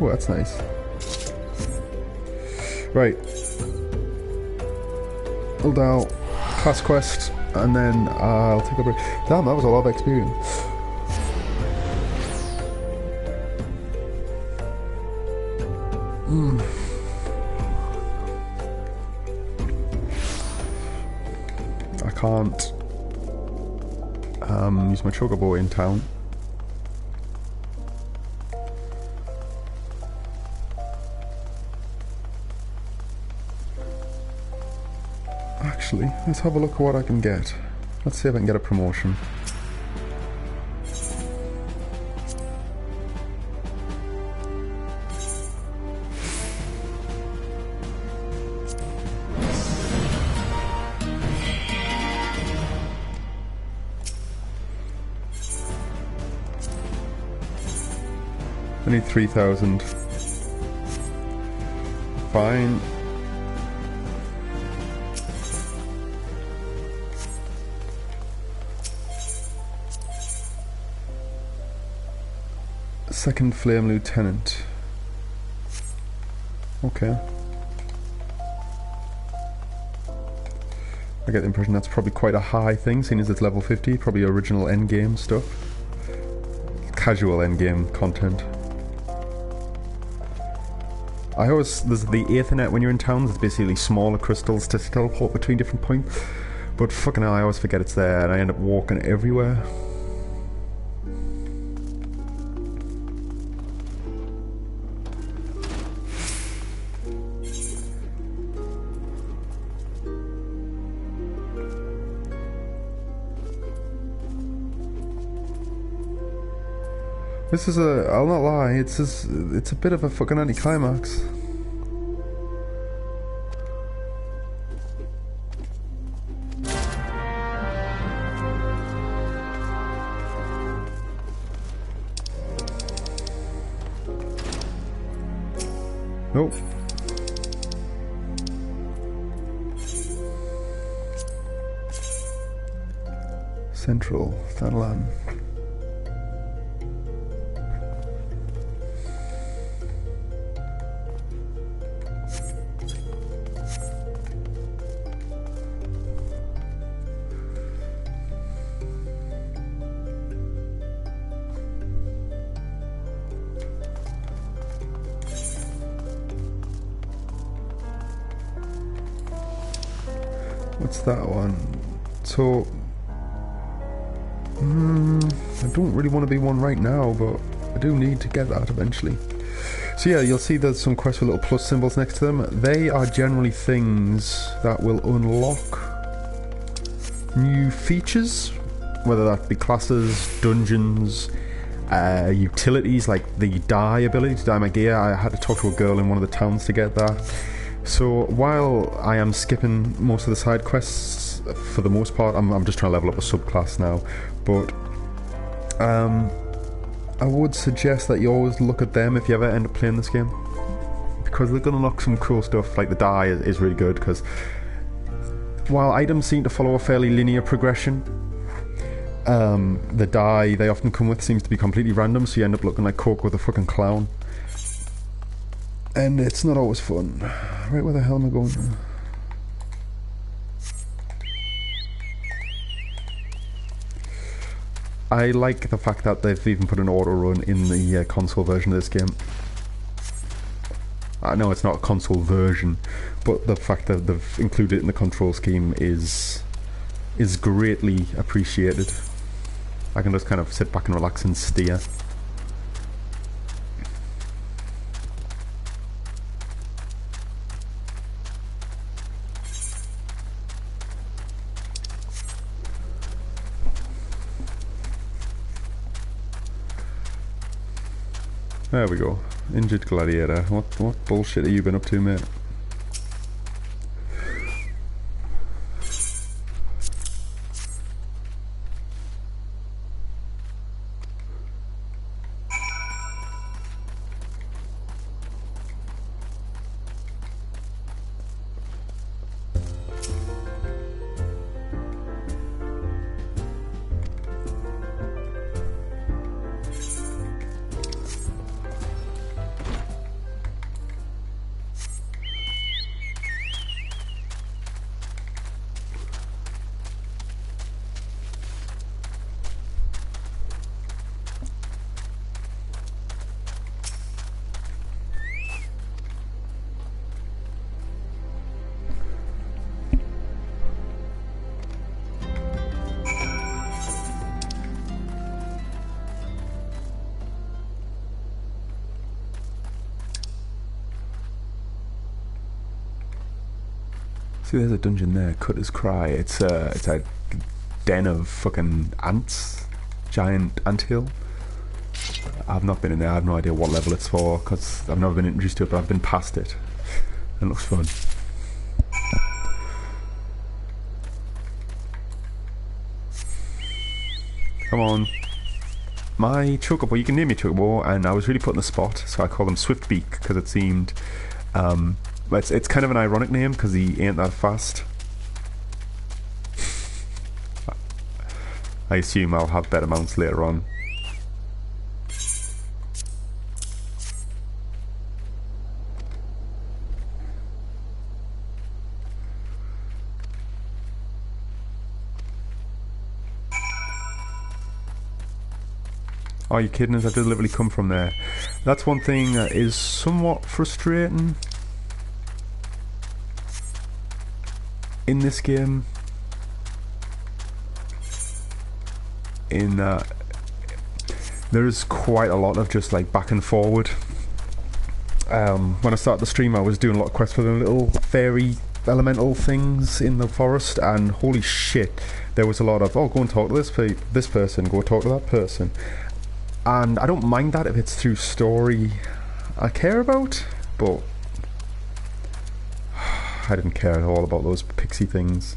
Oh, that's nice. Right. Hold out, class quest, and then I'll take a break. Damn, that was a lot of experience. I can't. Use my chocobo in town. Actually, let's have a look at what I can get. Let's see if I can get a promotion. I need 3,000. Fine. Second Flame Lieutenant. Okay. I get the impression that's probably quite a high thing, seeing as it's level 50, probably original endgame stuff. Casual endgame content. There's the Aethernet when you're in towns, it's basically smaller crystals to teleport between different points. But fucking hell, I always forget it's there and I end up walking everywhere. This is I'll not lie, it's a bit of a fucking anticlimax. Nope. Central, Thanalan. What's that one? So, I don't really want to be one right now, but I do need to get that eventually. So yeah, you'll see there's some quests with little plus symbols next to them. They are generally things that will unlock new features, whether that be classes, dungeons, utilities like the dye ability to dye my gear. I had to talk to a girl in one of the towns to get that. So while I am skipping most of the side quests for the most part, I'm just trying to level up a subclass now, but I would suggest that you always look at them if you ever end up playing this game, because they're going to unlock some cool stuff. Like the dye is really good, because while items seem to follow a fairly linear progression, the dye they often come with seems to be completely random, so you end up looking like Coke with a fucking clown. And it's not always fun. Right, where the hell am I going now? I like the fact that they've even put an auto run in the console version of this game. I know it's not a console version, but the fact that they've included it in the control scheme is greatly appreciated. I can just kind of sit back and relax and steer. There we go. Injured gladiator. What bullshit have you been up to, mate? See, there's a dungeon there. Cutter's Cry. It's a den of fucking ants. Giant anthill. I've not been in there. I have no idea what level it's for because I've never been introduced to it, but I've been past it. It looks fun. Come on. My chocobo, you can name me chocobo, and I was really put in the spot, so I call him Swiftbeak because it seemed it's kind of an ironic name because he ain't that fast. I assume I'll have better mounts later on. Oh, you kidding us? I deliberately come from there. That's one thing that is somewhat frustrating in this game. In that there is quite a lot of just like back and forward. When I started the stream, I was doing a lot of quests for the little fairy elemental things in the forest, and holy shit, there was a lot of, oh, go and talk to this person, go talk to that person. And I don't mind that if it's through story I care about, but I didn't care at all about those pixie things.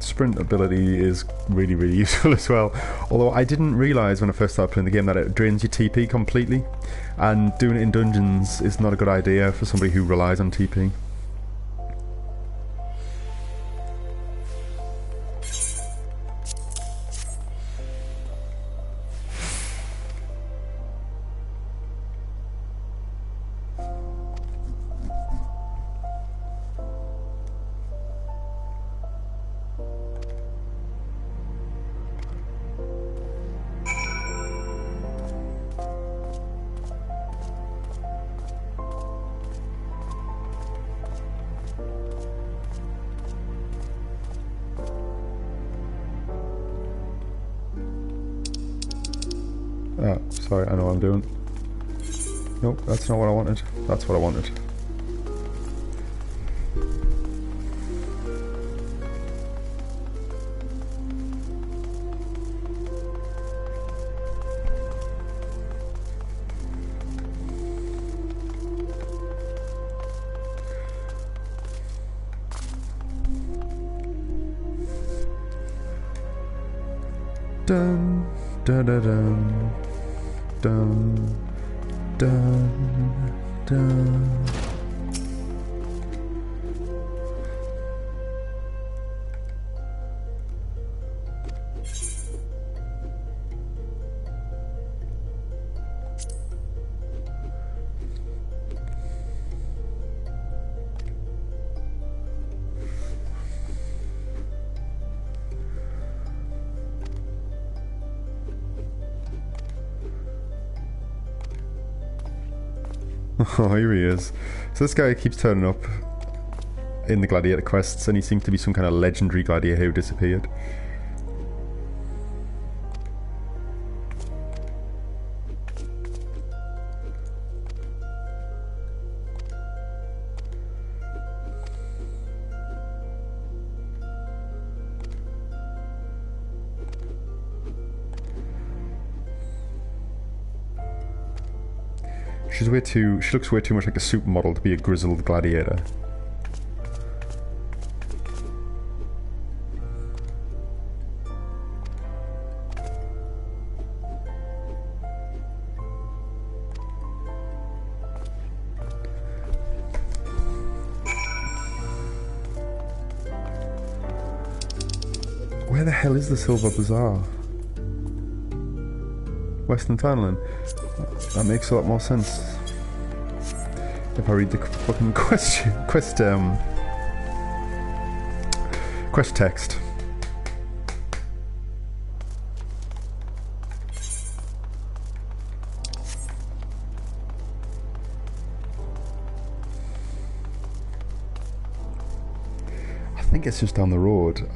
Sprint ability is really, really useful as well. Although I didn't realise when I first started playing the game that it drains your TP completely, and doing it in dungeons is not a good idea for somebody who relies on TP. Oh, sorry, I know what I'm doing. Nope, that's not what I wanted. That's what I wanted. Dun, dun, dun, dun. Dun, dun, dun. Oh, here he is. So this guy keeps turning up in the gladiator quests, and he seems to be some kind of legendary gladiator who disappeared. She looks way too much like a supermodel to be a grizzled gladiator. Where the hell is the Silver Bazaar? Western Thailand. That makes a lot more sense if I read the fucking quest Quest text. I think it's just down the road.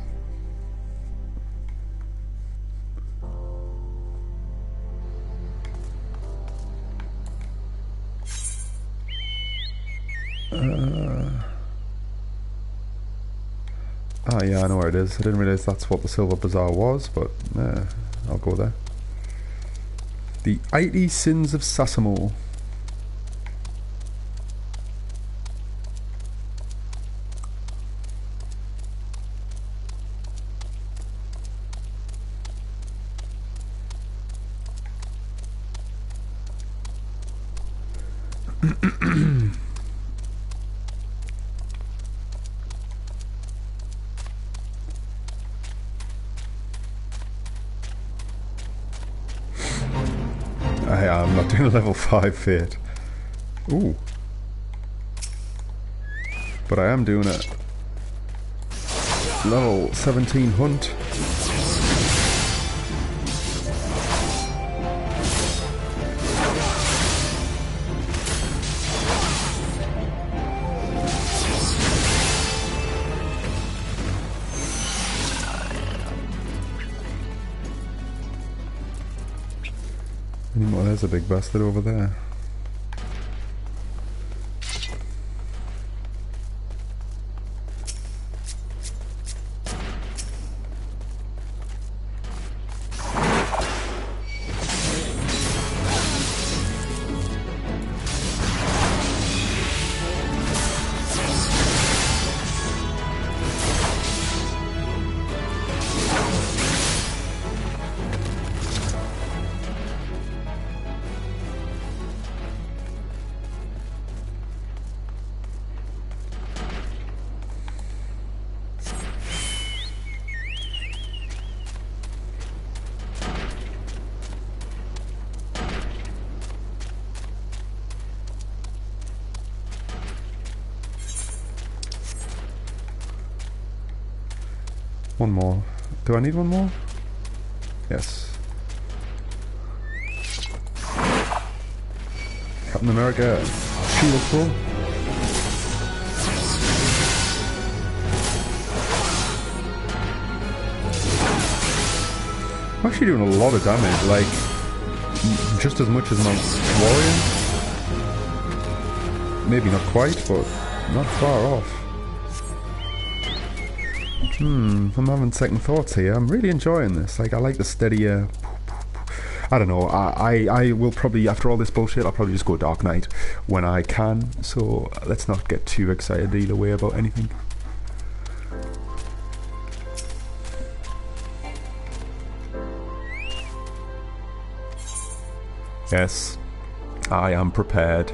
Ah, yeah, I know where it is. I didn't realise that's what the Silver Bazaar was, but I'll go there. The 80 Sins of Sasamo. I'm not doing a level 5 Fate. Ooh. But I am doing a level 17 Hunt. Well, there's a big bastard over there. One more. Do I need one more? Yes. Captain America, shield full. I'm actually doing a lot of damage, like just as much as my warrior. Maybe not quite, but not far off. I'm having second thoughts here. I'm really enjoying this. Like, I like the steadier. I don't know. I will probably, after all this bullshit, I'll probably just go Dark Knight when I can. So let's not get too excited either way about anything. Yes, I am prepared.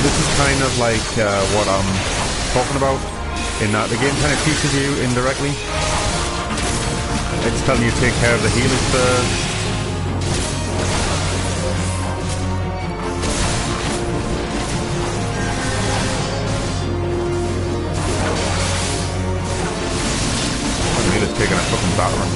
This is kind of like what I'm talking about. in that the game kind of teaches you indirectly. It's telling you to take care of the healers first. The healer's taking a fucking battering.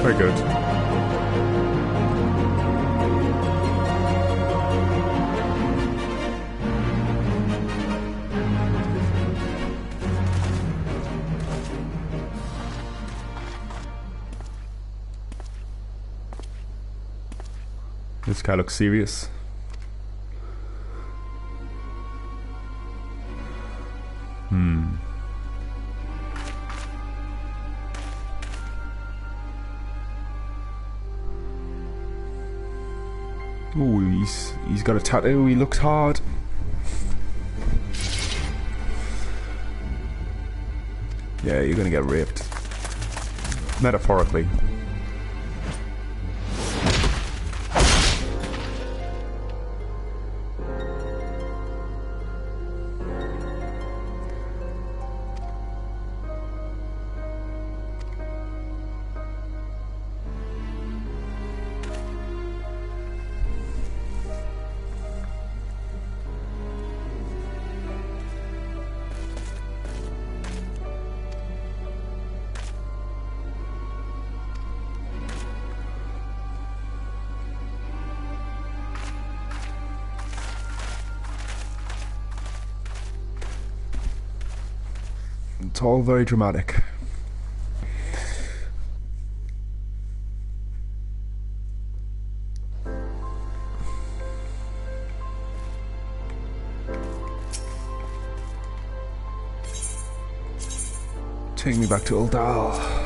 Very good. This guy looks serious. Ooh, he's got a tattoo. He looks hard. Yeah, you're gonna get raped. Metaphorically. It's all very dramatic. Take me back to Uldal.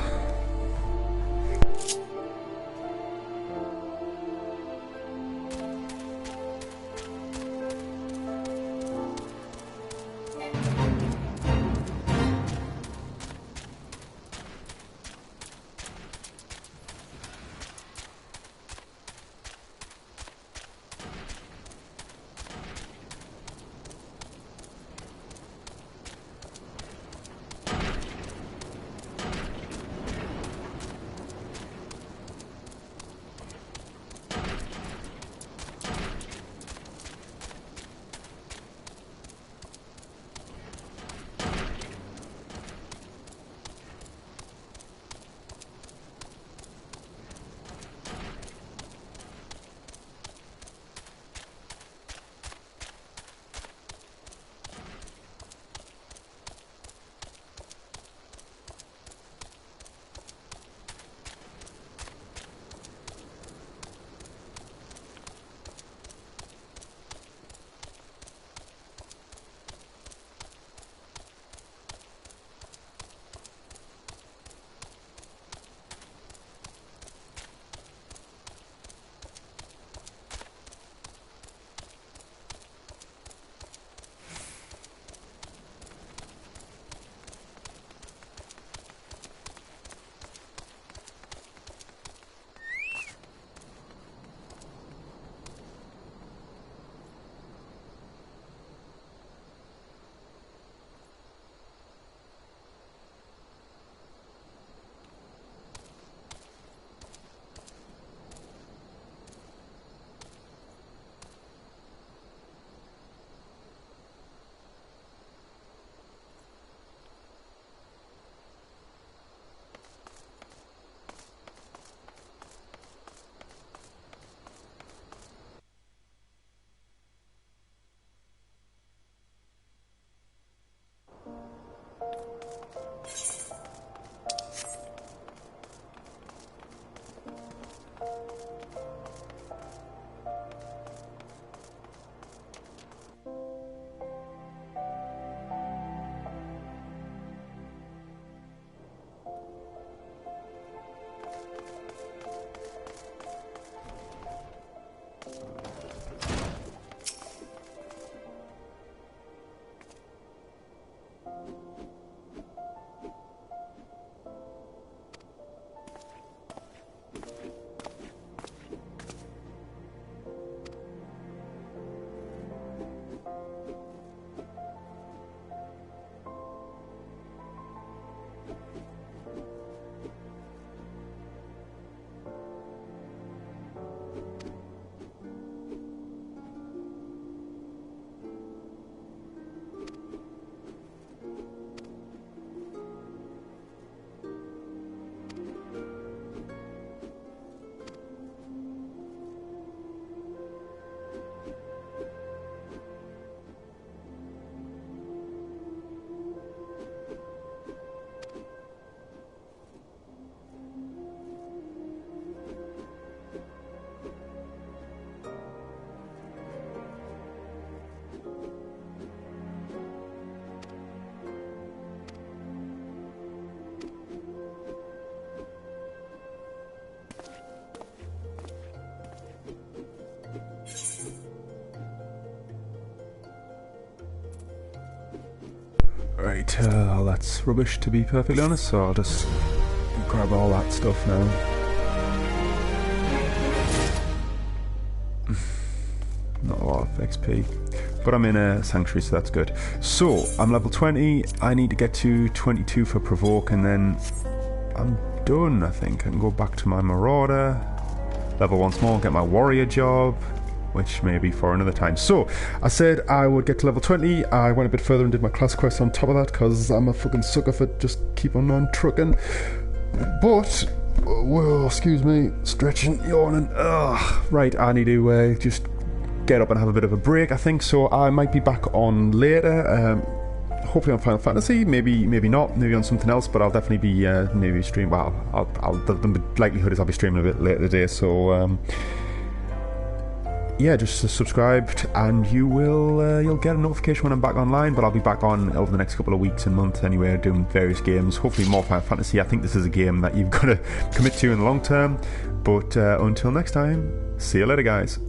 Right, that's rubbish to be perfectly honest, so I'll just grab all that stuff now. Not a lot of XP, but I'm in a sanctuary, so that's good. So I'm level 20. I need to get to 22 for provoke, and then I'm done. I think I can go back to my marauder, level once more, get my warrior job, which may be for another time. So I said I would get to level 20. I went a bit further and did my class quest on top of that because I'm a fucking sucker for just keep on trucking. But whoa, excuse me, stretching, yawning. Ugh. Right, I need to just get up and have a bit of a break, I think. So I might be back on later. Hopefully on Final Fantasy, maybe not, maybe on something else, but I'll definitely be maybe stream. Well, the likelihood is I'll be streaming a bit later today. So yeah, just subscribe and you'll get a notification when I'm back online. But I'll be back on over the next couple of weeks and months anyway, doing various games. Hopefully more Final Fantasy. I think this is a game that you've got to commit to in the long term. But until next time, see you later, guys.